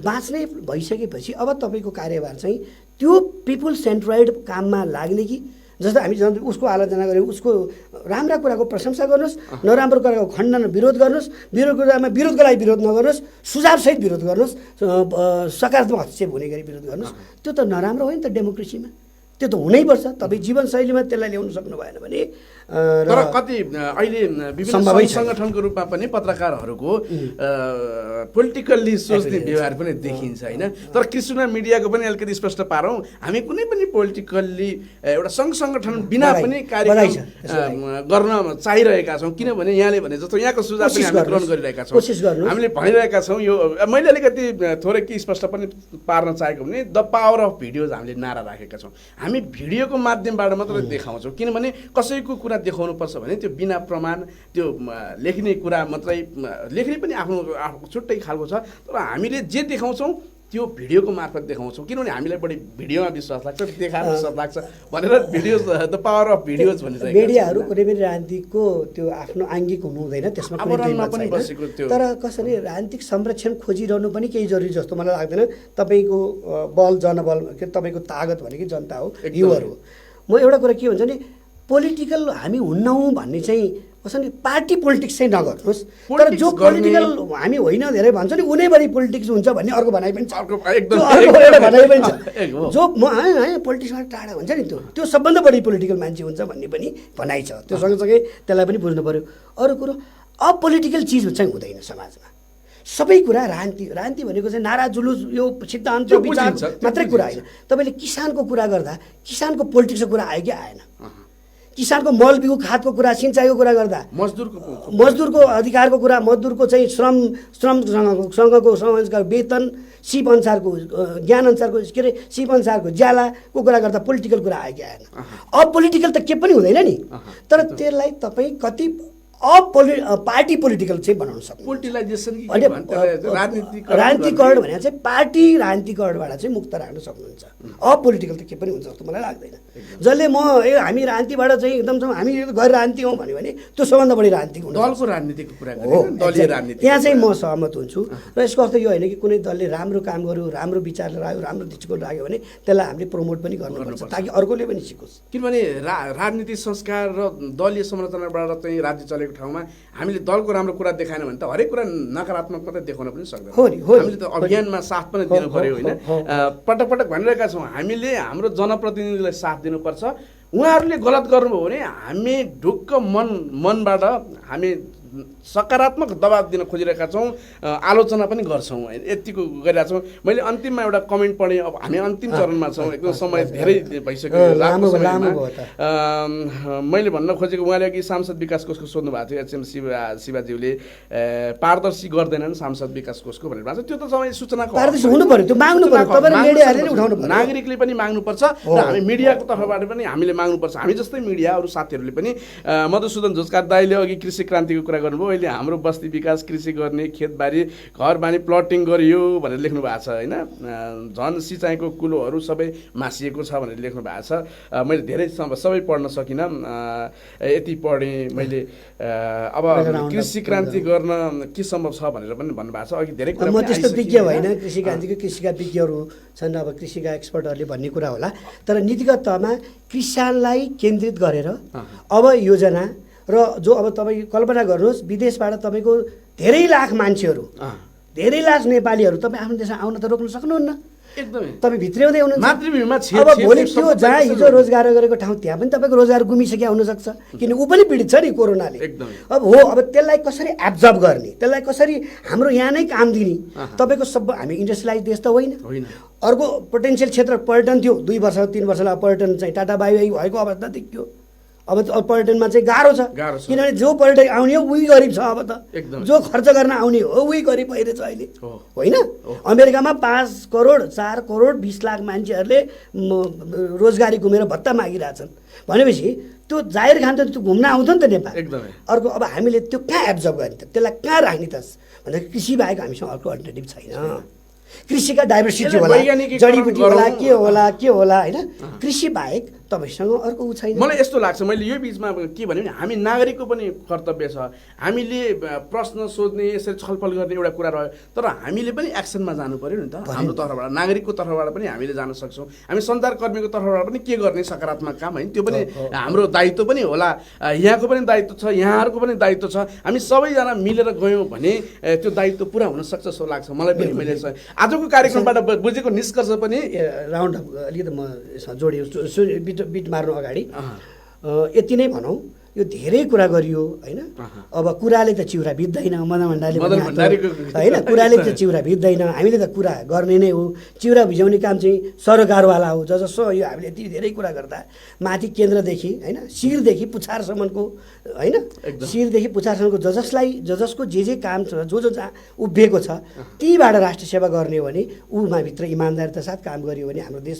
बाँच्ने भइसकेपछि अब तपाईँको कार्यभार चाहिँ त्यो पिपुल सेन्ट्रोइड काममा लाग्ने कि जस्तो हामी उसको आलोचना गऱ्यौँ, उसको राम्रा कुराको प्रशंसा गर्नुहोस्, नराम्रो कुराको खण्डन विरोध गर्नुहोस्, विरोध कुरामा विरोधको लागि विरोध नगर्नुहोस्, सुझावसहित विरोध गर्नुहोस्, सकारात्मक हस्तक्षेप हुने गरी विरोध गर्नुहोस्। त्यो त नराम्रो हो नि त डेमोक्रेसीमा, त्यो त हुनैपर्छ। तपाईँ जीवनशैलीमा त्यसलाई ल्याउनु सक्नु भएन भने तर कति अहिले विभिन्न सङ्गठनको रूपमा पनि पत्रकारहरूको पोलिटिकल्ली सोच्ने व्यवहार पनि देखिन्छ होइन। तर कृष्ण मिडियाको पनि अलिकति स्पष्ट पारौँ, हामी कुनै पनि पोलिटिकल्ली एउटा सङ्घ सङ्गठन बिना पनि कार्यक्रम गर्न चाहिरहेका छौँ, किनभने यहाँले भने जस्तो यहाँको सुझाव पनि हामी ग्रहण गरिरहेका छौँ, हामीले भनिरहेका छौँ। यो मैले अलिकति थोरै के स्पष्ट पनि पार्न चाहेको भने द पावर अफ भिडियोज हामीले नारा राखेका छौँ। हामी भिडियोको माध्यमबाट मात्रै देखाउँछौँ, किनभने कसैको कुरा देखाउनुपर्छ भने त्यो बिना प्रमाण त्यो लेख्ने कुरा मात्रै, लेख्ने पनि आफ्नो छुट्टै खालको छ, तर हामीले जे देखाउँछौँ त्यो भिडियोको मार्फत देखाउँछौँ, किनभने हामीलाई बढी भिडियोमा विश्वास लाग्छ, देखाएर विश्वास लाग्छ भनेर videos the power of videos भनिरहेको छ। मिडियाहरू कुनै पनि राजनीतिको त्यो आफ्नो आङ्गिक हुनु हुँदैन, त्यसमा कुनै छैन। तर कसरी राजनीतिक संरक्षण खोजिरहनु पनि केही जरुरी जस्तो मलाई लाग्दैन। तपाईँको बल जनबल के तपाईँको तागत भनेकै जनता हो, युवाहरू हो। म एउटा कुरा के हुन्छ नि, पोलिटिकल हामी हुन्नौँ भन्ने चाहिँ कसो नि पार्टी पोलिटिक्स चाहिँ नगर्नुहोस्, तर जो पोलिटिकल हामी होइन धेरै भन्छ नि उनै बढी पोलिटिक्स हुन्छ भन्ने अर्को भनाइ पनि छ, भनाइ पनि छ। जो म पोलिटिक्सबाट टाढा हुन्छ नि त्यो सबभन्दा बढी पोलिटिकल मान्छे हुन्छ भन्ने पनि भनाइ छ। त्यो सँगसँगै त्यसलाई पनि बुझ्नु पऱ्यो। अरू कुरो अपोलिटिकल चिज चाहिँ हुँदैन समाजमा। सबै कुरा राजनीति भनेको चाहिँ नारा जुलुस यो सिद्धान्त विचार मात्रै कुरा होइन। तपाईँले किसानको कुरा गर्दा किसानको पोलिटिक्सको कुरा आयो कि आएन? किसानको मल बिउ खादको कुरा, सिँचाइको कुरा गर्दा मजदुरको अधिकारको कुरा, मजदुरको चाहिँ श्रमसँगको वेतन, सिप अनुसारको ज्ञान अनुसारको के अरे सिप अनुसारको ज्यालाको कुरा गर्दा पोलिटिकल कुरा आयो कि आएन? अपोलिटिकल त के पनि हुँदैन नि। तर त्यसलाई तपाईँ कति पार्टी पोलिटिकल चाहिँ बनाउन सक्नु। राजनीतिकरण भने चाहिँ पार्टी राजनीतिकरणबाट चाहिँ मुक्त राख्न सक्नुहुन्छ। अपोलिटिकल त के पनि हुन्छ जस्तो मलाई लाग्दैन। जसले हामी राजनीतिबाट चाहिँ एकदम हामी गैर राजनीति हौँ भन्यो भने त्यो सबभन्दा बढी राजनीतिक हुन्छ। दलको राजनीतिको कुरा गरेको दलीय राजनीति त्यहाँ चाहिँ म सहमत हुन्छु। र यसको अर्थ यो होइन कि कुनै दलले राम्रो काम गर्यो, राम्रो विचार राख्यो, राम्रो दृष्टिकोण राख्यो भने त्यसलाई हामीले प्रमोट पनि गर्नुपर्छ ताकि अर्कोले पनि सिकोस्। किनभने राजनीति संस्कार र दलीय संरचनाबाट चाहिँ राज्य चलेको ठाउँमा हामीले दलको राम्रो कुरा देखाएन भने त हरेक कुरा नकारात्मक मात्रै देखाउन पनि सक्दैन। हामीले त अभियानमा साथ पनि दिनु पर्यो होइन। पटक पटक भनिरहेका छौँ हामीले हाम्रो जनप्रतिनिधिलाई साथ दिनुपर्छ। उहाँहरूले गलत गर्नुभयो भने हामी ढुक्क मनबाट हामी सकारात्मक दबाब दिन खोजिरहेका छौँ, आलोचना पनि गर्छौँ, यतिको गरिरहेका छौँ। मैले अन्तिममा एउटा कमेन्ट पढेँ। अब हामी अन्तिम चरणमा छौँ, एकदम समय धेरै भइसक्यो। मैले भन्न खोजेको उहाँले अघि सांसद विकास कोषको सोध्नु भएको थियो, एचएम शिवाज्यूले पारदर्शी गर्दैनन् सांसद विकास कोषको भनेर भएको छ। त्यो त समय सूचनाको पारदर्शी हुनु पर्यो, त्यो माग्नु पर्यो, नागरिकले पनि माग्नुपर्छ र हामी मिडियाको तर्फबाट पनि हामीले माग्नुपर्छ। हामी जस्तै मिडिया अरू साथीहरूले पनि मधुसूदन झोजकार दाइले अघि कृषि क्रान्तिको कुरा गर्नुभयो। अहिले हाम्रो बस्ती विकास, कृषि गर्ने, खेतबारी, घरबारी प्लटिङ गरियो भनेर लेख्नु भएको छ होइन। झन् सिँचाइको कुलोहरू सबै मासिएको छ भनेर लेख्नु भएको छ। मैले धेरै सबै पढ्न सकिनँ, यति पढेँ मैले। अब कृषि क्रान्ति गर्न के सम्भव छ भनेर पनि भन्नुभएको छ। अघि धेरै कुरा म त्यस्तो विज्ञ होइन, कृषि क्रान्तिको कृषिका विज्ञहरू छन्, अब कृषिका एक्सपर्टहरूले भन्ने कुरा होला। तर नीतिगत तहमा किसानलाई केन्द्रित गरेर अब योजना र जो अब तपाईँ कल्पना गर्नुहोस् विदेशबाट तपाईँको धेरै लाख मान्छेहरू, धेरै लाख नेपालीहरू तपाईँ आफ्नो देशमा आउन त रोक्न सक्नुहुन्न। एकदमै तपाईँ भित्र्याउँदै हुनुहुन्छ। मातृभूमिमा अब भोलि त्यो जहाँ हिजो रोजगार गरेको ठाउँ त्यहाँ पनि तपाईँको रोजगार गुमिसक्या हुनसक्छ, किन ऊ पनि पीडित छ नि कोरोनाले। अब अब त्यसलाई कसरी एब्जर्भ गर्ने, त्यसलाई कसरी हाम्रो यहाँ नै काम दिने। तपाईँको सब हामी इन्डस्ट्रियलाइज देश त होइन। अर्को पोटेन्सियल क्षेत्र पर्यटन थियो, 2 वर्ष 3 वर्षलाई पर्यटन चाहिँ टाटा बाई भएको अवस्था देखियो। अब पर्यटनमा चाहिँ गाह्रो छ, किनभने जो पर्यटक आउने हो उही गरिब छ। अब त जो खर्च गर्न आउने हो उही गरिब भइरहेछ अहिले होइन। अमेरिकामा 5 करोड 4 करोड 20 लाख मान्छेहरूले रोजगारी गुमेर भत्ता मागिरहेछन् भनेपछि त्यो जाहिर खान त त्यो घुम्न आउँछ नि त नेपाल। अर्को अब हामीले त्यो कहाँ एब्जर्भ गर्ने त, त्यसलाई कहाँ राख्ने त भन्दा कृषि बाहेक हामीसँग अर्को अल्टरनेटिभ छैन। कृषिका डाइभर्सिटी होला, जडीबुटी होला, के होला होइन। कृषि बाहेक तपाईँसँग अर्को ऊ छैन। मलाई यस्तो लाग्छ, मैले यो बिचमा के भने हामी नागरिकको पनि कर्तव्य छ। हामीले प्रश्न सोध्ने, यसरी छलफल गर्ने एउटा कुरा रह्यो, तर हामीले पनि एक्सनमा जानु पर्यो नि त। हाम्रो तर्फबाट, नागरिकको तर्फबाट पनि हामीले जान सक्छौँ। हामी सञ्चारकर्मीको तर्फबाट पनि के गर्ने सकारात्मक काम होइन, त्यो पनि हाम्रो दायित्व पनि होला। यहाँको पनि दायित्व छ, यहाँहरूको पनि दायित्व छ। हामी सबैजना मिलेर गयौँ भने त्यो दायित्व पुरा हुनसक्छ जस्तो लाग्छ मलाई पनि। मैले आजको कार्यक्रमबाट बुझेको निष्कर्ष पनि राउन्ड अप अलिकति म यसमा जोडियो बिट मार्नु अगाडि यति नै भनौँ। यो धेरै कुरा गरियो होइन। अब कुराले त चिउरा भिज्दैन, मदन भण्डारीले होइन, कुराले त चिउरा भिज्दैन, हामीले त कुरा गर्ने नै हो। चिउरा भिजाउने काम चाहिँ सरकारवाला हो। जसो यो हामीले यति धेरै कुरा गर्दा माथि केन्द्रदेखि होइन, शिरदेखि पुछारसम्मको होइन, शिरदेखि पुछारसम्मको जसको जे काम छ, जो जहाँ उभिएको छ, तीबाट राष्ट्र सेवा गर्ने हो भने उमा भित्र इमान्दारिता साथ काम गरियो भने हाम्रो देश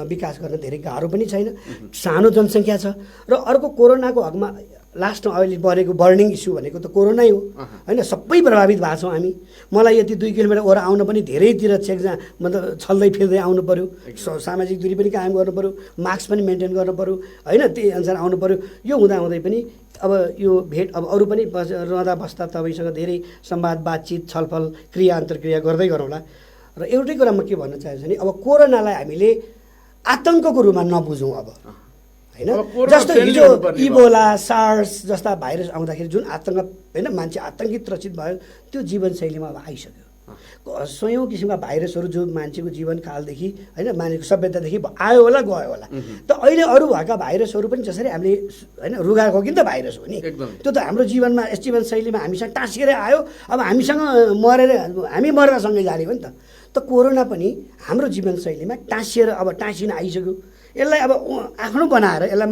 विकास गर्न धेरै गाह्रो पनि छैन। सानो जनसङ्ख्या छ। र अर्को कोरोनाको हकमा लास्टमा अहिले बढेको बर्निङ इस्यु भनेको त कोरोनै हो होइन। सबै प्रभावित भएको छौँ हामी। मलाई यति 2 किलोमिटर ओर आउन पनि धेरैतिर चेक जहाँ मतलब छल्दै फिर्दै आउनु पऱ्यो, सामाजिक दूरी पनि कायम गर्नु पऱ्यो, मास्क पनि मेन्टेन गर्नु पऱ्यो होइन, त्यही अनुसार आउनु पऱ्यो। यो हुँदाहुँदै पनि अब यो भेट अब अरू पनि रहँदा बस्दा तपाईँसँग धेरै संवाद, बातचित, छलफल, क्रिया अन्तर्क्रिया गर्दै गरौँला। र एउटै कुरा म के भन्न चाहन्छु भने अब कोरोनालाई हामीले आतङ्कको रूपमा नबुझौँ अब होइन। जस्तो हिजो इबोला, सार्स जस्ता भाइरस आउँदाखेरि जुन आतङ्क होइन, मान्छे आतङ्कित त्रसित भयो, त्यो जीवनशैलीमा अब आइसक्यो। सयौँ किसिमका भाइरसहरू जो मान्छेको जीवनकालदेखि होइन, मान्छेको सभ्यतादेखि आयो होला गयो होला। त अहिले अरू भएका भाइरसहरू पनि जसरी हामीले होइन रुगा खोकी त भाइरस हो नि, त्यो त हाम्रो जीवनमा यस जीवनशैलीमा हामीसँग टाँसिएर आयो। अब हामीसँग मरेर हामी मर्दासँगै जाने हो नि त। त कोरोना पनि हाम्रो जीवनशैलीमा टाँसिएर अब टाँसिन आइसक्यो। यसलाई अब आफ्नो बनाएर यसलाई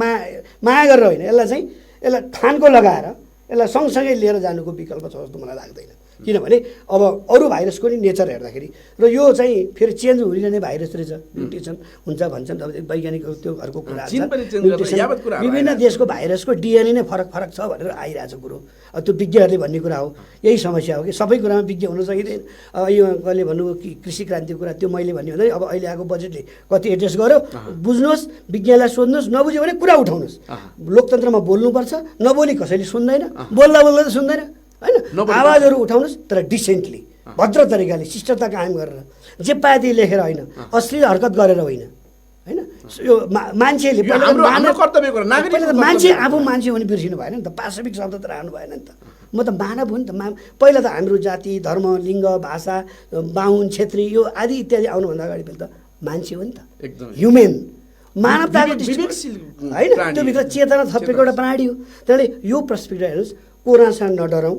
माया गरेर होइन, यसलाई थानको लगाएर यसलाई सँगसँगै लिएर जानुको विकल्प छ जस्तो मलाई लाग्दैन। किनभने अब अरू भाइरसको नि नेचर हेर्दाखेरि र यो चाहिँ फेरि चेन्ज हुने भाइरस रहेछ, म्युटेसन हुन्छ भन्छन्। अब वैज्ञानिकहरू त्यो घरको कुरा छ, विभिन्न देशको भाइरसको डिएनए नै फरक छ भनेर आइरहेछ कुरो। अब त्यो विज्ञहरूले भन्ने कुरा हो। यही समस्या हो कि सबै कुरामा विज्ञ हुन सकिँदैन। यो कहिले भन्नुभयो कि कृषि क्रान्तिको कुरा, त्यो मैले भन्ने हुँदैन। अब अहिले आएको बजेटले कति एड्रेस गर्यो बुझ्नुहोस्, विज्ञलाई सोध्नुहोस्, नबुझ्यो भने कुरा उठाउनुहोस्। लोकतन्त्रमा बोल्नुपर्छ, नबोली कसैले सुन्दैन, बोल्दा त सुन्दैन होइन। आवाजहरू उठाउनुहोस् तर डिसेन्टली, भद्र तरिकाले, शिष्टता कायम गरेर, जे पाए त्यही लेखेर होइन, अश्लील हरकत गरेर होइन होइन। यो मान्छेले मान्छे आफू मान्छे हुने बिर्सिनु भएन नि त, पाशविक शब्द त राख्नु भएन नि त। म त मानव हो नि त। पहिला त हाम्रो जाति, धर्म, लिङ्ग, भाषा, बाहुन, छेत्री यो आदि इत्यादि आउनुभन्दा अगाडि त मान्छे हो नि त, ह्युमेन, मानवताको होइन। त्यो भित्र चेतना थपेको एउटा प्राणी हो। त्यसले यो पर्सपेक्टिभ हेर्नुहोस्, कोरोनासँग नडरौँ,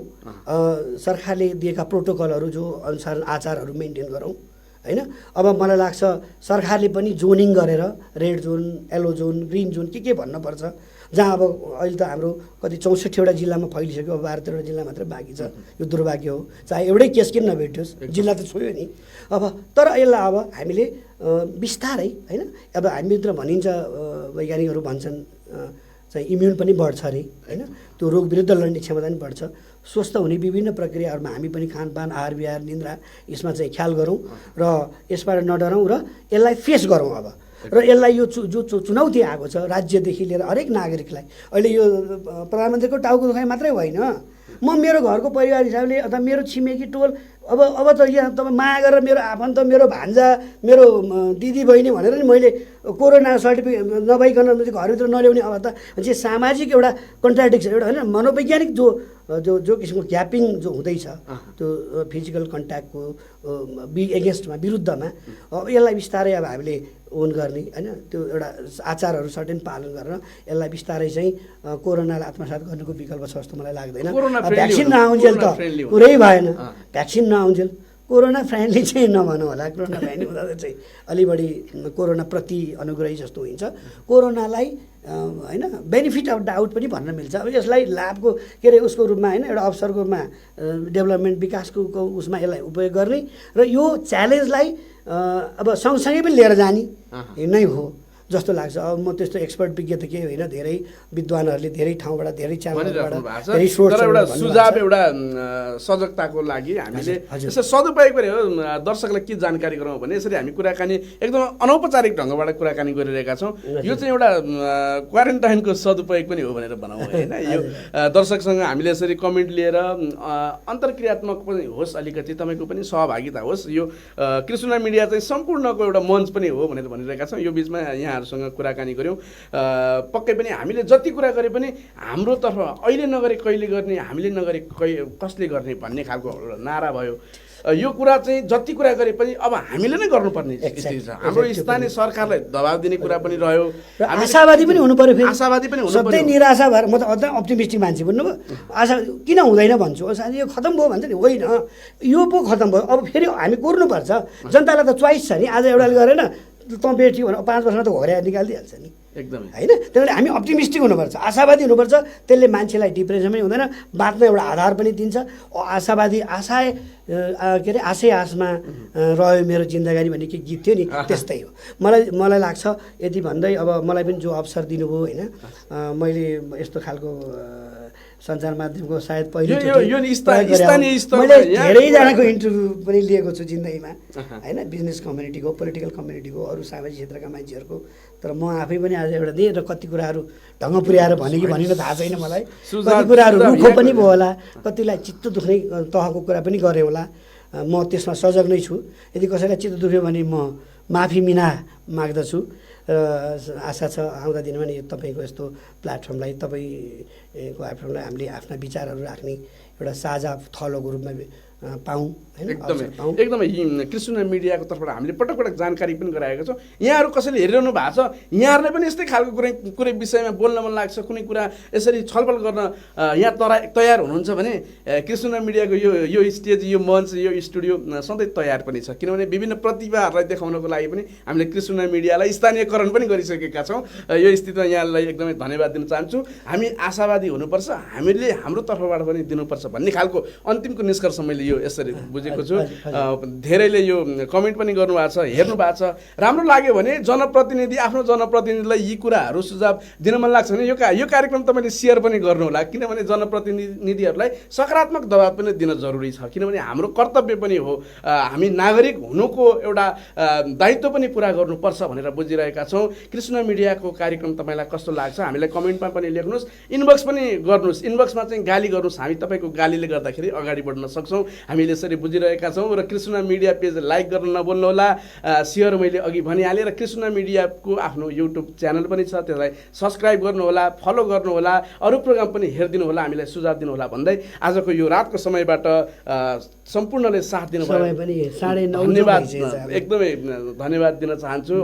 सरकारले दिएका प्रोटोकलहरू जो अनुसार आचारहरू मेन्टेन गरौँ होइन। अब मलाई लाग्छ सरकारले पनि जोनिङ गरेर red John, yellow John, green John के भन्नुपर्छ। जहाँ अब अहिले त हाम्रो कति 64वटा जिल्लामा फैलिसक्यो, अब 12-13वटा जिल्ला मात्रै बाँकी छ। यो दुर्भाग्य हो, चाहे एउटै केस किन नभेटियोस्, जिल्ला त छोयो नि। अब तर यसलाई अब हामीले बिस्तारै होइन, अब हामीभित्र भनिन्छ, वैज्ञानिकहरू भन्छन् चाहिँ इम्युन पनि बढ्छ अरे होइन, त्यो रोग विरुद्ध लड्ने क्षमता पनि बढ्छ। स्वस्थ हुने विभिन्न प्रक्रियाहरूमा हामी पनि खानपान, आहार विहार, निन्द्रा यसमा चाहिँ ख्याल गरौँ र यसबाट नडरौँ र यसलाई फेस गरौँ। अब र यसलाई यो जो चुनौती आएको छ राज्यदेखि लिएर हरेक नागरिकलाई, अहिले यो प्रधानमन्त्रीको टाउको दुखाइ मात्रै होइन, म मेरो घरको परिवार हिसाबले अथवा मेरो छिमेकी टोल अब त यहाँ तपाईँ माया गरेर मेरो आफन्त, मेरो भान्जा, मेरो दिदी बहिनी भनेर नि मैले कोरोना सर्टिफिकेट नभइकन घरभित्र नल्याउने अब त चाहिँ सामाजिक एउटा कन्ट्राडिक्सन, एउटा होइन मनोवैज्ञानिक जो किसिमको ग्यापिङ जो हुँदैछ त्यो फिजिकल कन्ट्याक्टको एगेन्स्टमा, विरुद्धमा, अब यसलाई बिस्तारै अब हामीले ओन गर्ने होइन, त्यो एउटा आचारहरू सर्टेन पालन गरेर यसलाई बिस्तारै चाहिँ कोरोनालाई आत्मसात गर्नुको विकल्प छ जस्तो मलाई लाग्दैन। भ्याक्सिन नआउन्जेल त कुरै भएन, भ्याक्सिन नआउन्जेल कोरोना फ्रेन्डली चाहिँ नभनौँ होला। कोरोना फ्रेन्डली हुँदा चाहिँ अलि बढी कोरोना प्रति अनुग्रही जस्तो हुन्छ। कोरोनालाई होइन बेनिफिट अफ डाउट पनि भन्न मिल्छ। अब यसलाई लाभको के अरे उसको रूपमा होइन, एउटा अवसरको रूपमा, डेभलपमेन्ट विकासको उसमा यसलाई उपयोग गर्ने र यो च्यालेन्जलाई अब सँगसँगै पनि लिएर जाने नै हो जस्तो लाग्छ। अब म त्यस्तो एक्सपर्ट विज्ञ त केही होइन, धेरै विद्वानहरूले धेरै ठाउँबाट, धेरै च्यानलबाट, धेरै एउटा सुझाव, एउटा सजगताको लागि हामीले यसो सदुपयोग गरे हो। दर्शकलाई के जानकारी गरौँ भने यसरी हामी कुराकानी एकदम अनौपचारिक ढङ्गबाट कुराकानी गरिरहेका छौँ। यो चाहिँ एउटा क्वारेन्टाइनको सदुपयोग पनि हो भनेर भनौँ होइन। यो दर्शकसँग हामीले यसरी कमेन्ट लिएर अन्तर्क्रियात्मक पनि होस्, अलिकति तपाईँको पनि सहभागिता होस्। यो कृष्ण मिडिया चाहिँ सम्पूर्णको एउटा मञ्च पनि हो भनेर भनिरहेका छौँ। यो बिचमा यहाँहरूसँग कुराकानी गऱ्यौँ। पक्कै पनि हामीले जति कुरा गरे पनि हाम्रोतर्फ अहिले नगरे कहिले गर्ने, हामीले नगरे कसले गर्ने भन्ने खालको नारा भयो। यो कुरा चाहिँ जति कुरा गरे पनि अब हामीले नै गर्नुपर्ने स्थिति छ। हाम्रो स्थानीय सरकारलाई दबाब दिने कुरा पनि रह्यो, आशावादी पनि हुनु पर्यो, फेरि आशावादी पनि हुनु सधैँ पर्यो। निराशा भएर म त अझै अप्टिमिस्टिक मान्छे भन्नुभयो, आशा किन हुँदैन भन्छु, साथी यो खतम भयो भन्छ नि, होइन यो पो खतम भयो, अब फेरि हामी कुर्नुपर्छ। जनतालाई त चोइस छ नि, आज एउटाले गरेन त बेठ्यो भने 5 वर्षमा त घोर्या निकालिदिइहाल्छ नि, एकदमै होइन। त्यही भएर हामी अप्टिमिस्टिक हुनुपर्छ, आशावादी हुनुपर्छ। त्यसले मान्छेलाई डिप्रेसनमै हुँदैन, बाँच्न एउटा आधार पनि दिन्छ। आशावादी के अरे आशै आशमा रह्यो मेरो जिन्दगानी भन्ने के गीत थियो नि, त्यस्तै हो। मलाई लाग्छ यति भन्दै अब मलाई पनि जो अवसर दिनुभयो, होइन, मैले यस्तो खालको सञ्चार माध्यमको सायद मैले धेरैजनाको इन्टरभ्यू पनि लिएको छु जिन्दगीमा, होइन, बिजनेस कम्युनिटीको, पोलिटिकल कम्युनिटीको, अरू सामाजिक क्षेत्रका मान्छेहरूको। तर म आफै पनि आज एउटा दिएँ र कति कुराहरू ढङ्ग पुर्याएर भने कि भनेन थाहा छैन मलाई, कति कुराहरू रुखो पनि भयो होला, कतिलाई चित्त दुख्ने तहको कुरा पनि गरेँ होला, म त्यसमा सजग नै छु। यदि कसैलाई चित्त दुख्यो भने म माफी माग्दछु र आशा छ आउँदा दिनमा नि तपाईँको यस्तो प्लेटफर्मलाई, तपाईँको प्लेटफर्मलाई हामीले आफ्ना विचारहरू राख्ने एउटा साझा थलोको रूपमा पाऊँ, होइन। एकदमै कृष्ण मिडियाको तर्फबाट हामीले पटक पटक जानकारी पनि गराएका छौँ। यहाँहरू कसैले हेरिरहनु भएको छ, यहाँहरूलाई पनि यस्तै खालको कुनै विषयमा बोल्न मन लाग्छ, कुनै कुरा यसरी छलफल गर्न यहाँ तयार हुनुहुन्छ भने कृष्ण मिडियाको यो स्टेज, यो मञ्च, यो स्टुडियो सधैँ तयार पनि छ। किनभने विभिन्न प्रतिभाहरूलाई देखाउनको लागि पनि हामीले कृष्ण मिडियालाई स्थानीयकरण पनि गरिसकेका छौँ। यो स्थितिमा यहाँलाई एकदमै धन्यवाद दिन चाहन्छु। हामी आशावादी हुनुपर्छ, हामीले हाम्रो तर्फबाट पनि दिनुपर्छ भन्ने खालको अन्तिमको निष्कर्ष मैले यो यसरी बुझेको छु। धेरैले यो कमेन्ट पनि गर्नुभएको छ, हेर्नु भएको छ। राम्रो लाग्यो भने जनप्रतिनिधि, आफ्नो जनप्रतिनिधिलाई यी कुराहरू सुझाव दिन मन लाग्छ भने यो कार्यक्रम तपाईँले सेयर पनि गर्नुहोला, किनभने जनप्रतिनिधिहरूलाई सकारात्मक दबाब पनि दिन जरुरी छ। किनभने हाम्रो कर्तव्य पनि हो, हामी नागरिक हुनुको एउटा दायित्व पनि पुरा गर्नुपर्छ भनेर बुझिरहेका छौँ। कृष्ण मिडियाको कार्यक्रम तपाईँलाई कस्तो लाग्छ हामीलाई कमेन्टमा पनि लेख्नुहोस्, इनबक्स पनि गर्नुहोस्। इनबक्समा चाहिँ गाली गर्नुहोस्, हामी तपाईँको गालीले गर्दाखेरि अगाडि बढ्न सक्छौँ। हामीले यसरी बुझिरहेका छौँ। र कृष्ण मिडिया पेज लाइक गर्न नभुल्नुहोला, सेयर मैले अघि भनिहालेँ। र कृष्ण मिडियाको आफ्नो युट्युब च्यानल पनि छ, त्यसलाई सब्सक्राइब गर्नुहोला, फलो गर्नुहोला, अरू प्रोग्राम पनि हेरिदिनु होला, हामीलाई सुझाव दिनुहोला भन्दै आजको यो रातको समयबाट सम्पूर्णले साथ दिनुभयो धन्यवाद, एकदमै धन्यवाद दिन चाहन्छु।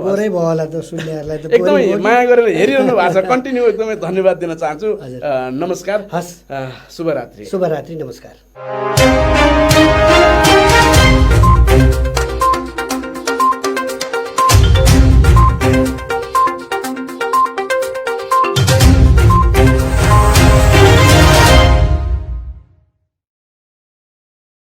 एकदमै माया गरेर हेरिरहनु भएको छ, कन्टिन्यू एकदमै धन्यवाद दिन चाहन्छु। नमस्कार, शुभरात्रि। नमस्कार।